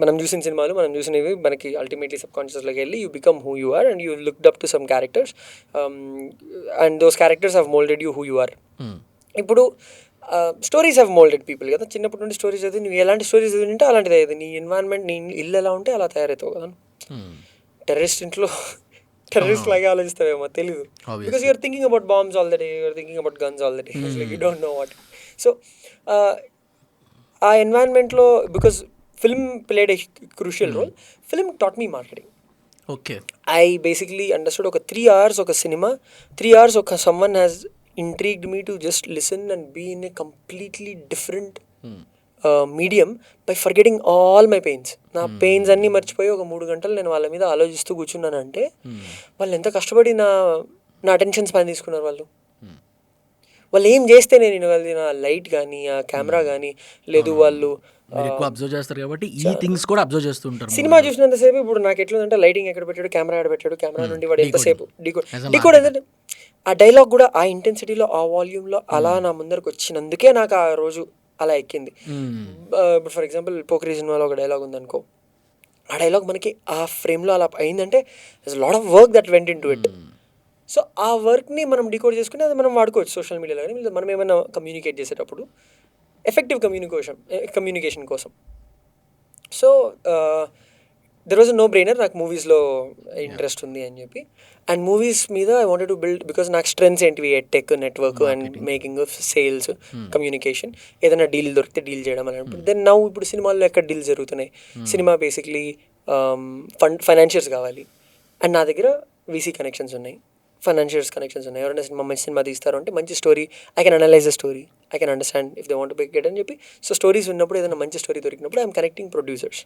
మనం చూసిన సినిమాలు, మనం చూసినవి మనకి అల్టిమేట్లీ సబ్ కాన్షియస్లోకి వెళ్ళి you become who you are and you looked up to some characters and those characters have moulded you who you are. ఇప్పుడు స్టోరీస్ హ్యావ్ మోల్డెడ్ పీపుల్ కదా. చిన్నప్పటి నుండి స్టోరీస్ చదివి నువ్వు ఎలాంటి స్టోరీస్ చదివి ఉంటే అలాంటిది అయ్యేది. నీ ఎన్వైరన్మెంట్, నీ ఇల్లు ఎలా ఉంటే అలా తయారవుతావు కదా. టెర్రరిస్ట్ ఇంట్లో టెర్రరిస్ట్ లాగే ఆలోచిస్తావేమో తెలీదు. Because you're thinking about bombs all the day, you're thinking about guns all the day, like you don't know what. So ఆ ఎన్వైరన్మెంట్లో because film played a crucial role. Film taught me marketing. Okay. I basically understood 3 hours of a cinema, 3 hours of someone has intrigued me to just listen and be in a completely different medium by forgetting all my pains. నా pains అన్నీ మర్చిపోయి ఒక 3 గంటలు నేను వాళ్ళ మీద ఆలోచిస్తూ కూర్చున్నానంటే వాళ్ళు ఎంత కష్టపడి నా అటెన్షన్ స్పాన్ తీసుకున్నారు. వాళ్ళు ఏం చేస్తే నేను వినగలిగిన లైట్ కానీ ఆ కెమెరా కానీ లేదు వాళ్ళు అబ్జర్వ్ చేస్తారు కాబట్టి ఈ థింగ్స్ కూడా అబ్జర్వ్ చేస్తుంటారు. సినిమా చూసినంతసేపు ఇప్పుడు నాకు ఎట్లుందంటే లైటింగ్ ఎక్కడ పెట్టాడు, కెమెరా ఎక్కడ పెట్టాడు, కెమెరా నుండి వాడు ఎంతసేపు డీకోడ్ ఏంటంటే ఆ డైలాగ్ కూడా ఆ ఇంటెన్సిటీలో ఆ వాల్యూమ్లో అలా నా ముందరకు వచ్చినందుకే నాకు ఆ రోజు అలా ఎక్కింది. ఇప్పుడు ఫర్ ఎగ్జాంపుల్ పోకరి సినిమాలో ఒక డైలాగ్ ఉందనుకో, ఆ డైలాగ్ మనకి ఆ ఫ్రేమ్లో అలా అయిందంటే lot of work that went in to it. So ఆ వర్క్ని మనం డీకోడ్ చేసుకుని అది మనం వాడుకోవచ్చు సోషల్ మీడియాలో కానీ మనం ఏమైనా కమ్యూనికేట్ చేసేటప్పుడు ఎఫెక్టివ్ కమ్యూనికేషన్ కోసం. So there was a no brainer, నాకు మూవీస్లో ఇంట్రెస్ట్ ఉంది అని చెప్పి. అండ్ మూవీస్ మీద I wanted to build because నాకు స్ట్రెంగ్స్ ఏంటివి edtech, network and making of sales, communication. ఏదైనా డీల్ దొరికితే డీల్ చేయడం అని అనుకుంటే దెన్ నౌ ఇప్పుడు సినిమాల్లో ఎక్కడ డీల్స్ జరుగుతున్నాయి. సినిమా బేసిక్లీ ఫైనాన్షియర్స్ కావాలి అండ్ నా దగ్గర వీసీ కనెక్షన్స్ ఉన్నాయి, ఫైనాన్షియర్స్ కనెక్షన్స్ ఉన్నాయి. ఎవరైనా మంచి సినిమా తీస్తారు అంటే మంచి story, I can analyse the story, I can understand if they want to get అని చెప్పి. సో స్టోరీస్ ఉన్నప్పుడు ఏదైనా మంచి స్టోరీ దొరికినప్పుడు I'm connecting producers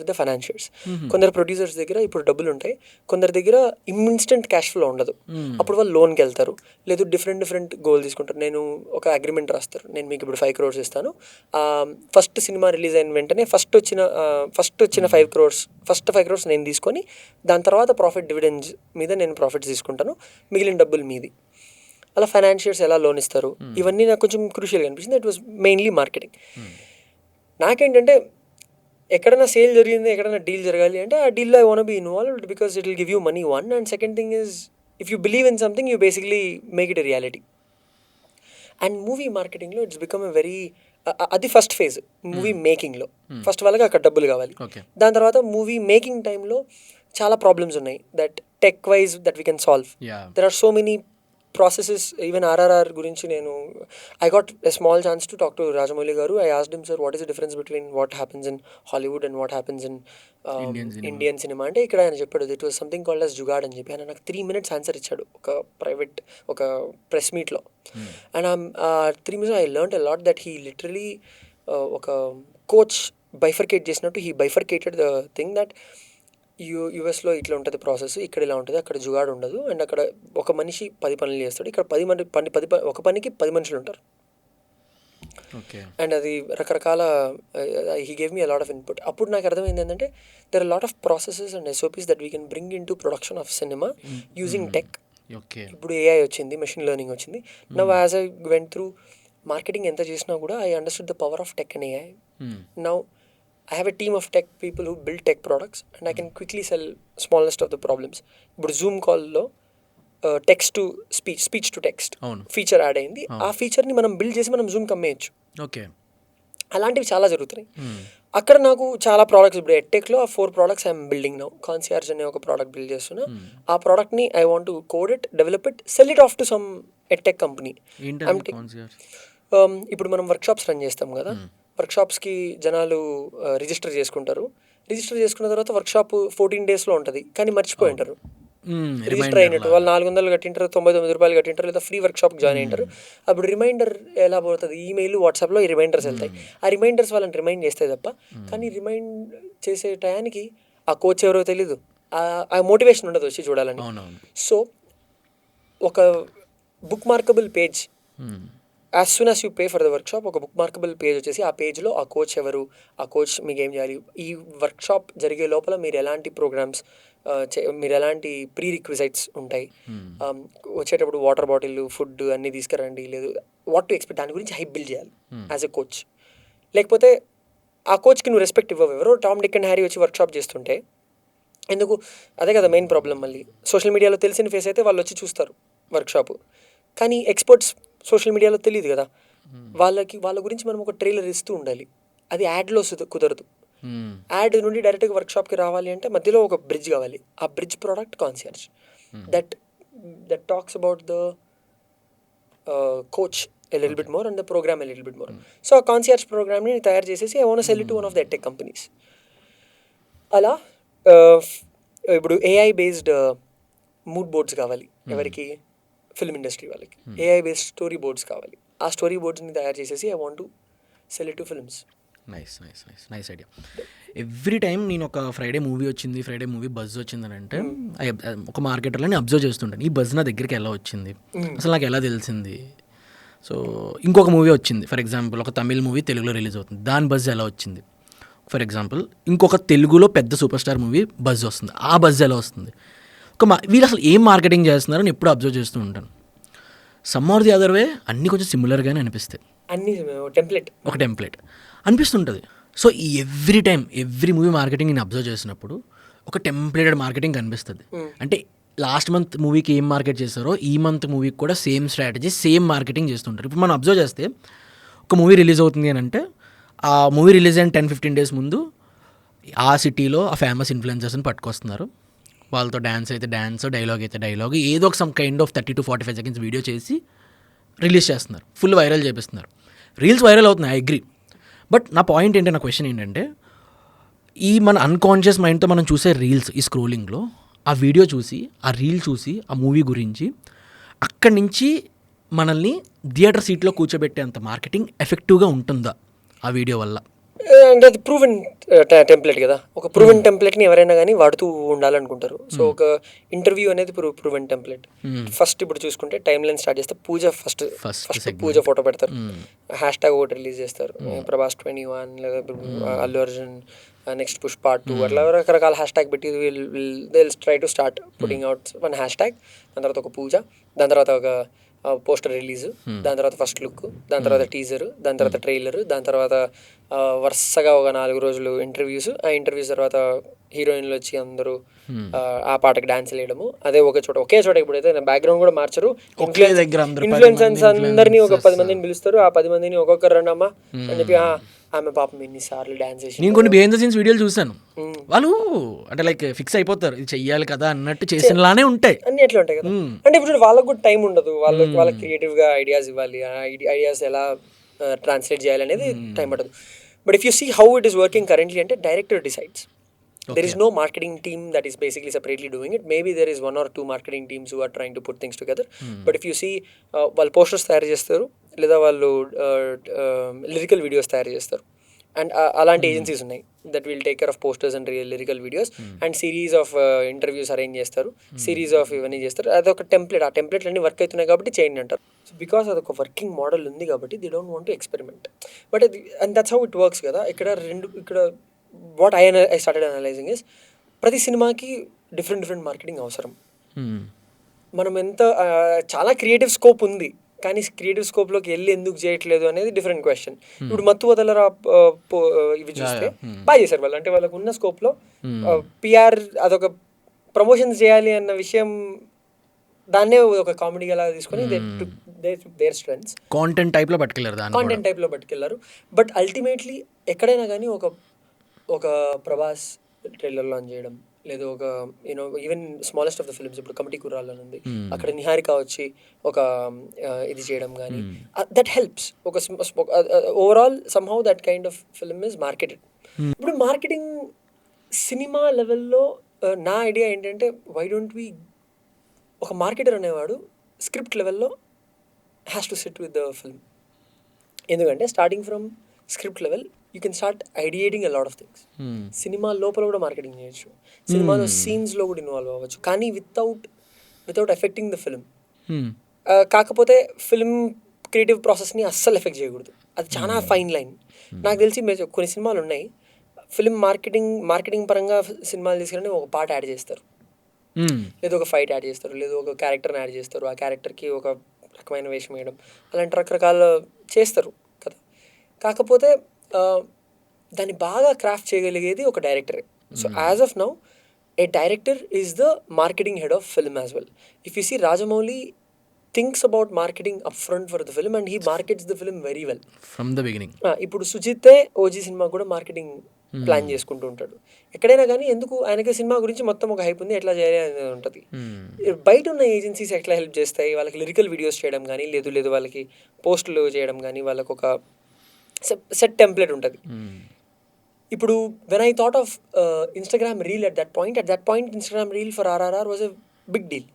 with the financiers. కొందరు ప్రొడ్యూసర్స్ దగ్గర ఇప్పుడు డబ్బులు ఉంటాయి, కొందరి దగ్గర ఇన్స్టెంట్ క్యాష్ ఫ్లో ఉండదు. అప్పుడు వాళ్ళు లోన్కి వెళ్తారు, లేదు డిఫరెంట్ గోల్ తీసుకుంటారు. నేను ఒక అగ్రిమెంట్ రాస్తారు, నేను మీకు ఇప్పుడు 5 crores ఇస్తాను, ఫస్ట్ సినిమా రిలీజ్ అయిన వెంటనే ఫస్ట్ వచ్చిన 5 crores నేను తీసుకొని దాని తర్వాత ప్రాఫిట్ డివిడెండ్స్ మీద నేను ప్రాఫిట్స్ తీసుకుంటాను, మిగిలిన డబ్బులు మీది. అలా ఫైనాన్షియర్స్ ఎలా లోన్ ఇస్తారు, ఇవన్నీ నాకు కొంచెం క్రూషియల్గా అనిపించింది. It was mainly marketing. నాకేంటంటే ఎక్కడైనా సేల్ జరిగింది, ఎక్కడైనా డీల్ జరగాలి అంటే ఆ డీల్లో I want be involved because it will give you money, one. And second thing is if you believe in something you basically make it a reality. And movie మార్కెటింగ్లో it's become a very, అది first phase movie మేకింగ్లో. First వాళ్ళకి అక్కడ డబ్బులు కావాలి. దాని తర్వాత movie making టైంలో చాలా ప్రాబ్లమ్స్ ఉన్నాయి that tech wise that we can solve. There are so many processes. Even RRR గురించి నేను I got a small chance to talk to Rajamouli garu. I asked him, sir, what is the difference between what happens in Hollywood and what happens in Indian cinema అంటే ఇక్కడ ఆయన చెప్పాడు it was something called as jugaad అని చెప్పి. ఆయన నాకు 3 minutes answer ఇచ్చాడు ఒక ప్రెస్ మీట్లో. And 3 minutes I learned a lot that he literally ఒక కోచ్ బైఫర్కేట్ చేసినట్టు he bifurcated the thing that యూఎస్లో ఇట్లా ఉంటుంది ప్రాసెస్, ఇక్కడ ఇలా ఉంటుంది, అక్కడ జుగాడు ఉండదు. అండ్ అక్కడ ఒక మనిషి 10 పనులు చేస్తాడు, ఇక్కడ ఒక పనికి 10 మనుషులు ఉంటారు. అండ్ అది రకరకాల he gave me a lot of input. అప్పుడు నాకు అర్థమైంది ఏంటంటే there are lot of processes and SOPs that we can bring in to production of cinema using tech. ఇప్పుడు AI వచ్చింది, మెషిన్ లెర్నింగ్ వచ్చింది. Now as I went through marketing ఎంత చేసినా కూడా I understood the power of tech and AI. Now I have a team of tech people who build tech products and I can quickly sell smallest of the problems. ఇప్పుడు Zoom కాల్లో text to speech to text feature add అయింది. ఆ ఫీచర్ని మనం build చేసి మనం జూమ్కి అమ్మేయచ్చు. అలాంటివి చాలా జరుగుతున్నాయి. అక్కడ నాకు చాలా ప్రోడక్ట్స్, ఇప్పుడు ఎడ్టెక్లో 4 products ఐఎమ్ బిల్డింగ్ నౌ. కాన్సియర్జ్ అనే ఒక ప్రోడక్ట్ బిల్డ్ చేస్తున్నా. ఆ ప్రోడక్ట్ని I want to code it, develop it, sell it off to some edtech company. ఇప్పుడు మనం వర్క్షాప్స్ రన్ చేస్తాం కదా, వర్క్షాప్స్కి జనాలు రిజిస్టర్ చేసుకుంటారు. రిజిస్టర్ చేసుకున్న తర్వాత వర్క్షాప్ 14 daysలో ఉంటుంది, కానీ మర్చిపోయి ఉంటారు రిజిస్టర్ అయినట్టు. వాళ్ళు 400 కట్టింటారు, 99 రూపాయలు కట్టింటారు, లేదా ఫ్రీ వర్క్షాప్కి జాయిన్ అయింటారు. అప్పుడు రిమైండర్ ఎలా పోతుంది, ఈమెయిల్ వాట్సాప్లో ఈ రిమైండర్స్ వెళ్తాయి. ఆ రిమైండర్స్ వాళ్ళని రిమైండ్ చేస్తాయి తప్ప, కానీ రిమైండ్ చేసే టయానికి ఆ కోచ్ ఎవరో తెలీదు, ఆ మోటివేషన్ ఉండదు వచ్చి చూడాలని. సో ఒక bookmarkable page, as soon as you pay for the workshop, ఒక బుక్ మార్కబుల్ పేజ్ వచ్చేసి ఆ పేజ్లో ఆ కోచ్ ఎవరు, ఆ కోచ్ మీకు ఏం చేయాలి, ఈ వర్క్షాప్ జరిగే లోపల మీరు ఎలాంటి ప్రోగ్రామ్స్, మీరు ఎలాంటి ప్రీ రిక్విజైట్స్ ఉంటాయి, వచ్చేటప్పుడు వాటర్ బాటిల్, ఫుడ్ అన్నీ తీసుకురండి, లేదు వాట్ టు ఎక్స్పెక్ట్, దాని గురించి హైప్ బిల్డ్ చేయాలి యాజ్ ఎ కోచ్. లేకపోతే ఆ కోచ్కి నువ్వు రెస్పెక్ట్ ఇవ్వవు. ఎవరో టామ్, డిక్ అండ్ హ్యారీ వచ్చి వర్క్షాప్ చేస్తుంటే ఎందుకు, అదే కదా మెయిన్ ప్రాబ్లం. మళ్ళీ సోషల్ మీడియాలో తెలిసిన ఫేస్ అయితే వాళ్ళు వచ్చి చూస్తారు వర్క్షాపు, కానీ ఎక్స్పర్ట్స్ సోషల్ మీడియాలో తెలియదు కదా. వాళ్ళ గురించి మనం ఒక ట్రైలర్ ఇస్తూ ఉండాలి. అది యాడ్లో కుదరదు. యాడ్ నుండి డైరెక్ట్గా వర్క్షాప్కి రావాలి అంటే మధ్యలో ఒక బ్రిడ్జ్ కావాలి. ఆ bridge product concierge that talks about the coach a little bit more and the program a little bit more. So ఆ కాన్సియర్జ్ ప్రోగ్రామ్ని తయారు చేసేసి I want to sell it to one of the edtech companies. అలా ఇప్పుడు AI based mood boards కావాలి ఎవరికి, film industry వాళ్ళకి AI based story boards కావాలి. ఆ స్టోరీ బోర్డ్స్ని తయారు చేసేసి I want to sell it to films. Nice idea. Every time నేను ఒక ఫ్రైడే మూవీ బజ్ వచ్చిందని అంటే ఒక మార్కెటర్లో నేను అబ్జర్వ్ చేస్తుంటాను, ఈ బజ్ నా దగ్గరికి ఎలా వచ్చింది, అసలు నాకు ఎలా తెలిసింది. సో ఇంకొక మూవీ వచ్చింది, ఫర్ ఎగ్జాంపుల్ ఒక తమిళ్ మూవీ తెలుగులో రిలీజ్ అవుతుంది, దాని బజ్ ఎలా వచ్చింది. ఫర్ ఎగ్జాంపుల్ ఇంకొక తెలుగులో పెద్ద సూపర్ స్టార్ మూవీ బజ్ వస్తుంది, ఆ బజ్ ఎలా వస్తుంది. వీళ్ళు అసలు ఏం మార్కెటింగ్ చేస్తున్నారో నేను ఎప్పుడు అబ్జర్వ్ చేస్తూ ఉంటాను. Some are the other way అన్నీ కొంచెం సిమిలర్గానే అనిపిస్తాయి, అన్ని ఒక టెంప్లెట్ అనిపిస్తుంటుంది. సో ఎవ్రీ మూవీ మార్కెటింగ్ నేను అబ్జర్వ్ చేసినప్పుడు ఒక టెంప్లెటెడ్ మార్కెటింగ్ కనిపిస్తుంది. అంటే లాస్ట్ మంత్ మూవీకి ఏం మార్కెట్ చేస్తారో ఈ మంత్ మూవీకి కూడా సేమ్ స్ట్రాటజీ, సేమ్ మార్కెటింగ్ చేస్తుంటారు. ఇప్పుడు మనం అబ్జర్వ్ చేస్తే ఒక మూవీ రిలీజ్ అవుతుంది అని అంటే ఆ మూవీ రిలీజ్ అయిన 10-15 days ముందు ఆ సిటీలో ఆ ఫేమస్ ఇన్ఫ్లుయెన్సర్స్ని పట్టుకొస్తున్నారు, వాళ్ళతో డ్యాన్స్ అయితే డ్యాన్స్, డైలాగ్ అయితే డైలాగ్, ఏదో ఒక some kind of 30 to 45 seconds video చేసి రిలీజ్ చేస్తున్నారు, ఫుల్ వైరల్ చేపిస్తున్నారు. రీల్స్ వైరల్ అవుతున్నాయి, ఐ అగ్రీ. బట్ నా పాయింట్ ఏంటంటే, నా క్వశ్చన్ ఏంటంటే, ఈ మన అన్కాన్షియస్ మైండ్తో మనం చూసే రీల్స్, ఈ స్క్రోలింగ్లో ఆ వీడియో చూసి, ఆ రీల్ చూసి, ఆ మూవీ గురించి అక్కడి నుంచి మనల్ని థియేటర్ సీట్లో కూర్చోబెట్టేంత మార్కెటింగ్ ఎఫెక్టివ్గా ఉంటుందా ఆ వీడియో వల్ల? అంటే అది ప్రూవెన్ టెంప్లెట్ కదా, ఒక ప్రూవెన్ టెంప్లెట్ని ఎవరైనా కానీ వాడుతూ ఉండాలనుకుంటారు. సో ఒక ఇంటర్వ్యూ అనేది ప్రూవెన్ టెంప్లెట్. ఫస్ట్ ఇప్పుడు చూసుకుంటే టైమ్ లైన్ స్టార్ట్ చేస్తే పూజ ఫస్ట్ పూజ ఫోటో పెడతారు, హ్యాష్ ట్యాగ్ ఒకటి రిలీజ్ చేస్తారు, ప్రభాస్ 21 లేదా అల్లు అర్జున్ నెక్స్ట్ పుష్ప 2 అట్లా రకరకాల హ్యాష్ ట్యాగ్ పెట్టి will try to start putting out one hash tag. దాని తర్వాత ఒక పూజ, దాని తర్వాత ఒక పోస్టర్ రిలీజ్, దాని తర్వాత ఫస్ట్ లుక్, దాని తర్వాత టీజర్, దాని తర్వాత ట్రైలర్, దాని తర్వాత వరుసగా ఒక 4 రోజులు ఇంటర్వ్యూస్. ఆ ఇంటర్వ్యూస్ తర్వాత హీరోయిన్లు వచ్చి అందరూ ఆ పాటకి డాన్స్ వేయడము, అదే ఒకే చోట. ఇప్పుడైతే బ్యాక్గ్రౌండ్ కూడా మార్చరు, ఇన్ఫ్లుయెన్సర్స్ అందరినీ ఒక 10 మందిని పిలుస్తారు, ఆ 10 మందిని ఒక్కొక్కరు రండమ్మా అని చెప్పి ఆమె పాపం ఎన్నిసార్లు డాన్స్ చేసి. నేను కొన్ని బిహైండ్ ద సీన్స్ వీడియోలు చూసాను, వాళ్ళు అంటే లైక్ ఫిక్స్ అయిపోతారు ఇది చెయ్యాలి కదా అన్నట్టు చేసినలానే ఉంటాయి, అన్ని ఎట్లా ఉంటాయి కదా. అంటే ఇప్పుడు వాళ్ళకు కూడా టైం ఉండదు, వాళ్ళకి క్రియేటివ్గా ఐడియాస్ ఇవ్వాలి, ఐడియాస్ ఎలా ట్రాన్స్లేట్ చేయాలి అనేది టైం పడదు. But if you see how it is working currently అంటే director decides. There is no marketing team that is basically separately doing it. Maybe there is 1 or 2 marketing teams who are trying to put things together. But if you see, వాళ్ళు posters తయారు చేస్తారు, లేదా వాళ్ళు lyrical videos తయారు చేస్తారు. And అలాంటి agencies ఉన్నాయి that will take care of posters and lyrical videos and series of interviews arrange చేస్తారు, సిరీస్ ఆఫ్ ఇవన్నీ చేస్తారు. అదొక టెంప్లెట్, ఆ టెంప్లెట్లు అన్నీ వర్క్ అవుతున్నాయి కాబట్టి చేయండి అంటారు. సో బికాస్ అదొక వర్కింగ్ మోడల్ ఉంది కాబట్టి they don't want to experiment. But and that's how it works కదా. ఇక్కడ what I started analysing is, ప్రతి సినిమాకి డిఫరెంట్ మార్కెటింగ్ అవసరం. మనం చాలా క్రియేటివ్ స్కోప్ ఉంది, కానీ క్రియేటివ్ స్కోప్లోకి వెళ్ళి ఎందుకు చేయట్లేదు అనేది డిఫరెంట్ క్వశ్చన్. ఇప్పుడు మత్తు వదలరా ఇవి చూస్తే బాగా చేశారు వాళ్ళు, అంటే వాళ్ళకు ఉన్న స్కోప్లో పిఆర్ అదొక ప్రమోషన్స్ చేయాలి అన్న విషయం, దాన్నే ఒక కామెడీ అలా తీసుకొని దేర్ స్ట్రెంగ్స్ కాంటెంట్ టైప్లో పట్టుకెళ్ళారు. బట్ అల్టిమేట్లీ ఎక్కడైనా కానీ ఒక ప్రభాస్ ట్రైలర్ లాంచ్ చేయడం, లేదా ఒక even smallest of the films, ఇప్పుడు కమిటీ కుర్రాల్లో ఉంది, అక్కడ నిహారిక వచ్చి ఒక ఇది చేయడం కానీ, దట్ హెల్ప్స్. ఒక overall somehow that kind of film is marketed. ఇప్పుడు మార్కెటింగ్ సినిమా లెవెల్లో నా ఐడియా ఏంటంటే, వై డోంట్ వి, ఒక మార్కెటర్ అనేవాడు స్క్రిప్ట్ లెవెల్లో has to sit with the film. ఎందుకంటే starting from script level you can start ideating a lot of things. సినిమా లోపల కూడా మార్కెటింగ్ చేయొచ్చు, సినిమాలో సీన్స్లో కూడా ఇన్వాల్వ్ అవ్వచ్చు, కానీ వితౌట్ ఎఫెక్టింగ్ ద ఫిల్మ్. కాకపోతే ఫిల్మ్ క్రియేటివ్ ప్రాసెస్ని అస్సలు ఎఫెక్ట్ చేయకూడదు, అది చాలా ఫైన్ లైన్. నాకు తెలిసి కొన్ని సినిమాలు ఉన్నాయి, ఫిల్మ్ మార్కెటింగ్ పరంగా సినిమాలు తీసుకుని ఒక పాట యాడ్ చేస్తారు, లేదా ఒక ఫైట్ యాడ్ చేస్తారు, లేదా ఒక క్యారెక్టర్ని యాడ్ చేస్తారు, ఆ క్యారెక్టర్కి ఒక రకమైన వేషం వేయడం, అలాంటి రకరకాల చేస్తారు కదా. కాకపోతే దాన్ని బాగా క్రాఫ్ట్ చేయగలిగేది ఒక డైరెక్టరే. So as of now a director is the marketing head of film as well. If you see, Rajamouli thinks about marketing up front for the film and he markets the film very well from the beginning. ఇప్పుడు సుజితే ఓజీ సినిమా కూడా marketing plan చేసుకుంటూ ఉంటాడు. ఎక్కడైనా కానీ ఎందుకు, ఆయనకి సినిమా గురించి మొత్తం ఒక హైప్ ఉంది, ఎట్లా చేయాలి అనేది ఉంటుంది. బయట ఉన్న ఏజెన్సీస్ ఎట్లా హెల్ప్ చేస్తాయి, వాళ్ళకి లిరికల్ వీడియోస్ చేయడం కానీ, లేదు వాళ్ళకి పోస్టులు చేయడం కానీ, వాళ్ళకి ఒక సెట్ టెంప్లెట్ ఉంటుంది. ఇప్పుడు when I thought of Instagram reel at that point Instagram reel for RRR was a big deal.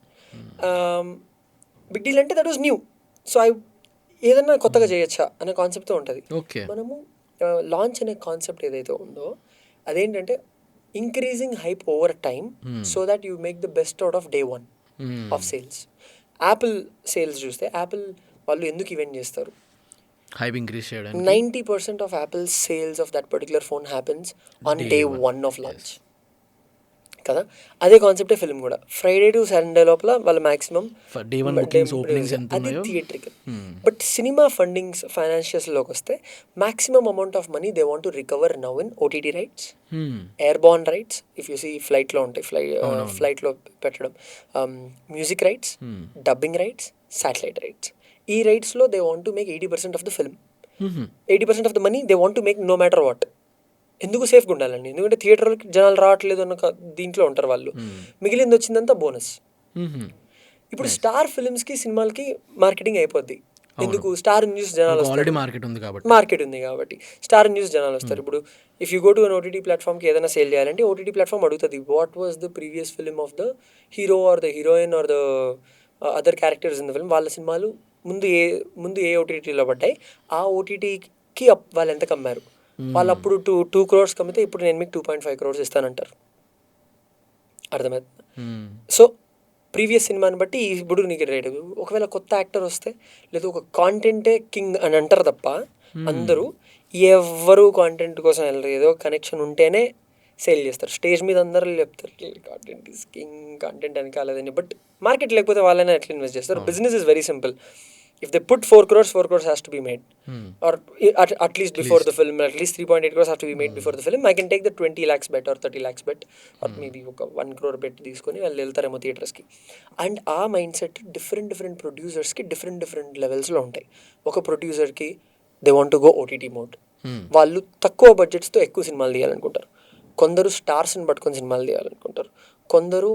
Big deal అంటే దట్ వాజ్ న్యూ. సో ఏదన్నా కొత్తగా చేయొచ్చా అనే కాన్సెప్ట్తో ఉంటుంది. ఓకే. మనము లాంచ్ అనే కాన్సెప్ట్ ఏదైతే ఉందో అదేంటంటే increasing hype over time so that you make the best out of day one of sales. Apple sales చూస్తే యాపిల్ వాళ్ళు ఎందుకు ఈవెంట్ చేస్తారు? హైప్ ఇంక్రీజ్ చేయడానికి. 90% of Apple sales of that particular phone happens on day one of launch కదా. అదే కాన్సెప్టే film కూడా. Friday to Sunday లోపల వాళ్ళు maximum day one bookings openings ఎంత అది ఉన్నాయో. థియేట్రికల్. బట్ సినిమా ఫండింగ్స్ ఫైనాన్షియల్స్లోకి వస్తే maximum amount of money they want to recover now in OTT rights, airborne rights if you see ఫ్లైట్లో ఉంటాయి, ఫ్లైట్లో పెట్టడం, music rights, dubbing rights, satellite rights. ఈ రైట్స్లో they want to make 80% of the film. 80% of the money they want to make no matter what. ఎందుకు సేఫ్గా ఉండాలండి? ఎందుకంటే థియేటర్కి జనాలు రావట్లేదు అన్న దీంట్లో ఉంటారు వాళ్ళు. మిగిలింది వచ్చిందంతా బోనస్. ఇప్పుడు స్టార్ ఫిల్మ్స్కి సినిమాలకి మార్కెటింగ్ అయిపోద్ది. ఎందుకు? స్టార్ న్యూస్ జనాలు వస్తారు, మార్కెట్ ఉంది కాబట్టి స్టార్ న్యూస్ జనాలు వస్తారు. ఇప్పుడు if you go to an OTT ప్లాట్ఫామ్కి ఏదైనా సేల్ చేయాలంటే ఓటీటీ ప్లాట్ఫామ్ అడుగుతుంది what was the previous film of the hero or the heroine or the other characters in the film. వాళ్ళ సినిమాలు ముందు ఏ ఓటీటీలో పడ్డాయి, ఆ ఓటీటీకి వాళ్ళు ఎంత కమ్మారు. వాళ్ళు అప్పుడు 2 crores కమ్మితే ఇప్పుడు నేను మీకు 2.5 crores ఇస్తానంటారు. అర్థమైంది? సో ప్రీవియస్ సినిమాని బట్టి ఇప్పుడు నీకు రేట్. ఒకవేళ కొత్త యాక్టర్ వస్తే లేదా ఒక కాంటెంటే కింగ్ అని అంటారు తప్ప అందరూ ఎవ్వరూ కాంటెంట్ కోసం వెళ్ళరు. ఏదో కనెక్షన్ ఉంటేనే సేల్ చేస్తారు. స్టేజ్ మీద అందరూ చెప్తారు కాంటెంట్ ఈస్ కింగ్, కాంటెంట్ అని కాలేదని. బట్ మార్కెట్ లేకపోతే వాళ్ళైనా ఎట్లా ఇన్వెస్ట్ చేస్తారు? Business is very simple. If they put 4 crores, 4 crores has to be made. Or at least before the film, at least 3.8 crores have to be made before the film. I can take the 20 lakhs bet or 30 lakhs bet or maybe ఒక 1 crore bet తీసుకొని వాళ్ళు వెళ్తారేమో థియేటర్స్కి. And ఆ mindset different ప్రొడ్యూసర్స్కి different లెవెల్స్లో ఉంటాయి. ఒక ప్రొడ్యూసర్కి they want to go OTT mode. వాళ్ళు తక్కువ బడ్జెట్స్తో ఎక్కువ సినిమాలు తీయాలనుకుంటారు. కొందరు స్టార్స్ని పట్టుకొని సినిమాలు తీయాలనుకుంటారు. కొందరు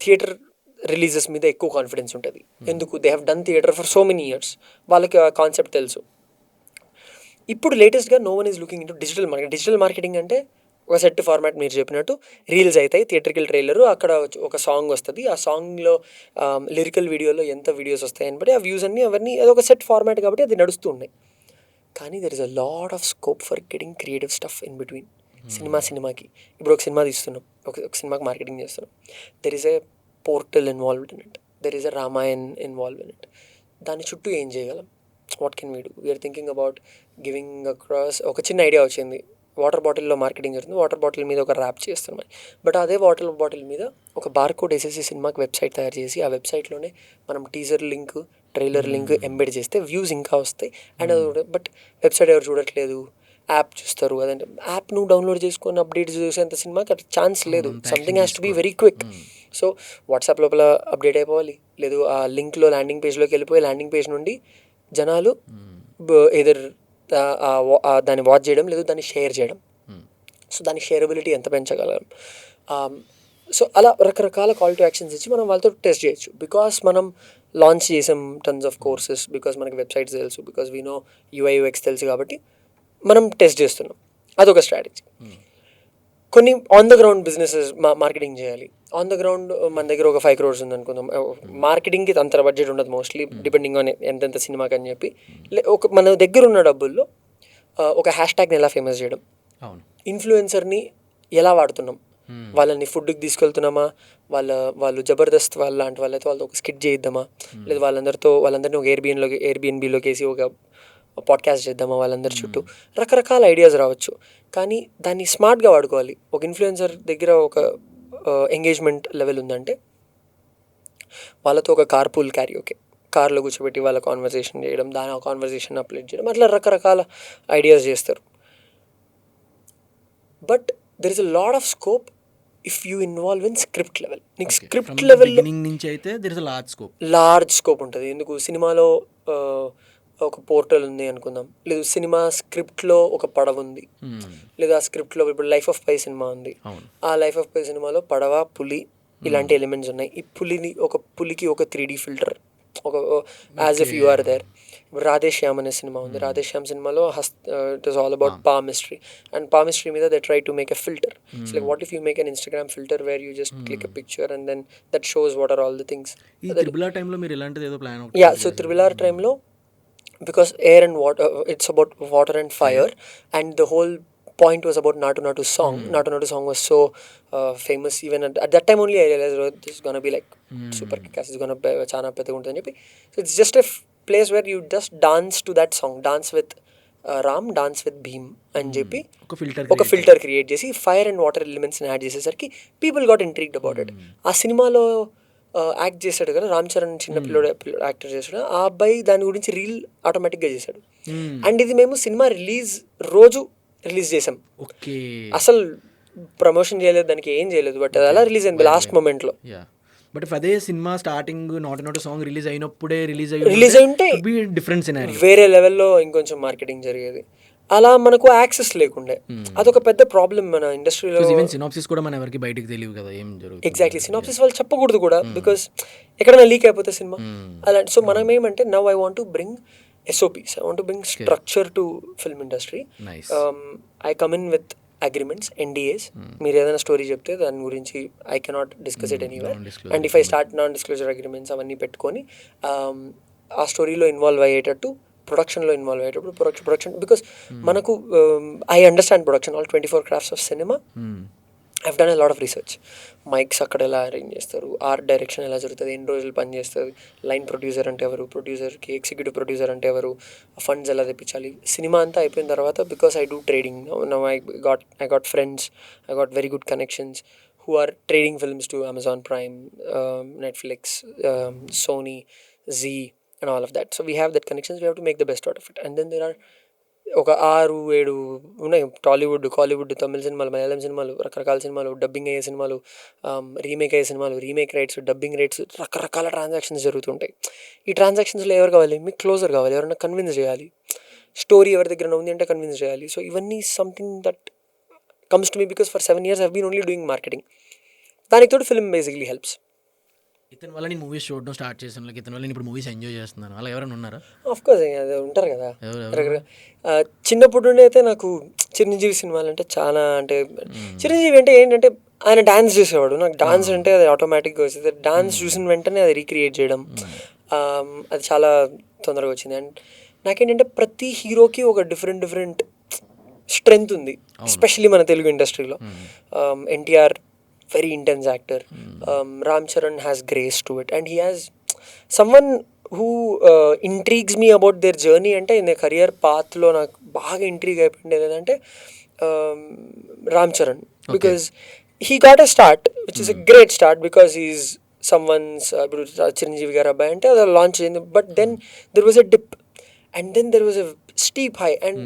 థియేటర్ రిలీజెస్ మీద ఎక్కువ కాన్ఫిడెన్స్ ఉంటుంది. ఎందుకు? They have done theatre for so many years, వాళ్ళకి ఆ కాన్సెప్ట్ తెలుసు. ఇప్పుడు లేటెస్ట్గా no one is looking into digital marketing అంటే ఒక సెట్ ఫార్మాట్ మీరు చెప్పినట్టు రీల్స్ అవుతాయి, థియేటర్కల్ ట్రైలరు, అక్కడ ఒక సాంగ్ వస్తుంది, ఆ సాంగ్లో లిరికల్ వీడియోలో ఎంత వీడియోస్ వస్తాయని బట్టి ఆ వ్యూస్ అన్నీ అవన్నీ అదొక సెట్ ఫార్మాట్ కాబట్టి అది నడుస్తూ ఉన్నాయి. కానీ there is a lot of scope for getting creative stuff in between. సినిమాకి ఇప్పుడు ఒక సినిమా తీస్తున్నాం, ఒక సినిమాకి మార్కెటింగ్ చేస్తున్నాం. There is a portal involved in it, there is a Ramayan involve in it. దాని చుట్టూ ఏం చేయగలం? What can we do? We're thinking about giving across. ఒక చిన్న ఐడియా వచ్చింది, వాటర్ బాటిల్లో మార్కెటింగ్ జరుగుతుంది, వాటర్ బాటిల్ మీద ఒక ర్యాప్ చేస్తున్నాం. బట్ అదే వాటర్ బాటిల్ మీద ఒక బార్కోడ్ వేసేసి సినిమాకి వెబ్సైట్ తయారు చేసి ఆ వెబ్సైట్లోనే మనం teaser link, trailer link embed చేస్తే వ్యూస్ ఇంకా వస్తాయి. అండ్ అది బట్ వెబ్సైట్ ఎవరు చూడట్లేదు, యాప్ చూస్తారు. అదంటే యాప్ నువ్వు డౌన్లోడ్ చేసుకొని అప్డేట్ చేసేంత సినిమాకి అట్లా ఛాన్స్ లేదు. Something has to be very quick. So WhatsApp లోపల అప్డేట్ అయిపోవాలి, లేదు ఆ లింక్లో ల్యాండింగ్ పేజ్లోకి వెళ్ళిపోయి ల్యాండింగ్ పేజ్ నుండి జనాలు ఎదర్ దాన్ని వాచ్ చేయడం, లేదు దాన్ని షేర్ చేయడం. సో దాని షేరబిలిటీ ఎంత పెంచగలం? సో అలా రకరకాల కాల్ టు యాక్షన్స్ ఇచ్చి మనం వాళ్ళతో టెస్ట్ చేయొచ్చు. బికాస్ మనం లాంచ్ చేసాం టన్స్ ఆఫ్ కోర్సెస్, బికాస్ మనకి వెబ్సైట్స్ తెలుసు, బికాస్ వీ నో యూఐ/యూఎక్స్ తెలుసు కాబట్టి మనం టెస్ట్ చేస్తున్నాం. అదొక స్ట్రాటజీ. కొన్ని on the ground businesses marketing చేయాలి. ఆన్ ద గ్రౌండ్ మన దగ్గర ఒక 5 crores ఉంది అనుకుందాం. మార్కెటింగ్కి అంత బడ్జెట్ ఉండదు మోస్ట్లీ, డిపెండింగ్ ఆన్ ఎంతెంత సినిమాకి అని చెప్పి. ఒక మన దగ్గర ఉన్న డబ్బుల్లో ఒక హ్యాష్ ట్యాగ్ని ఎలా ఫేమస్ చేయడం, ఇన్ఫ్లుయెన్సర్ని ఎలా వాడుతున్నాం, వాళ్ళని ఫుడ్కి తీసుకెళ్తున్నామా, వాళ్ళు జబర్దస్త్ వాళ్ళ లాంటి వాళ్ళైతే వాళ్ళతో ఒక స్కిట్ చేయిద్దామా, లేదు వాళ్ళందరినీ ఒక ఎయిర్బిఎన్బిలోకి వేసి ఒక పాడ్కాస్ట్ చేద్దామా వాళ్ళందరి చుట్టూ. రకరకాల ఐడియాస్ రావచ్చు, కానీ దాన్ని స్మార్ట్గా వాడుకోవాలి. ఒక ఇన్ఫ్లుయెన్సర్ దగ్గర ఒక ఎంగేజ్మెంట్ లెవెల్ ఉందంటే వాళ్ళతో ఒక కార్పూల్ క్యారియోకే, కార్లో కూర్చోబెట్టి వాళ్ళ కాన్వర్సేషన్ చేయడం, దాని ఆ కాన్వర్సేషన్ అప్లోడ్ చేయడం, అట్లా రకరకాల ఐడియాస్ చేస్తారు. But there is a lot of scope if you involve in script level. నీకు స్క్రిప్ట్ లెవెల్ నుంచి అయితే there is a large scope ఉంటుంది. ఎందుకు? సినిమాలో ఒక పోర్టల్ ఉంది అనుకుందాం, లేదు సినిమా స్క్రిప్ట్లో ఒక పడవ ఉంది, లేదా ఆ స్క్రిప్ట్లో ఇప్పుడు లైఫ్ ఆఫ్ పై సినిమా ఉంది, ఆ లైఫ్ ఆఫ్ పై సినిమాలో పడవ, పులి ఇలాంటి ఎలిమెంట్స్ ఉన్నాయి. ఈ పులికి ఒక 3D ఫిల్టర్, ఒక as if you are there. ఇప్పుడు రాధేశ్యామ్ అనే సినిమా ఉంది. రాధేశ్యామ్ సినిమాలో it is all about palmistry, and palmistry మీద they try to make a filter. It's like what if you make an Instagram filter where you just click a picture and then that shows what are all the things. ఈ triple టైంలో మీరు ఇలాంటిది ఏదో plan yeah, so triple R టైంలో because air and water, it's about water and fire, and the whole point was about Natu Natu song. Natu Natu song was so famous. Even at that time only I realized, oh, this is gonna be like super kick-ass, it's gonna be chana pedaga untadani cheppi. So it's just a place where you just dance to that song, dance with Ram, dance with Bhim అని చెప్పి ఒక filter create చేసి fire and water ఎలిమెంట్స్ని add చేసేసరికి people got intrigued about it. ఆ సినిమాలో act చేశాడు కదా రామ్ చరణ్, చిన్న పిల్లోడు యాక్టర్ చేశాడు. ఆ అబ్బాయి దాని గురించి రీల్ ఆటోమేటిక్గా చేశాడు. అండ్ ఇది మేము సినిమా రిలీజ్ రోజు రిలీజ్ చేసాం. అసలు ప్రమోషన్ చేయలేదు, దానికి ఏం చేయలేదు, బట్ అది అలా రిలీజ్ అయింది లాస్ట్ మూమెంట్లో. బట్ అదే cinema starting not song release అయినప్పుడే రిలీజ్ అయింటే డిఫరెంట్ సినారియో, వేరే లెవెల్లో ఇంకొంచెం మార్కెటింగ్ జరిగేది. అలా మనకు యాక్సెస్ లేకుండే, అదొక పెద్ద ప్రాబ్లం మన ఇండస్ట్రీలో. ఈవెన్ సినాప్సిస్ కూడా మన ఎవరికి బయటికి తెలియదు కదా ఏం జరుగుతుంది. ఎగ్జాక్ట్లీ, సినాప్సిస్ వాళ్ళు చెప్పకూడదు కూడా, బికాస్ ఎక్కడైనా లీక్ అయిపోతే సినిమా అలాంటి. సో మనం ఏమంటే now I want to bring SOPs, I want to bring structure to film industry. Nice. I come in with agreements, NDAs. మీరు ఏదైనా స్టోరీ చెప్తే దాని గురించి I cannot discuss it anywhere. And if I start non-disclosure agreements అవన్నీ పెట్టుకొని ఆ స్టోరీలో involve అయ్యేటట్టు, ప్రొడక్షన్లో ఇన్వాల్వ్ అయ్యేటప్పుడు ప్రొడక్షన్ బికాస్ మనకు I understand production, all 24 crafts of cinema. I've done a lot of research. Mics అక్కడ ఎలా అరేంజ్ చేస్తారు, ఆర్ట్ డైరెక్షన్ ఎలా జరుగుతుంది, ఎన్ని రోజులు పని చేస్తుంది, లైన్ ప్రొడ్యూసర్ అంటే ఎవరు, ప్రొడ్యూసర్కి ఎగ్జిక్యూటివ్ ప్రొడ్యూసర్ అంటే ఎవరు, ఫండ్స్ ఎలా తెప్పించాలి. సినిమా అంతా అయిపోయిన తర్వాత because I do trading now, I got friends, I got very good connections who are trading films to Amazon Prime, Netflix, Sony, Zee and all of that. So we have that connections, we have to make the best out of it. And then there are ఒక 6-7 ఉన్నాయి, టాలీవుడ్, కాలీవుడ్, తమిళ సినిమాలు, మలయాళం సినిమాలు, రకరకాల సినిమాలు, dubbing అయ్యే సినిమాలు, remake అయ్యే సినిమాలు, రీమేక్ రైట్స్, డబ్బింగ్ రైట్స్, రకరకాల ట్రాన్సాక్షన్స్ జరుగుతుంటాయి. ఈ ట్రాన్సాక్షన్స్లో ఎవరు కావాలి, మీకు క్లోజర్ కావాలి, ఎవరైనా కన్విన్స్ చేయాలి, స్టోరీ ఎవరి దగ్గర ఉంది అంటే కన్విన్స్ చేయాలి. సో ఇవన్నీ something that comes to me because for 7 years I've been only doing marketing. దానికి తోడు ఫిల్మ్ బేసిక్లీ హెల్ప్స్. ఇతని వల్ల నేను మూవీస్ చూడడం స్టార్ట్ చేసాను, ఇతని వల్ల నేను ఇప్పుడు మూవీస్ ఎంజాయ్ చేస్తున్నాను, అలా ఎవరైనా ఉన్నారా? ఆఫ్ కోర్స్ అది ఉంటారు కదా. చిన్నప్పుడు నుండి అయితే నాకు చిరంజీవి సినిమాలు అంటే చాలా, అంటే చిరంజీవి అంటే ఏంటంటే ఆయన డాన్స్ చేసేవాడు, నాకు డాన్స్ అంటే అది ఆటోమేటిక్గా వచ్చింది. డాన్స్ చూసిన వెంటనే అది రీక్రియేట్ చేయడం అది చాలా తొందరగా వచ్చింది. అండ్ నాకేంటంటే ప్రతి హీరోకి ఒక డిఫరెంట్ స్ట్రెంగ్త్ ఉంది, ఎస్పెషల్లీ మన తెలుగు ఇండస్ట్రీలో. NTR very intense actor. Ram Charan has grace to it, and he has someone who intrigues me about their journey. అంటే in their career path లో నాకు బాగా ఇంట్రీగ్ అయిపోయింది ఏంటంటే Ram Charan, because he got a start which is a great start because he's someone's ఇప్పుడు చిరంజీవి గారు అబ్బాయి అంటే అది లాంచ్ అయింది, but then there was a dip and then there was a steep high and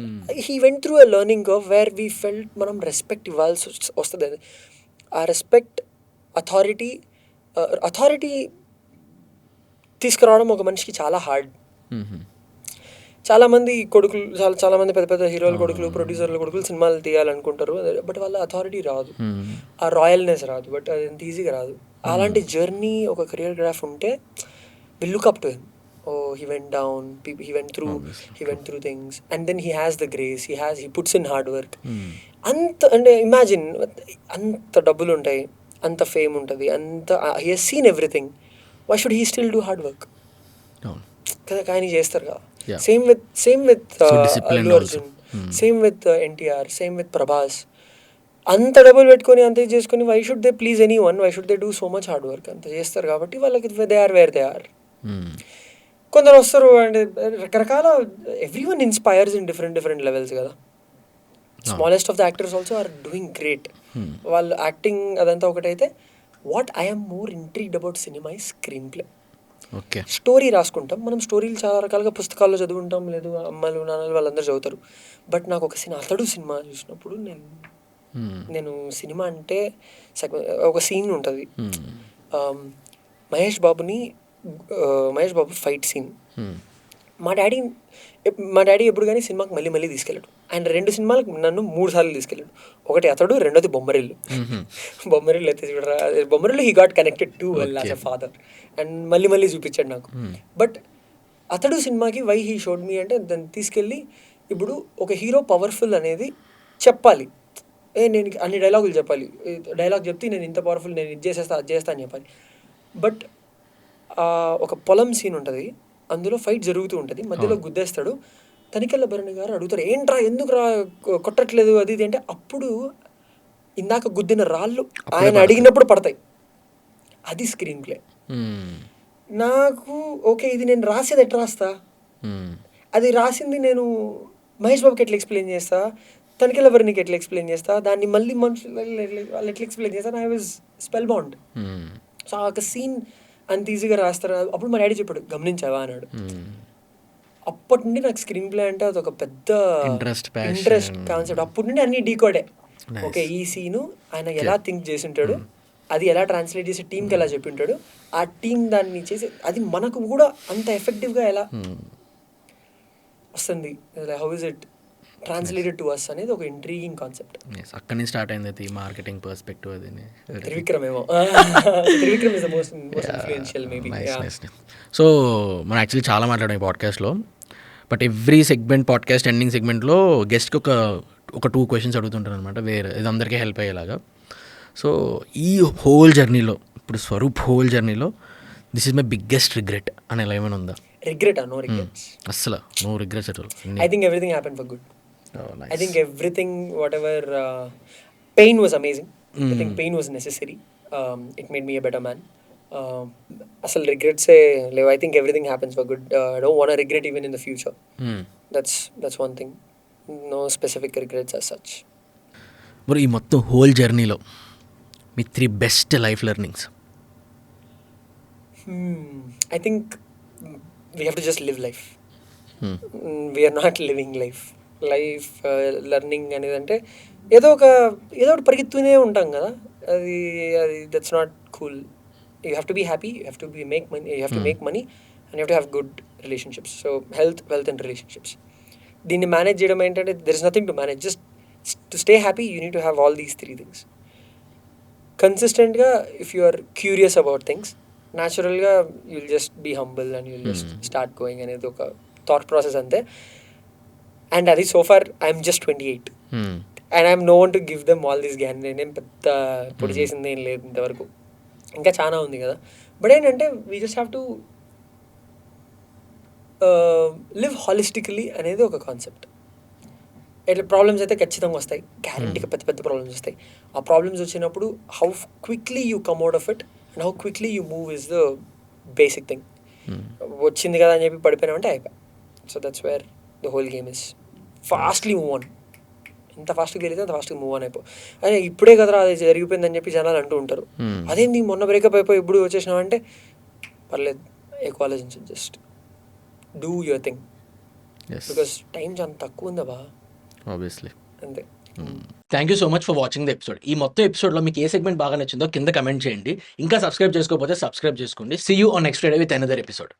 he went through a learning curve where we felt మనం respect ఇవ్వాల్సి వస్తుంది. ఆ రెస్పెక్ట్, అథారిటీ తీసుకురావడం ఒక మనిషికి చాలా హార్డ్. చాలామంది కొడుకులు, చాలామంది పెద్ద పెద్ద హీరోల కొడుకులు, ప్రొడ్యూసర్ల కొడుకులు సినిమాలు తీయాలనుకుంటారు, బట్ వాళ్ళ అథారిటీ రాదు, ఆ రాయల్నెస్ రాదు, బట్ అది ఎంత ఈజీగా రాదు. అలాంటి జర్నీ ఒక కెరియర్ గ్రాఫ్ ఉంటే we look up to him. Oh, he went down, he went through things, and then he has the grace, he puts in hard work. అంటే ఇమాజిన్, అంత డబ్బులు ఉంటాయి, అంత ఫేమ్ ఉంటుంది, అంత he has seen everything, why should he still do hard work? కదా, కానీ చేస్తారు కదా. Same with Allu Arjun, same with NTR, same with Prabhas. అంత డబ్బులు పెట్టుకొని అంత చేసుకొని why should they please any one, why should they do so much hard work? అంత చేస్తారు కాబట్టి వాళ్ళకి they are where they are. కొందరు వస్తారు అంటే రకరకాల, every one inspires in different levels కదా. Smallest of the actors also are doing great. వాళ్ళు యాక్టింగ్ అదంతా ఒకటైతే, what I'm more intrigued about cinema ఈ స్క్రీన్ ప్లే. స్టోరీ రాసుకుంటాం మనం, స్టోరీలు చాలా రకాలుగా పుస్తకాల్లో చదువుకుంటాం, లేదు అమ్మలు నాన్నలు వాళ్ళందరూ చదువుతారు, బట్ నాకు ఒక అతడు సినిమా చూసినప్పుడు నేను సినిమా అంటే ఒక సీన్ ఉంటుంది, మహేష్ బాబు ఫైట్ సీన్. మా డాడీ ఎప్పుడు కానీ సినిమాకి మళ్ళీ తీసుకెళ్ళాడు. ఆయన 2 సినిమాలకు నన్ను 3 సార్లు తీసుకెళ్ళాడు. ఒకటి అతడు, రెండోది బొమ్మరిల్లు. బొమ్మరిల్లు అయితే చూడరా, Bommarillu he got connected to well as a father, and మళ్ళీ చూపించాడు నాకు. బట్ అతడు సినిమాకి వై హీ షోడ్ మీ అంటే దాన్ని తీసుకెళ్ళి ఇప్పుడు ఒక హీరో పవర్ఫుల్ అనేది చెప్పాలి. నేను అన్ని డైలాగులు చెప్పాలి, డైలాగ్ చెప్తే నేను ఇంత పవర్ఫుల్, నేను ఇది చేసేస్తా అది చేస్తా అని చెప్పాలి. బట్ ఒక పొలం సీన్ ఉంటుంది, అందులో ఫైట్ జరుగుతూ ఉంటుంది, మధ్యలో గుద్దేస్తాడు. తనికెళ్ళ భరణి గారు అడుగుతారు, ఏంట్రా ఎందుకు రా కొట్టట్లేదు అది ఇది అంటే, అప్పుడు ఇందాక గుద్దిన రాళ్ళు ఆయన అడిగినప్పుడు పడతాయి. అది స్క్రీన్ ప్లే. నాకు ఓకే, ఇది నేను రాసేది ఎట్లా రాస్తా, అది రాసింది నేను మహేష్ బాబుకి ఎట్లా ఎక్స్ప్లెయిన్ చేస్తా, తనికెళ్ళ భరణికి ఎట్లా ఎక్స్ప్లెయిన్ చేస్తా, దాన్ని మళ్ళీ మనుషులు వాళ్ళు ఎట్లా ఎక్స్ప్లెయిన్ చేస్తా, I was spell bound. So ఆ ఒక సీన్ అంత ఈజీగా రాస్తారు. అప్పుడు మా డాడీ చెప్పాడు, గమనించావా అన్నాడు. అప్పటి నుండి నాకు స్క్రీన్ ప్లే అంటే అది ఒక పెద్ద ఇంట్రెస్ట్ కాన్సెప్ట్. అప్పటి నుండి అన్ని డీకోడే. ఓకే, ఈ సీను ఆయన ఎలా థింక్ చేసి ఉంటాడు, అది ఎలా ట్రాన్స్లేట్ చేసి టీంకి ఎలా చెప్పి ఉంటాడు, ఆ టీం దాన్ని చేసి అది మనకు కూడా అంత ఎఫెక్టివ్గా ఎలా వస్తుంది, how is it translated to us అనేది ఒక ఇంట్రీగింగ్ కాన్సెప్ట్. అక్కడి నుంచి స్టార్ట్ అయింది అది మార్కెటింగ్ పర్స్పెక్టివ్. అది త్రివిక్రమ్ ఏమో Trivikram is the most influential maybe. So మనం యాక్చువల్లీ చాలా మాట్లాడాం ఈ పాడ్కాస్ట్లో, but every segment podcast ending సెగ్మెంట్లో గెస్ట్కి ఒక 2 క్వశ్చన్స్ అడుగుతుంటాను అనమాట, వేరే ఇది అందరికీ హెల్ప్ అయ్యేలాగా. సో ఈ హోల్ జర్నీలో, ఇప్పుడు స్వరూప్ హోల్ జర్నీలో this is my biggest regret అని ఎలా ఏమైనా ఉందా? నో రిగ్రెట్స్, అస్సలు no regrets at all. I think everything happen for good. I think everything, whatever pain was amazing. I think pain was necessary. It made me a better man. Asal regrets leave. I think everything happens for good. I don't want to regret even in the future. That's one thing. No specific regrets as such. మరి ఈ మొత్తం whole జర్నీలో మీ 3 best life learnings? I think we have to just live life. We are not living life. Learning అనేది అంటే ఏదో ఒకటి పరిగెత్తునే ఉంటాం కదా, అది that's not cool. You have to be happy, you have to make money, you have to make money and you have to have good relationships. So wealth and relationships, దీన్ని manage చేయడం ఏంటంటే there is nothing to manage. Just to stay happy you need to have all these 3 things కన్సిస్టెంట్గా. If you are curious about things, న్యాచురల్గా you'll just be humble and you'll just start going అనేది ఒక thought process అంతే. And అది so far I'm just 28 and I'm no one to give them all this gyan. నేనేం పెద్ద పొడి చేసింది ఏం లేదు ఇంతవరకు, ఇంకా చాలా ఉంది కదా. బట్ ఏంటంటే we just have to live holistically అనేది ఒక కాన్సెప్ట్. ఇట్లా ప్రాబ్లమ్స్ అయితే ఖచ్చితంగా వస్తాయి, గ్యారంటీగా పెద్ద పెద్ద ప్రాబ్లమ్స్ వస్తాయి. ఆ ప్రాబ్లమ్స్ వచ్చినప్పుడు how quickly you come out of it and how quickly you move is the basic thing. వచ్చింది కదా అని చెప్పి పడిపోయినామంటే అయిపోయి. So that's where the whole game is. Fastly move on, ఎంత ఫాస్ట్గా వెళ్తే అంత ఫాస్ట్గా మూవ్ ఆన్ అయిపో. అదే ఇప్పుడే కదరా అది జరిగిపోయిందని చెప్పి జనాలు అంటూ ఉంటారు. అదేంది మొన్న బ్రేకప్ అయిపోయి ఇప్పుడు వచ్చేసినావు అంటే పర్లేదు, ఎక్కువ ఆలోచించు, just do your thing. Because time చాలా తక్కువ ఉందా బా, ఆబ్వియస్లీ అంతే. Thank you so much for watching the episode. ఈ మొత్తం ఎపిసోడ్లో మీకు ఏ సెగ్మెంట్ బాగా నచ్చిందో కింద కమెంట్ చేయండి. ఇంకా సబ్స్క్రైబ్ చేసుకోకపోతే సబ్స్క్రైబ్ చేసుకోండి. See you on next day with another episode.